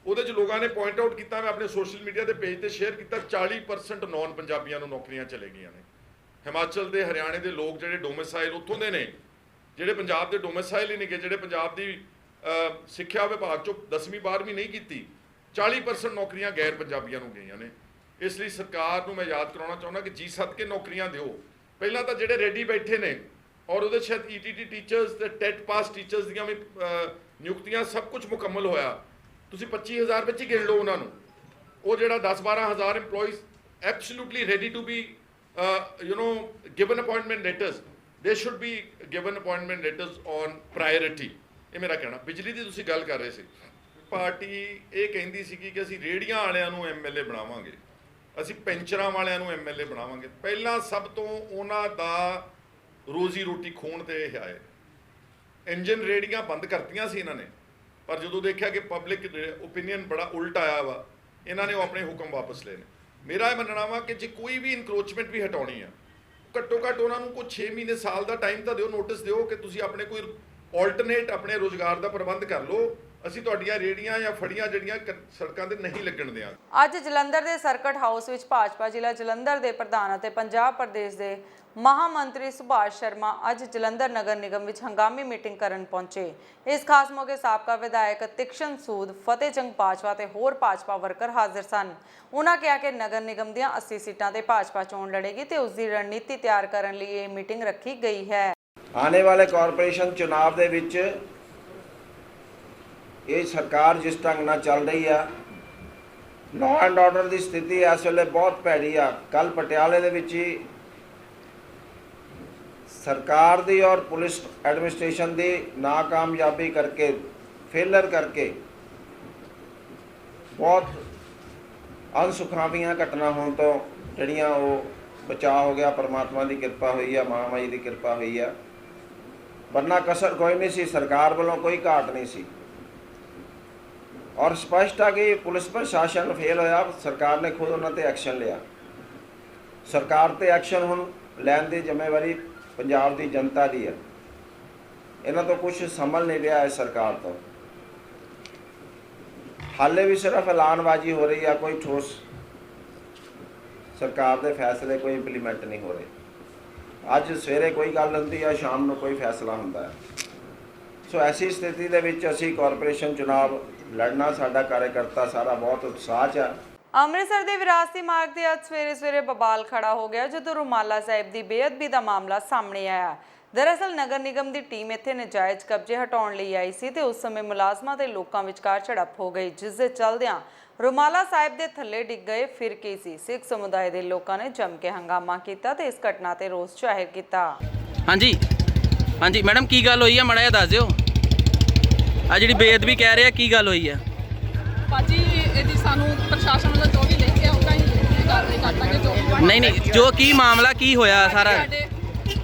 ਉਹਦੇ 'ਚ ਲੋਕਾਂ ਨੇ ਪੁਆਇੰਟ ਆਊਟ ਕੀਤਾ, ਮੈਂ ਆਪਣੇ ਸੋਸ਼ਲ ਮੀਡੀਆ ਦੇ ਪੇਜ ਤੇ ਸ਼ੇਅਰ ਕੀਤਾ, 40% ਨੌਨ ਪੰਜਾਬੀਆਂ ਨੂੰ ਨੌਕਰੀਆਂ ਚਲੇ ਗਈਆਂ ਨੇ। ਹਿਮਾਚਲ ਦੇ, ਹਰਿਆਣੇ ਦੇ ਲੋਕ ਜਿਹੜੇ ਡੋਮਿਸਾਈਲ ਉੱਥੋਂ ਦੇ ਨੇ, ਜਿਹੜੇ ਪੰਜਾਬ ਦੇ ਡੋਮਿਸਾਈਲ ਹੀ ਨਹੀਂ ਗਏ, ਜਿਹੜੇ ਪੰਜਾਬ ਦੀ ਸਿੱਖਿਆ ਵਿਭਾਗ 'ਚੋਂ 10ਵੀਂ 12ਵੀਂ ਨਹੀਂ ਕੀਤੀ, 40% ਨੌਕਰੀਆਂ ਗੈਰ ਪੰਜਾਬੀਆਂ ਨੂੰ ਗਈਆਂ ਨੇ। ਇਸ ਲਈ ਸਰਕਾਰ ਨੂੰ ਮੈਂ ਯਾਦ ਕਰਾਉਣਾ ਚਾਹੁੰਦਾ ਕਿ ਜੀ ਸੱਦ ਕੇ ਨੌਕਰੀਆਂ ਦਿਓ। ਪਹਿਲਾਂ ਤਾਂ ਜਿਹੜੇ ਰੈਡੀ ਬੈਠੇ ਨੇ ਔਰ ਉਹਦੇ ਸ਼ਾਇਦ ETT ਟੀਚਰਸ ਤੇ ਟੈਟ ਪਾਸ ਟੀਚਰਸ ਦੀਆਂ ਵੀ ਨਿਯੁਕਤੀਆਂ ਸਭ ਕੁਝ ਮੁਕੰਮਲ ਹੋਇਆ। ਤੁਸੀਂ 25000 ਵਿੱਚ ਹੀ ਗਿਣ ਲਓ ਉਹਨਾਂ ਨੂੰ। ਉਹ ਜਿਹੜਾ 10-12,000 EMPLOYEES absolutely ready to be given appointment letters, they should be given appointment letters on priority। ਇਹ ਮੇਰਾ ਕਹਿਣਾ। ਬਿਜਲੀ ਦੀ ਤੁਸੀਂ ਗੱਲ ਕਰ ਰਹੇ ਸੀ, ਪਾਰਟੀ ਇਹ ਕਹਿੰਦੀ ਸੀ ਕਿ ਅਸੀਂ ਰੇਹੜੀਆਂ ਵਾਲਿਆਂ ਨੂੰ MLA ਬਣਾਵਾਂਗੇ, ਅਸੀਂ ਪੈਂਚਰਾਂ ਵਾਲਿਆਂ ਨੂੰ MLA ਬਣਾਵਾਂਗੇ। ਪਹਿਲਾਂ ਸਭ ਤੋਂ ਉਹਨਾਂ ਦਾ ਰੋਜ਼ੀ ਰੋਟੀ ਖੋਣ ਤੇ ਇਹ ਆਏ। ਇੰਜਨ ਰੇਹੜੀਆਂ ਬੰਦ ਕਰਤੀਆਂ ਸੀ ਇਹਨਾਂ ਨੇ, ਪਰ ਜਦੋਂ ਦੇਖਿਆ ਕਿ ਪਬਲਿਕ ਓਪੀਨੀਅਨ ਬੜਾ ਉਲਟ ਆਇਆ ਵਾ, ਇਹਨਾਂ ਨੇ ਉਹ ਆਪਣੇ ਹੁਕਮ ਵਾਪਸ ਲਏ ਨੇ। ਮੇਰਾ ਇਹ ਮੰਨਣਾ ਵਾ ਕਿ ਜੇ ਕੋਈ ਵੀ ਇਨਕਰੋਚਮੈਂਟ ਵੀ ਹਟਾਉਣੀ ਆ, ਘੱਟੋ ਘੱਟ ਉਹਨਾਂ ਨੂੰ ਕੋਈ 6 ਮਹੀਨੇ ਸਾਲ ਦਾ ਟਾਈਮ ਤਾਂ ਦਿਓ, ਨੋਟਿਸ ਦਿਓ ਕਿ ਤੁਸੀਂ ਆਪਣੇ ਕੋਈ ਆਲਟਰਨੇਟ ਆਪਣੇ ਰੋਜ਼ਗਾਰ ਦਾ ਪ੍ਰਬੰਧ ਕਰ ਲਓ। ਅਸੀਂ ਤੁਹਾਡੀਆਂ ਰੇੜੀਆਂ ਜਾਂ ਫੜੀਆਂ ਜਿਹੜੀਆਂ ਸੜਕਾਂ ਤੇ ਨਹੀਂ ਲੱਗਣ ਦਿਆਂਗੇ।
ਅੱਜ ਜਲੰਧਰ ਦੇ ਸਰਕਟ ਹਾਊਸ ਵਿੱਚ ਭਾਜਪਾ ਜ਼ਿਲ੍ਹਾ ਜਲੰਧਰ ਦੇ ਪ੍ਰਧਾਨ ਅਤੇ ਪੰਜਾਬ ਪ੍ਰਦੇਸ਼ ਦੇ ਮਹਾਮੰਤਰੀ ਸੁਭਾਸ਼ ਸ਼ਰਮਾ ਅੱਜ ਜਲੰਧਰ ਨਗਰ ਨਿਗਮ ਵਿੱਚ ਹੰਗਾਮੀ ਮੀਟਿੰਗ ਕਰਨ ਪਹੁੰਚੇ। ਇਸ ਖਾਸ ਮੌਕੇ ਸਾਬਕਾ ਵਿਧਾਇਕ ਤਿਕਸ਼ਨ ਸੂਦ, ਫਤਿਹ ਚੰਗ ਬਾਜਵਾ ਤੇ ਹੋਰ ਭਾਜਪਾ ਵਰਕਰ ਹਾਜ਼ਰ ਸਨ। ਉਹਨਾਂ ਕਿਹਾ ਕਿ ਨਗਰ ਨਿਗਮ ਦੀਆਂ 80 ਸੀਟਾਂ ਤੇ ਭਾਜਪਾ ਚੋਣ ਲੜੇਗੀ ਤੇ ਉਸ ਦੀ ਰਣਨੀਤੀ ਤਿਆਰ ਕਰਨ ਲਈ ਇਹ ਮੀਟਿੰਗ ਰੱਖੀ ਗਈ ਹੈ।
ਆਉਣੇ ਵਾਲੇ ਕਾਰਪੋਰੇਸ਼ਨ ਚੁਣਾਵ ਦੇ ਵਿੱਚ ਇਹ ਸਰਕਾਰ ਜਿਸ ਢੰਗ ਨਾਲ ਚੱਲ ਰਹੀ ਆ, ਲਾਅ ਐਂਡ ਆਰਡਰ ਦੀ ਸਥਿਤੀ ਇਸ ਵੇਲੇ ਬਹੁਤ ਭੈੜੀ ਆ। ਕੱਲ ਪਟਿਆਲੇ ਦੇ ਵਿੱਚ ਹੀ ਸਰਕਾਰ ਦੀ ਔਰ ਪੁਲਿਸ ਐਡਮਿਨਿਸਟ੍ਰੇਸ਼ਨ ਦੀ ਨਾਕਾਮਯਾਬੀ ਕਰਕੇ, ਫੇਲਰ ਕਰਕੇ ਬਹੁਤ ਅਣਸੁਖਾਵੀਆਂ ਘਟਨਾ ਹੋਣ ਤੋਂ ਜਿਹੜੀਆਂ ਉਹ ਬਚਾਅ ਹੋ ਗਿਆ। ਪਰਮਾਤਮਾ ਦੀ ਕਿਰਪਾ ਹੋਈ ਆ, ਮਹਾਮਾਈ ਦੀ ਕਿਰਪਾ ਹੋਈ ਆ, ਵਰਨਾ ਕਸਰ ਕੋਈ ਨਹੀਂ ਸੀ। ਸਰਕਾਰ ਵੱਲੋਂ ਕੋਈ ਘਾਟ ਨਹੀਂ ਸੀ ਔਰ ਸਪਸ਼ਟ ਆ ਕਿ ਪੁਲਿਸ ਪ੍ਰਸ਼ਾਸਨ ਫੇਲ ਹੋਇਆ। ਸਰਕਾਰ ਨੇ ਖੁਦ ਉਹਨਾਂ ਤੇ ਐਕਸ਼ਨ ਲਿਆ। ਸਰਕਾਰ ਤੇ ਐਕਸ਼ਨ ਹੁਣ ਲੈਣ ਦੀ ਜ਼ਿੰਮੇਵਾਰੀ ਪੰਜਾਬ ਦੀ ਜਨਤਾ ਦੀ ਹੈ। ਇਹਨਾਂ ਤੋਂ ਕੁਝ ਸੰਭਲ ਨਹੀਂ ਰਿਹਾ ਹੈ ਸਰਕਾਰ ਤੋਂ। ਹਾਲੇ ਵੀ ਸਿਰਫ ਐਲਾਨਬਾਜ਼ੀ ਹੋ ਰਹੀ ਆ, ਕੋਈ ਠੋਸ ਸਰਕਾਰ ਦੇ ਫੈਸਲੇ ਕੋਈ ਇੰਪਲੀਮੈਂਟ ਨਹੀਂ ਹੋ ਰਹੇ। ਅੱਜ ਸਵੇਰੇ ਕੋਈ ਗੱਲ ਹੁੰਦੀ ਆ, ਸ਼ਾਮ ਨੂੰ ਕੋਈ ਫੈਸਲਾ ਹੁੰਦਾ ਹੈ। ਸੋ ਐਸੀ ਸਥਿਤੀ ਦੇ ਵਿੱਚ ਅਸੀਂ ਕਾਰਪੋਰੇਸ਼ਨ ਚੁਣਾਵ ਲੜਨਾ, ਸਾਡਾ ਕਾਰਜਕਰਤਾ ਸਾਰਾ ਬਹੁਤ ਉਤਸ਼ਾਹ 'ਚ ਆ।
ਅੰਮ੍ਰਿਤਸਰ ਦੇ ਵਿਰਾਸਤੀ ਮਾਰਗ ਤੇ ਅੱਜ ਸਵੇਰੇ ਬਵਾਲ ਖੜਾ ਹੋ ਗਿਆ ਜਦੋਂ ਰੁਮਾਲਾ ਸਾਹਿਬ ਦੀ ਬੇਅਦਬੀ ਦਾ ਮਾਮਲਾ ਸਾਹਮਣੇ ਆਇਆ। ਦਰਅਸਲ ਨਗਰ ਨਿਗਮ ਦੀ ਟੀਮ ਇੱਥੇ ਨਜਾਇਜ਼ ਕਬਜ਼ੇ ਹਟਾਉਣ ਲਈ ਆਈ ਸੀ ਤੇ ਉਸ ਸਮੇਂ ਮੁਲਾਜ਼ਮਾਂ ਤੇ ਲੋਕਾਂ ਵਿਚਕਾਰ ਝੜਪ ਹੋ ਗਈ, ਜਿਸ ਦੇ ਚੱਲਦਿਆਂ ਰੁਮਾਲਾ ਸਾਹਿਬ ਦੇ ਥੱਲੇ ਡਿੱਗ ਗਏ। ਫਿਰ ਕੀ ਸੀ, ਸਿੱਖ ਸਮੁਦਾਇ ਦੇ ਲੋਕਾਂ ਨੇ ਜੰਮ ਕੇ ਹੰਗਾਮਾ ਕੀਤਾ ਤੇ ਇਸ ਘਟਨਾ ਤੇ ਰੋਸ ਜ਼ਾਹਿਰ ਕੀਤਾ।
ਹਾਂਜੀ ਮੈਡਮ, ਕੀ ਗੱਲ ਹੋਈ ਆ? ਮਾੜਾ ਜਿਹਾ ਦੱਸ ਦਿਓ। ਆ ਜਿਹੜੀ ਬੇਅਦਬੀ ਕਹਿ ਰਹੇ ਆ, ਕੀ ਗੱਲ ਹੋਈ ਆ?
ਭਾਜੀ ਇਹਦੀ ਸਾਨੂੰ ਪ੍ਰਸ਼ਾਸਨ ਵੱਲੋਂ ਜੋ ਵੀ ਲੈ ਕੇ ਆਊਗਾ ਅਸੀਂ ਕਾਰਵਾਈ ਕਰਾਂਗੇ। ਜੋ
ਨਹੀਂ, ਜੋ ਕੀ ਮਾਮਲਾ ਕੀ ਹੋਇਆ ਸਾਰਾ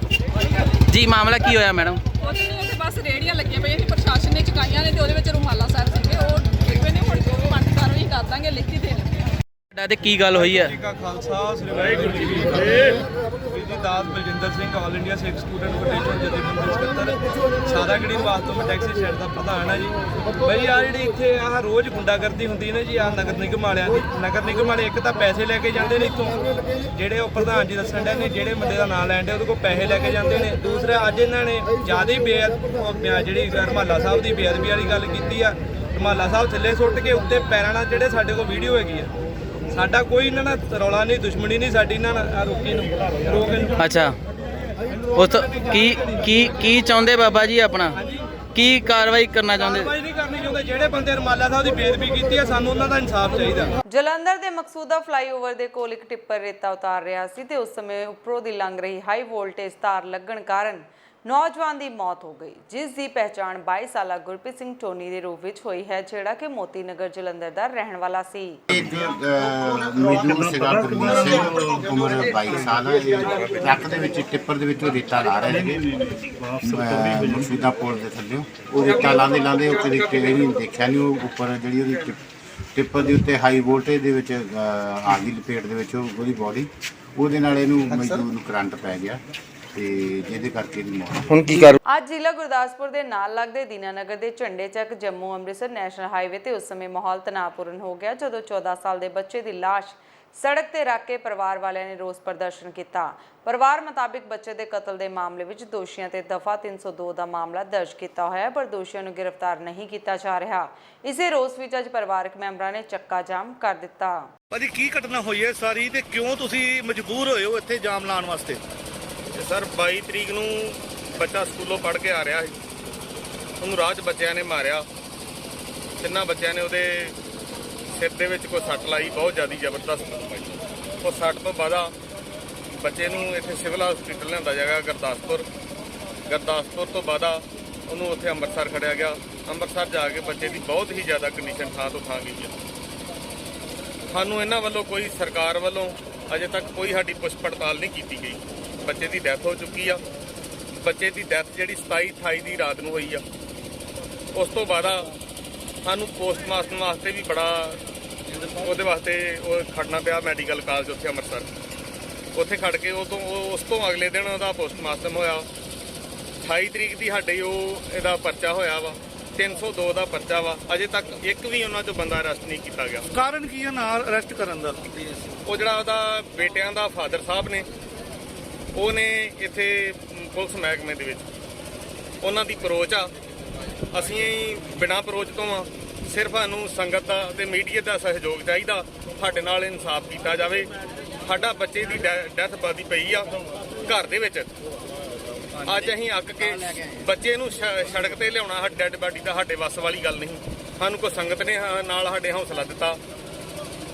ਜੀ? ਮਾਮਲਾ ਕੀ ਹੋਇਆ ਮੈਡਮ?
ਉੱਥੇ ਬਸ ਰੇੜੀਆਂ ਲੱਗੀਆਂ ਪਈਆਂ ਸੀ, ਪ੍ਰਸ਼ਾਸਨ ਨੇ ਚੁਕਾਈਆਂ ਨੇ ਤੇ ਉਹਦੇ ਵਿੱਚ ਰੁਮਾਲਾ ਸਾਹਿਬ ਸੀਗੇ, ਉਹ ਦੇਖੇ ਨੇ। ਹੁਣ ਜੋ ਵੀ ਪੰਜ ਕਾਰਵਾਈ ਕਰ ਦਾਂਗੇ, ਲਿਖਤੀ ਦੇ ਦਿੰਦੇ ਆ।
ਤੇ ਕੀ ਗੱਲ ਹੋਈ ਆ?
ਜੀ ਕਾ ਖਾਲਸਾ, ਸ੍ਰੀ ਵਾਹਿਗੁਰੂ ਜੀ ਕੀ ਫਤਿਹ। ਜੀ ਦਾਸ ਬਲਜਿੰਦਰ ਸਿੰਘ, ਆਲ ਇੰਡੀਆ ਸਿੱਖ ਸਟੂਡੈਂਟ ਫੈਡਰੇਸ਼ਨ ਜਥੇਬੰਦੀ ਸਕੱਤਰ, ਸਾਰਾਗੜੀ ਨਿਵਾਸ ਤੋਂ ਮੈਂ ਟੈਕਸੀ ਸ਼ੈਡ ਦਾ ਪ੍ਰਧਾਨ ਆ ਜੀ। ਬਈ ਆ ਜਿਹੜੀ ਇੱਥੇ ਆਹ ਰੋਜ਼ ਗੁੰਡਾਗਰਦੀ ਹੁੰਦੀ ਨੇ ਜੀ, ਆ ਨਗਰ ਨਿਗਮ ਵਾਲਿਆਂ ਦੀ। ਨਗਰ ਨਿਗਮ ਵਾਲੇ ਇੱਕ ਤਾਂ ਪੈਸੇ ਲੈ ਕੇ ਜਾਂਦੇ ਨੇ ਇੱਥੋਂ, ਜਿਹੜੇ ਉਹ ਪ੍ਰਧਾਨ ਜੀ ਦੱਸਣ ਡਏ ਨੇ, ਜਿਹੜੇ ਬੰਦੇ ਦਾ ਨਾਂ ਲੈਣ ਡੇ ਉਹਦੇ ਕੋਲ ਪੈਸੇ ਲੈ ਕੇ ਜਾਂਦੇ ਨੇ। ਦੂਸਰਾ ਅੱਜ ਇਹਨਾਂ ਨੇ ਜ਼ਿਆਦਾ ਹੀ ਜਿਹੜੀ ਰੁਮਾਲਾ ਸਾਹਿਬ ਦੀ ਬੇਅਦਬੀ ਵਾਲੀ ਗੱਲ ਕੀਤੀ ਆ। ਰੁਮਾਲਾ ਸਾਹਿਬ ਥੱਲੇ ਸੁੱਟ ਕੇ ਉੱਤੇ ਪੈਰਾਂ ਨਾਲ, ਜਿਹੜੇ ਸਾਡੇ ਕੋਲ ਵੀਡੀਓ ਹੈਗੀ ਆ। ਸਾਡਾ ਕੋਈ ਇਹਨਾਂ ਨਾਲ ਰੌਲਾ ਨਹੀਂ, ਦੁਸ਼ਮਣੀ ਨਹੀਂ ਸਾਡੀ ਇਹਨਾਂ ਨਾਲ। ਰੋਕੀ ਨੂੰ
ਅੱਛਾ, ਉਸ ਕੀ ਚਾਹੁੰਦੇ ਬਾਬਾ ਜੀ? ਆਪਣਾ ਕੀ ਕਾਰਵਾਈ ਕਰਨਾ ਚਾਹੁੰਦੇ?
ਕਾਰਵਾਈ ਨਹੀਂ ਕਰਨੀ ਚਾਹੁੰਦੇ। ਜਿਹੜੇ ਬੰਦੇ ਰੁਮਾਲਾ ਸਾਹਿਬ ਦੀ ਬੇਅਦਬੀ ਕੀਤੀ ਆ, ਸਾਨੂੰ ਉਹਨਾਂ ਦਾ ਇਨਸਾਫ ਚਾਹੀਦਾ।
ਜਲੰਧਰ ਦੇ ਮਕਸੂਦਾ ਫਲਾਈਓਵਰ ਦੇ ਕੋਲ ਇੱਕ ਟਿੱਪਰ ਰੇਤਾ ਉਤਾਰ ਰਿਹਾ ਸੀ ਤੇ ਉਸ ਸਮੇਂ ਉੱਪਰੋਂ ਦੀ ਲੰਘ ਰਹੀ ਹਾਈ ਵੋਲਟੇਜ ਤਾਰ ਲੱਗਣ ਕਾਰਨ ਨੌਜਵਾਨ ਦੀ ਮੌਤ ਹੋ ਗਈ, ਜਿਸ ਦੀ ਪਹਿਚਾਣ 22 ਸਾਲਾ ਗੁਰਪ੍ਰੀਤ ਸਿੰਘ ਟੋਨੀ ਦੇ ਰੂਪ ਵਿੱਚ ਹੋਈ ਹੈ, ਜਿਹੜਾ ਕਿ ਮੋਤੀ ਨਗਰ ਜਲੰਧਰ ਦਾ ਰਹਿਣ ਵਾਲਾ ਸੀ।
ਇੱਕ ਮਜ਼ਦੂਰ ਸੀਗਾ ਗੁਰਪ੍ਰੀਤ ਸਿੰਘ, ਉਮਰ 22 ਸਾਲ ਹੈ। ਟਰੱਕ ਦੇ ਵਿੱਚ, ਟਿੱਪਰ ਦੇ ਵਿੱਚੋਂ ਰੇਤਾ ਲਾ ਰਹੇ ਸੀਗੇ ਮਕਸੂਦਾ ਪੁਲ ਦੇ ਥੱਲੇ। ਉਹ ਰੇਤਾ ਲਾਉਂਦੇ ਉੱਤੇ ਦੀ ਟ੍ਰੇਨ ਦੇਖਿਆ ਨਹੀਂ, ਉਹ ਉੱਪਰ ਜਿਹੜੀ ਉਹਦੀ ਟਿੱਪਰ ਦੇ ਉੱਤੇ ਹਾਈ ਵੋਲਟੇਜ ਦੇ ਵਿੱਚ ਆ ਗਈ ਲਪੇਟ ਦੇ ਵਿੱਚ ਉਹਦੀ ਬੋਡੀ। ਉਹਦੇ ਨਾਲ ਇਹਨੂੰ ਮਜ਼ਦੂਰ ਨੂੰ ਕਰੰਟ ਪੈ ਗਿਆ ਤੇ ਜਿਹਦੇ ਕਰਕੇ ਹੁਣ ਕੀ ਕਰ।
ਅੱਜ ਜ਼ਿਲ੍ਹਾ ਗੁਰਦਾਸਪੁਰ ਦੇ ਨਾਲ ਲੱਗਦੇ ਦੀਨਾਨਗਰ ਦੇ ਝੰਡੇ ਚੱਕ ਜੰਮੂ ਅੰਮ੍ਰਿਤਸਰ ਨੈਸ਼ਨਲ ਹਾਈਵੇ ਤੇ ਉਸ ਸਮੇਂ ਮਾਹੌਲ ਤਣਾਅਪੂਰਨ ਹੋ ਗਿਆ ਜਦੋਂ 14 ਸਾਲ ਦੇ ਬੱਚੇ ਦੀ ਲਾਸ਼ ਸੜਕ ਤੇ ਰੱਖ ਕੇ ਪਰਿਵਾਰ ਵਾਲਿਆਂ ਨੇ ਰੋਸ ਪ੍ਰਦਰਸ਼ਨ ਕੀਤਾ। ਪਰਿਵਾਰ ਮੁਤਾਬਿਕ ਬੱਚੇ ਦੇ ਕਤਲ ਦੇ ਮਾਮਲੇ ਵਿੱਚ ਦੋਸ਼ੀਆਂ ਤੇ ਦਫਾ 302 ਦਾ ਮਾਮਲਾ ਦਰਜ ਕੀਤਾ ਹੋਇਆ ਹੈ, ਪਰ ਦੋਸ਼ੀਆਂ ਨੂੰ ਗ੍ਰਿਫਤਾਰ ਨਹੀਂ ਕੀਤਾ ਜਾ ਰਿਹਾ। ਇਸੇ ਰੋਸ ਵਿੱਚ ਅੱਜ ਪਰਿਵਾਰਕ ਮੈਂਬਰਾਂ ਨੇ ਚੱਕਾ ਜਾਮ ਕਰ ਦਿੱਤਾ।
ਭਾਜੀ ਕੀ ਘਟਨਾ ਹੋਈ ਹੈ ਸਾਰੀ ਤੇ ਕਿਉਂ ਤੁਸੀਂ ਮਜਬੂਰ ਹੋਏ ਹੋ ਇੱਥੇ ਜਾਮ ਲਾਉਣ ਵਾਸਤੇ?
ਸਰ 22 ਤਰੀਕ ਨੂੰ ਬੱਚਾ ਸਕੂਲੋਂ ਪੜ੍ਹ ਕੇ ਆ ਰਿਹਾ ਸੀ, ਉਹਨੂੰ ਰਾਹ 'ਚ ਬੱਚਿਆਂ ਨੇ ਮਾਰਿਆ। ਤਿੰਨਾਂ ਬੱਚਿਆਂ ਨੇ ਉਹਦੇ ਸਿਰ ਦੇ ਵਿੱਚ ਕੋਈ ਸੱਟ ਲਾਈ, ਬਹੁਤ ਜ਼ਿਆਦਾ ਜ਼ਬਰਦਸਤ। ਉਹ ਸੱਟ ਤੋਂ ਬਾਅਦ ਬੱਚੇ ਨੂੰ ਇੱਥੇ ਸਿਵਲ ਹਸਪੀਟਲ ਲਿਆਂਦਾ ਜਾਏਗਾ ਗੁਰਦਾਸਪੁਰ ਤੋਂ ਬਾਅਦ ਉਹਨੂੰ ਉੱਥੇ ਅੰਮ੍ਰਿਤਸਰ ਖੜਿਆ ਗਿਆ। ਅੰਮ੍ਰਿਤਸਰ ਜਾ ਕੇ ਬੱਚੇ ਦੀ ਬਹੁਤ ਹੀ ਜ਼ਿਆਦਾ ਕੰਡੀਸ਼ਨ ਥਾਂ ਤੋਂ ਥਾਂ ਗਈ ਹੈ। ਸਾਨੂੰ ਇਹਨਾਂ ਵੱਲੋਂ ਕੋਈ ਸਰਕਾਰ ਵੱਲੋਂ ਅਜੇ ਤੱਕ ਕੋਈ ਸਾਡੀ ਪੁੱਛ ਪੜਤਾਲ ਨਹੀਂ ਕੀਤੀ ਗਈ। ਬੱਚੇ ਦੀ ਡੈਥ ਹੋ ਚੁੱਕੀ ਆ। ਬੱਚੇ ਦੀ ਡੈਥ ਜਿਹੜੀ 27/28 ਦੀ ਰਾਤ ਨੂੰ ਹੋਈ ਆ। ਉਸ ਤੋਂ ਬਾਅਦ ਸਾਨੂੰ ਪੋਸਟਮਾਰਟਮ ਵਾਸਤੇ ਵੀ ਬੜਾ ਉਹਦੇ ਵਾਸਤੇ ਉਹ ਖੜਨਾ ਪਿਆ ਮੈਡੀਕਲ ਕਾਲਜ ਉੱਥੇ ਅੰਮ੍ਰਿਤਸਰ। ਉੱਥੇ ਖੜ ਕੇ ਉਸ ਤੋਂ ਅਗਲੇ ਦਿਨ ਉਹਦਾ ਪੋਸਟਮਾਰਟਮ ਹੋਇਆ। 28 ਤਰੀਕ ਦੀ ਸਾਡੇ ਇਹਦਾ ਪਰਚਾ ਹੋਇਆ ਵਾ।
302 ਦਾ ਪਰਚਾ ਵਾ, ਅਜੇ ਤੱਕ ਇੱਕ ਵੀ ਉਹਨਾਂ 'ਚੋਂ ਬੰਦਾ ਅਰੈਸਟ ਨਹੀਂ ਕੀਤਾ ਗਿਆ।
ਕਾਰਨ ਕੀ ਹੈ ਨਾਲ ਅਰੈਸਟ ਕਰਨ ਦਾ?
ਉਹ ਜਿਹੜਾ ਉਹਦਾ ਬੇਟਿਆਂ ਦਾ ਫਾਦਰ ਸਾਹਿਬ ਨੇ, ਉਹਨੇ ਇੱਥੇ ਪੁਲਿਸ ਮਹਿਕਮੇ ਦੇ ਵਿੱਚ ਉਹਨਾਂ ਦੀ ਅਪਰੋਚ ਆ, ਅਸੀਂ ਬਿਨਾਂ ਅਪਰੋਚ ਤੋਂ ਆ, ਸਿਰਫ ਸਾਨੂੰ ਸੰਗਤ ਦਾ ਤੇ ਮੀਡੀਆ ਦਾ ਸਹਿਯੋਗ ਚਾਹੀਦਾ, ਸਾਡੇ ਨਾਲ ਇਨਸਾਫ ਕੀਤਾ ਜਾਵੇ। ਸਾਡਾ ਬੱਚੇ ਦੀ ਡੈਥ ਬਾਦੀ ਪਈ ਆ ਘਰ ਦੇ ਵਿੱਚ, ਅੱਜ ਅਸੀਂ ਅੱਕ ਕੇ ਬੱਚੇ ਨੂੰ ਸੜਕ ਤੇ ਲਿਆਉਣਾ ਡੈਡ ਬਾਡੀ ਦਾ ਸਾਡੇ ਵੱਸ ਵਾਲੀ ਗੱਲ ਨਹੀਂ। ਸਾਨੂੰ ਕੋਈ ਸੰਗਤ ਨੇ ਨਾਲ ਸਾਡੇ ਹੌਸਲਾ ਦਿੱਤਾ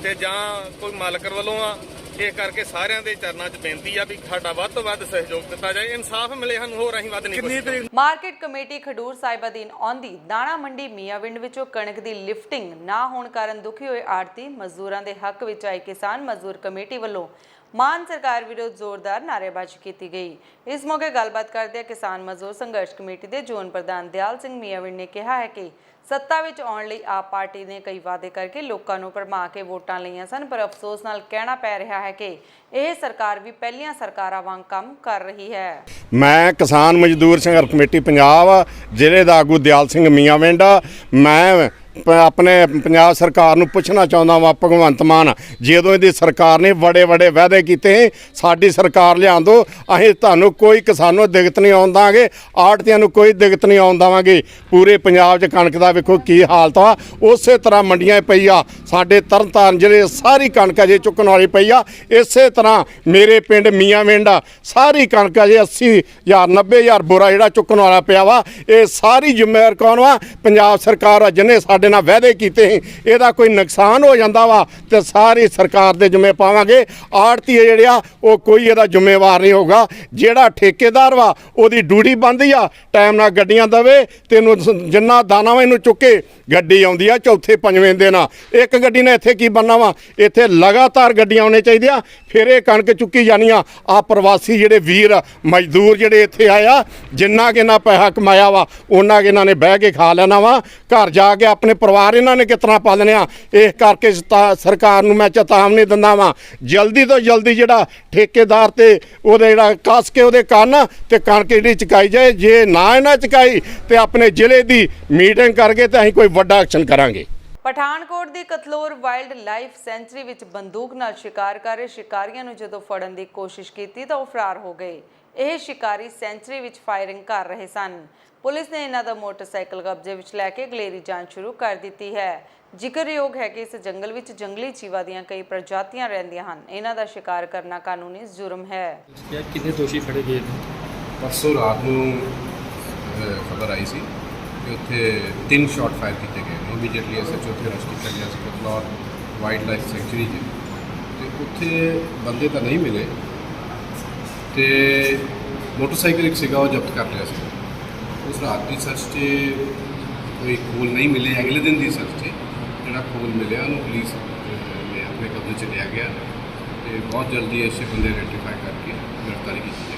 ਤੇ ਜਾਂ ਕੋਈ ਮਾਲਕ ਵੱਲੋਂ ਆ, ਇਹ ਕਰਕੇ ਸਾਰਿਆਂ ਦੇ ਚਰਨਾਂ 'ਚ ਬੇਨਤੀ ਆ ਵੀ ਸਾਡਾ ਵੱਧ ਤੋਂ ਵੱਧ ਸਹਿਯੋਗ ਦਿੱਤਾ ਜਾਏ, ਇਨਸਾਫ ਮਿਲੇ ਸਾਨੂੰ, ਹੋਰ ਅਸੀਂ ਵੱਧ ਨਹੀਂ।
ਮਾਰਕੀਟ ਕਮੇਟੀ ਖਡੂਰ ਸਾਹਿਬ ਅਧੀਨ ਆਉਂਦੀ ਦਾਣਾ ਮੰਡੀ ਮੀਆਂਵਿੰਡ ਵਿੱਚੋਂ ਕਣਕ ਦੀ ਲਿਫਟਿੰਗ ਨਾ ਹੋਣ ਕਾਰਨ ਦੁਖੀ ਹੋਏ ਆੜ੍ਹਤੀ ਮਜ਼ਦੂਰਾਂ ਦੇ ਹੱਕ ਵਿੱਚ ਆਈ ਕਿਸਾਨ ਮਜ਼ਦੂਰ ਕਮੇਟੀ ਵੱਲੋਂ ਮਾਨ ਸਰਕਾਰ ਵਿਰੁੱਧ ਜ਼ੋਰਦਾਰ ਨਾਅਰੇਬਾਜ਼ੀ ਕੀਤੀ ਗਈ। ਇਸ ਮੌਕੇ ਗੱਲਬਾਤ ਕਰਦਿਆਂ ਕਿਸਾਨ ਮਜ਼ਦੂਰ ਸੰਘਰਸ਼ ਕਮੇਟੀ ਦੇ ਜ਼ੋਨ ਪ੍ਰਧਾਨ ਦਿਆਲ ਸਿੰਘ ਮੀਆਂਵਿੰਡ ਨੇ ਕਿਹਾ ਹੈ ਕਿ ਸੱਤਾ ਵਿੱਚ ਆਉਣ ਲਈ ਆਪ ਪਾਰਟੀ ਨੇ ਕਈ ਵਾਅਦੇ ਕਰਕੇ ਲੋਕਾਂ ਨੂੰ ਭਰਮਾ ਕੇ ਵੋਟਾਂ ਲਈਆਂ ਸਨ, ਪਰ ਅਫਸੋਸ ਨਾਲ ਕਹਿਣਾ ਪੈ ਰਿਹਾ ਹੈ ਕਿ ਇਹ ਸਰਕਾਰ ਵੀ ਪਹਿਲੀਆਂ ਸਰਕਾਰਾਂ ਵਾਂਗ ਕੰਮ ਕਰ ਰਹੀ ਹੈ।
ਮੈਂ ਕਿਸਾਨ ਮਜ਼ਦੂਰ ਸੰਘਰਸ਼ ਕਮੇਟੀ ਪੰਜਾਬ ਜ਼ਿਲ੍ਹੇ ਦਾ ਆਗੂ ਦਿਆਲ ਸਿੰਘ ਮੀਆਂਵਿੰਡ, ਮੈਂ ਆਪਣੇ ਪੰਜਾਬ ਸਰਕਾਰ ਨੂੰ ਪੁੱਛਣਾ ਚਾਹੁੰਦਾ ਵਾਂ, ਭਗਵੰਤ ਮਾਨ ਜਦੋਂ ਇਹਦੀ ਸਰਕਾਰ ਨੇ ਬੜੇ ਵਾਅਦੇ ਕੀਤੇ, ਸਾਡੀ ਸਰਕਾਰ ਲਿਆਉਣ ਦਿਓ, ਅਸੀਂ ਤੁਹਾਨੂੰ ਕੋਈ ਕਿਸਾਨੋਂ ਦਿੱਕਤ ਨਹੀਂ ਆਉਣ ਦਾਂਗੇ, ਆੜ੍ਹਤੀਆਂ ਨੂੰ ਕੋਈ ਦਿੱਕਤ ਨਹੀਂ ਆਉਣ ਦੇਵਾਂਗੇ। ਪੂਰੇ ਪੰਜਾਬ 'ਚ ਕਣਕ ਦਾ ਵੇਖੋ ਕੀ ਹਾਲਤ ਆ, ਉਸੇ ਤਰ੍ਹਾਂ ਮੰਡੀਆਂ ਪਈ ਆ, ਸਾਡੇ ਤਰਨਤਾਰਨ ਜ਼ਿਲ੍ਹੇ ਸਾਰੀ ਕਣਕ ਅਜੇ ਚੁੱਕਣ ਵਾਲੀ ਪਈ ਆ, ਇਸੇ ਤਰ੍ਹਾਂ ਮੇਰੇ ਪਿੰਡ ਮੀਆਂਵਿੰਡ ਸਾਰੀ ਕਣਕ ਅਜੇ 80,000 90,000 ਬੋਰਾ ਜਿਹੜਾ ਚੁੱਕਣ ਵਾਲਾ ਪਿਆ ਵਾ। ਇਹ ਸਾਰੀ ਜ਼ਿੰਮੇਵਾਰ ਕੌਣ ਵਾ? ਪੰਜਾਬ ਸਰਕਾਰ ਆ, ਜਿਹਨੇ ਸਾਡੇ ਨਾਲ ਵਾਅਦੇ ਕੀਤੇ, ਇਹਦਾ ਕੋਈ ਨੁਕਸਾਨ ਹੋ ਜਾਂਦਾ ਵਾ ਤੇ ਸਾਰੀ ਸਰਕਾਰ ਦੇ ਜ਼ਿੰਮੇ ਪਾਵਾਂਗੇ। ਆੜ੍ਹਤੀ ਜਿਹੜੇ ਆ ਉਹ ਕੋਈ ਇਹਦਾ ਜ਼ਿੰਮੇਵਾਰ ਨਹੀਂ ਹੋਊਗਾ। ਜਿਹੜਾ ਠੇਕੇਦਾਰ ਵਾ ਉਹਦੀ ਡਿਊਟੀ ਬਣਦੀ ਆ ਟਾਈਮ ਨਾਲ ਗੱਡੀਆਂ ਦਵੇ, ਤੈਨੂੰ ਜਿੰਨਾ ਦਾਣਾ ਵਾ ਇਹਨੂੰ ਚੁੱਕੇ ਗੱਡੀ ਆਉਂਦੀ ਆ ਚੌਥੇ ਪੰਜਵੇਂ ਦਿਨ। ਇੱਕ ਗੱਡੀ ਨੇ ਇੱਥੇ ਕੀ ਬਣਨਾ ਵਾ? ਇੱਥੇ ਲਗਾਤਾਰ ਗੱਡੀਆਂ ਆਉਣੇ ਚਾਹੀਦੀਆਂ, ਫਿਰ ਇਹ ਕਣਕ ਚੁੱਕੀ ਜਾਣੀਆਂ। ਆ ਪ੍ਰਵਾਸੀ ਜਿਹੜੇ ਵੀਰ ਮਜ਼ਦੂਰ ਜਿਹੜੇ ਇੱਥੇ ਆਇਆ, ਜਿੰਨਾ ਕਿ ਇਹਨਾਂ ਪੈਸਾ ਕਮਾਇਆ ਵਾ ਉਹਨਾਂ ਕਿ ਇਹਨਾਂ ਨੇ ਬਹਿ ਕੇ ਖਾ ਲੈਣਾ ਵਾ, ਘਰ ਜਾ ਕੇ ਆਪਣੇ ਪਰਿਵਾਰ ਇਹਨਾਂ ਨੇ ਕਿਸ ਤਰ੍ਹਾਂ ਪਾਲਣੇ ਆ। ਇਸ ਕਰਕੇ ਸਰਕਾਰ ਨੂੰ ਮੈਂ ਚੇਤਾਵਨੀ ਦਿੰਦਾ ਵਾਂ, ਜਲਦੀ ਤੋਂ ਜਲਦੀ ਜਿਹੜਾ ਠੇਕੇਦਾਰ ਤੇ ਉਹਦੇ ਜਿਹੜਾ ਕੱਸ ਕੇ ਉਹਦੇ ਕੰਨ ਤੇ ਕਣਕ ਜਿਹੜੀ ਚੁਕਾਈ ਜਾਏ। ਜੇ ਨਾ ਇਹਨਾਂ ਚੁਕਾਈ ਤੇ ਆਪਣੇ ਜ਼ਿਲ੍ਹੇ ਦੀ ਮੀਟਿੰਗ ਕਰਕੇ ਤੇ ਅਸੀਂ ਕੋਈ ਵੱਡਾ ਐਕਸ਼ਨ ਕਰਾਂਗੇ।
ਪਠਾਨਕੋਟ ਦੀ ਕਤਲੋਰ ਵਾਈਲਡ ਲਾਈਫ ਸੈਂਚਰੀ ਵਿੱਚ ਬੰਦੂਕ ਨਾਲ ਸ਼ਿਕਾਰ ਕਰ ਰਹੇ ਸ਼ਿਕਾਰੀਆਂ ਨੂੰ ਜਦੋਂ ਫੜਨ ਦੀ ਕੋਸ਼ਿਸ਼ ਕੀਤੀ ਤਾਂ ਉਹ ਫਰਾਰ ਹੋ ਗਏ। ਇਹ ਸ਼ਿਕਾਰੀ ਸੈਂਚਰੀ ਵਿੱਚ ਫਾਇਰਿੰਗ ਕਰ ਰਹੇ ਸਨ। ਪੁਲਿਸ ਨੇ ਇਹਨਾਂ ਦਾ ਮੋਟਰਸਾਈਕਲ ਕਬਜ਼ੇ ਵਿੱਚ ਲੈ ਕੇ ਅਗਲੇਰੀ ਜਾਂਚ ਸ਼ੁਰੂ ਕਰ ਦਿੱਤੀ ਹੈ। ਜ਼ਿਕਰਯੋਗ ਹੈ ਕਿ ਇਸ ਜੰਗਲ ਵਿੱਚ ਜੰਗਲੀ ਜੀਵਾਂ ਦੀਆਂ ਕਈ ਪ੍ਰਜਾਤੀਆਂ ਰਹਿੰਦੀਆਂ ਹਨ। ਇਹਨਾਂ ਦਾ ਸ਼ਿਕਾਰ ਕਰਨਾ ਕਾਨੂੰਨੀ ਜੁਰਮ ਹੈ।
ਕਿੰਨੇ ਦੋਸ਼ੀ ਫੜੇ ਗਏ ਨੇ?
ਪਰਸੋਂ ਰਾਤ ਨੂੰ ਖਬਰ ਆਈ ਸੀ ਕਿ ਉੱਥੇ 3 ਸ਼ਾਟ ਫਾਇਰ ਕੀਤੇ ਗਏ ਨੇ। ਇਮੀਡੀਏਟਲੀ ਐਸਐਚਓ ਉੱਥੇ ਅਰੈਸਟ ਕੀਤਾ ਗਿਆ ਸੀ ਕਤਲੌਰ ਵਾਈਲਡ ਲਾਈਫ ਸੈਂਚੁਰੀ 'ਚ, ਤੇ ਉੱਥੇ ਬੰਦੇ ਤਾਂ ਨਹੀਂ ਮਿਲੇ ਤੇ ਮੋਟਰਸਾਈਕਲ ਇੱਕ ਸੀਗਾ ਉਹ ਜ਼ਬਤ ਕਰ ਲਿਆ ਸੀ। ਉਸ ਰਾਤ ਦੀ ਸਰਚ 'ਚ ਕੋਈ ਖੋਲ ਨਹੀਂ ਮਿਲੇ। ਅਗਲੇ ਦਿਨ ਦੀ ਸਰਚ 'ਚ ਜਿਹੜਾ ਖੋਲ ਮਿਲਿਆ ਉਹਨੂੰ ਪੁਲਿਸ ਨੇ ਆਪਣੇ ਕਬਜ਼ੇ 'ਚ ਲਿਆ ਗਿਆ ਤੇ ਬਹੁਤ ਜਲਦੀ ਐਸੇ ਬੰਦੇ ਆਈਡੈਂਟੀਫਾਈ ਕਰਕੇ ਗ੍ਰਿਫਤਾਰੀ ਕੀਤੀ ਜਾਏਗੀ।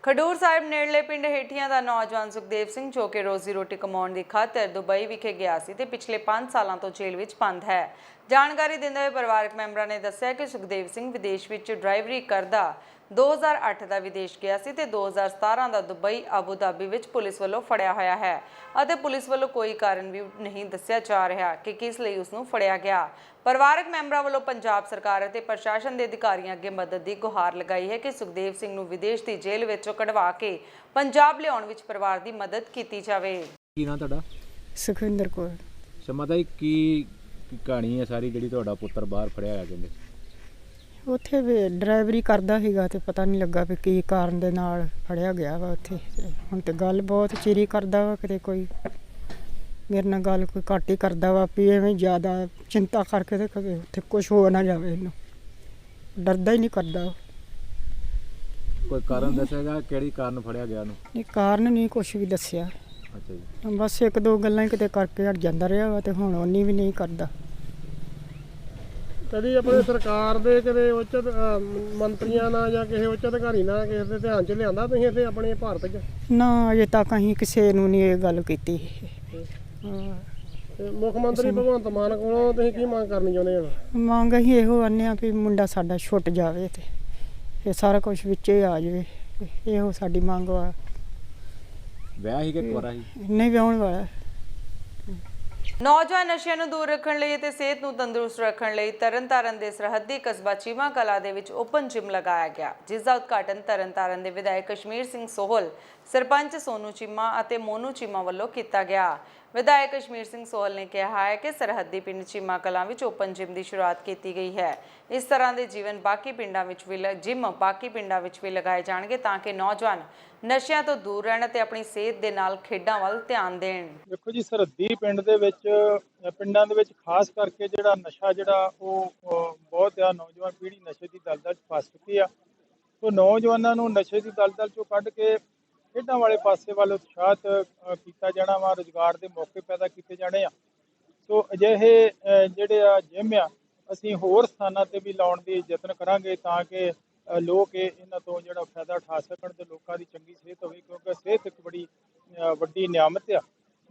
ਖਡੂਰ ਸਾਹਿਬ ਨੇੜਲੇ ਪਿੰਡ ਹੇਠੀਆਂ ਦਾ ਨੌਜਵਾਨ ਸੁਖਦੇਵ ਸਿੰਘ ਜੋ ਕਿ ਰੋਜ਼ੀ ਰੋਟੀ ਕਮਾਉਣ ਦੀ ਖਾਤਰ ਦੁਬਈ ਵਿਖੇ ਗਿਆ ਸੀ ਤੇ ਪਿਛਲੇ 5 ਸਾਲਾਂ ਤੋਂ ਜੇਲ੍ਹ ਵਿੱਚ ਬੰਦ ਹੈ। ਜਾਣਕਾਰੀ ਦਿੰਦੇ ਹੋਏ ਪਰਿਵਾਰਕ ਮੈਂਬਰਾਂ ਨੇ ਦੱਸਿਆ ਕਿ ਸੁਖਦੇਵ ਸਿੰਘ ਵਿਦੇਸ਼ ਵਿੱਚ ਡਰਾਈਵਰੀ ਕਰਦਾ 2008 ਦਾ ਵਿਦੇਸ਼ ਗਿਆ ਸੀ ਤੇ 2017 ਦਾ ਦੁਬਈ ਆਬੂ ਧਾਬੀ ਵਿੱਚ ਪੁਲਿਸ ਵੱਲੋਂ ਫੜਿਆ ਹੋਇਆ ਹੈ ਅਤੇ ਪੁਲਿਸ ਵੱਲੋਂ ਕੋਈ ਕਾਰਨ ਵੀ ਨਹੀਂ ਦੱਸਿਆ ਜਾ ਰਿਹਾ ਕਿ ਕਿਸ ਲਈ ਉਸ ਨੂੰ ਫੜਿਆ ਗਿਆ। ਪਰਿਵਾਰਕ ਮੈਂਬਰਾਂ ਵੱਲੋਂ ਪੰਜਾਬ ਸਰਕਾਰ ਅਤੇ ਪ੍ਰਸ਼ਾਸਨ ਦੇ ਅਧਿਕਾਰੀਆਂ ਅੱਗੇ ਮਦਦ ਦੀ ਗੁਹਾਰ ਲਗਾਈ ਹੈ ਕਿ ਸੁਖਦੇਵ ਸਿੰਘ ਨੂੰ ਵਿਦੇਸ਼ ਦੀ ਜੇਲ੍ਹ ਵਿੱਚੋਂ ਕਢਵਾ ਕੇ ਪੰਜਾਬ ਲਿਆਉਣ ਵਿੱਚ ਪਰਿਵਾਰ ਦੀ ਮਦਦ ਕੀਤੀ ਜਾਵੇ।
ਕੀ ਨਾਂ ਤੁਹਾਡਾ?
ਸੁਖਵਿੰਦਰ ਕੌਰ।
ਮਾਤਾ ਜੀ ਕੀ ਕਹਾਣੀ ਹੈ ਸਾਰੀ ਜਿਹੜੀ ਤੁਹਾਡਾ ਪੁੱਤਰ ਬਾਹਰ ਫੜਿਆ ਹੋਇਆ ਕਹਿੰਦੇ?
ਉੱਥੇ ਵੀ ਡਰਾਈਵਰੀ ਕਰਦਾ ਸੀਗਾ ਤੇ ਪਤਾ ਨਹੀਂ ਲੱਗਾ ਵੀ ਕੀ ਕਾਰਨ ਦੇ ਨਾਲ ਫੜਿਆ ਗਿਆ ਵਾ ਉੱਥੇ। ਹੁਣ ਤੇ ਗੱਲ ਬਹੁਤ ਚਿਰੀ ਕਰਦਾ ਵਾ, ਕਿਤੇ ਕੋਈ ਮੇਰੇ ਨਾਲ ਗੱਲ ਕੋਈ ਘੱਟ ਹੀ ਕਰਦਾ ਵਾ ਵੀ ਐਵੇਂ ਜ਼ਿਆਦਾ ਚਿੰਤਾ ਕਰਕੇ ਤੇ ਕਦੇ ਉੱਥੇ ਕੁਝ ਹੋ ਨਾ ਜਾਵੇ। ਇਹਨੂੰ ਡਰਦਾ ਹੀ ਨਹੀਂ ਕਰਦਾ।
ਕੋਈ ਕਾਰਨ ਦੱਸੇਗਾ ਕਿਹੜੀ ਕਾਰਨ ਫੜਿਆ ਗਿਆ ਉਹਨੂੰ?
ਇਹ ਕਾਰਨ ਨਹੀਂ ਕੁਝ ਵੀ ਦੱਸਿਆ।
ਅੱਛਾ ਜੀ।
ਬਸ ਇੱਕ ਦੋ ਗੱਲਾਂ ਕਿਤੇ ਕਰਕੇ ਹਟ ਜਾਂਦਾ ਰਿਹਾ ਵਾ ਤੇ ਹੁਣ ਉਹਨੀ ਵੀ ਨਹੀਂ ਕਰਦਾ।
ਕਦੀ ਆਪਣੇ ਸਰਕਾਰ ਦੇ ਕਦੇ ਉੱਚ ਮੰਤਰੀਆਂ ਨਾਲ ਜਾਂ ਕਿਸੇ ਉੱਚ ਅਧਿਕਾਰੀ ਨਾਲ ਕਿਸੇ ਦੇ ਧਿਆਨ 'ਚ ਲਿਆਂਦਾ ਤੁਸੀਂ ਇੱਥੇ ਆਪਣੇ ਭਾਰਤ 'ਚ?
ਨਾ ਅਜੇ ਤੱਕ ਅਸੀਂ ਕਿਸੇ ਨੂੰ ਨਹੀਂ ਇਹ ਗੱਲ ਕੀਤੀ।
ਮੁੱਖ ਮੰਤਰੀ ਭਗਵੰਤ ਮਾਨ ਕੋਲੋਂ ਤੁਸੀਂ ਕੀ ਮੰਗ ਕਰਨੀ ਚਾਹੁੰਦੇ ਹੋ?
ਮੰਗ ਅਸੀਂ ਇਹੋ ਆਨੇ ਆ ਵੀ ਮੁੰਡਾ ਸਾਡਾ ਛੁੱਟ ਜਾਵੇ ਤੇ ਇਹ ਸਾਰਾ ਕੁਝ ਵਿੱਚੇ ਆ ਜਾਵੇ। ਇਹੋ ਸਾਡੀ ਮੰਗ ਵਾ।
ਵਿਆਹ ਹੀ ਕਿ ਕੁਆਰਾ ਸੀ?
ਨਹੀਂ ਵਿਆਹੁਣ ਵਾਲਾ।
ਨੌਜਵਾਨ ਨਸ਼ਿਆਂ ਨੂੰ ਦੂਰ ਰੱਖਣ ਲਈ ਅਤੇ ਸਿਹਤ ਨੂੰ ਤੰਦਰੁਸਤ ਰੱਖਣ ਲਈ ਤਰਨਤਾਰਨ ਦੇ ਸਰਹੱਦੀ ਕਸਬਾ ਚੀਮਾ ਕਲਾਂ ਦੇ ਵਿੱਚ ਓਪਨ ਜਿਮ ਲਗਾਇਆ ਗਿਆ, ਜਿਸ ਦਾ ਉਦਘਾਟਨ ਤਰਨਤਾਰਨ ਦੇ ਵਿਧਾਇਕ ਕਸ਼ਮੀਰ ਸਿੰਘ ਸੋਹਲ, ਸਰਪੰਚ ਸੋਨੂ ਚੀਮਾ ਅਤੇ ਮੋਨੂ ਚੀਮਾ ਵੱਲੋਂ ਕੀਤਾ ਗਿਆ। ਵਿਧਾਇਕ ਕਸ਼ਮੀਰ ਸਿੰਘ ਸੋਹਲ ਨੇ ਕਿਹਾ ਹੈ ਕਿ ਸਰਹੱਦੀ ਪਿੰਡ ਚੀਮਾ ਕਲਾਂ ਵਿੱਚ ਓਪਨ ਜਿਮ ਦੀ ਸ਼ੁਰੂਆਤ ਕੀਤੀ ਗਈ ਹੈ। ਇਸ ਤਰ੍ਹਾਂ ਦੇ ਜੀਵਨ ਬਾਕੀ ਪਿੰਡਾਂ ਵਿੱਚ ਵੀ ਲਗਾਏ ਜਾਣਗੇ ਤਾਂ ਕਿ ਨੌਜਵਾਨ ਨਸ਼ਿਆਂ ਤੋਂ ਦੂਰ ਰਹਿਣ ਅਤੇ ਆਪਣੀ ਸਿਹਤ ਦੇ ਨਾਲ ਖੇਡਾਂ ਵੱਲ ਧਿਆਨ ਦੇਣ।
ਦੇਖੋ ਜੀ, ਸਰਹੱਦੀ ਪਿੰਡ ਦੇ ਵਿੱਚ ਪਿੰਡਾਂ ਦੇ ਵਿੱਚ ਖਾਸ ਕਰਕੇ ਜਿਹੜਾ ਨਸ਼ਾ ਜਿਹੜਾ ਉਹ ਬਹੁਤ ਆ, ਨੌਜਵਾਨ ਪੀੜ੍ਹੀ ਨਸ਼ੇ ਦੀ ਦਲਦਲ 'ਚ ਫਸ ਚੁੱਕੀ ਆ। ਸੋ ਨੌਜਵਾਨਾਂ ਨੂੰ ਨਸ਼ੇ ਦੀ ਦਲਦਲ 'ਚੋਂ ਕੱਢ ਕੇ ਖੇਡਾਂ ਵਾਲੇ ਪਾਸੇ ਵੱਲ ਉਤਸ਼ਾਹਿਤ ਕੀਤਾ ਜਾਣਾ ਵਾ, ਰੁਜ਼ਗਾਰ ਦੇ ਮੌਕੇ ਪੈਦਾ ਕੀਤੇ ਜਾਣੇ ਆ। ਸੋ ਅਜਿਹੇ ਜਿਹੜੇ ਆ ਜਿਮ ਆ, ਅਸੀਂ ਹੋਰ ਸਥਾਨਾਂ ਤੇ ਵੀ ਲਾਉਣ ਦੀ ਯਤਨ ਕਰਾਂਗੇ ਤਾਂ ਕਿ ਲੋਕ ਇਹਨਾਂ ਤੋਂ ਜਿਹੜਾ ਫਾਇਦਾ ਉਠਾ ਸਕਣ ਤੇ ਲੋਕਾਂ ਦੀ ਚੰਗੀ ਸਿਹਤ ਹੋਵੇ, ਕਿਉਂਕਿ ਸਿਹਤ ਇੱਕ ਬੜੀ ਵੱਡੀ ਨਿਆਮਤ ਆ।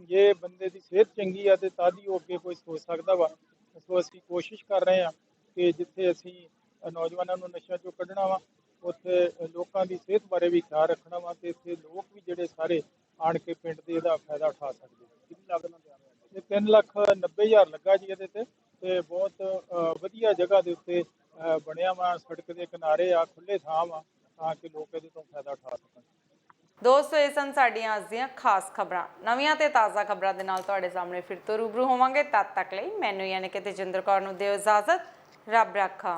ਜੇ ਬੰਦੇ ਦੀ ਸਿਹਤ ਚੰਗੀ ਆ ਤੇ ਤਦ ਹੀ ਉਹ ਅੱਗੇ ਕੋਈ ਸੋਚ ਸਕਦਾ ਵਾ। ਸੋ ਅਸੀਂ ਕੋਸ਼ਿਸ਼ ਕਰ ਰਹੇ ਹਾਂ ਕਿ ਜਿੱਥੇ ਅਸੀਂ ਨੌਜਵਾਨਾਂ ਨੂੰ ਨਸ਼ਿਆਂ ਚੋਂ ਕੱਢਣਾ ਵਾ, ਉੱਥੇ ਲੋਕਾਂ ਦੀ ਸਿਹਤ ਬਾਰੇ ਵੀ ਖਿਆਲ ਰੱਖਣਾ ਵਾ ਤੇ ਇੱਥੇ ਲੋਕ ਵੀ ਜਿਹੜੇ ਸਾਰੇ ਆਣ ਕੇ ਪਿੰਡ ਦੇ ਇਹਦਾ ਫਾਇਦਾ ਉਠਾ ਸਕਦੇ। ਕਿੰਨੀ ਲਾਗਤ ਨਾਲ ਤਿਆਰ ਹੋਇਆ? ਇਹ 3,90,000 ਲੱਗਾ ਜੀ ਇਹਦੇ ਤੇ ਬਹੁਤ ਵਧੀਆ ਜਗ੍ਹਾ ਦੇ ਉੱਤੇ ਬਣਿਆ ਵਾ, ਸੜਕ ਦੇ ਕਿਨਾਰੇ ਆ, ਖੁੱਲੇ ਥਾਂ ਵਾ ਤਾਂ ਕਿ ਲੋਕ ਇਹਦੇ ਤੋਂ ਫਾਇਦਾ ਉਠਾ ਸਕਣ।
ਦੋਸਤੋ, ਇਹ ਸਨ ਸਾਡੀਆਂ ਅੱਜ ਦੀਆਂ ਖਾਸ ਖਬਰਾਂ। ਨਵੀਆਂ ਤੇ ਤਾਜ਼ਾ ਖਬਰਾਂ ਦੇ ਨਾਲ ਤੁਹਾਡੇ ਸਾਹਮਣੇ ਫਿਰ ਤੋਂ ਰੂਬਰੂ ਹੋਵਾਂਗੇ। ਤਦ ਤੱਕ ਲਈ ਮੈਨੂੰ ਯਾਨੀ ਕਿ ਤੇਜਿੰਦਰ ਕੌਰ ਨੂੰ ਦਿਓ ਇਜਾਜ਼ਤ। ਰੱਬ ਰਾਖਾ।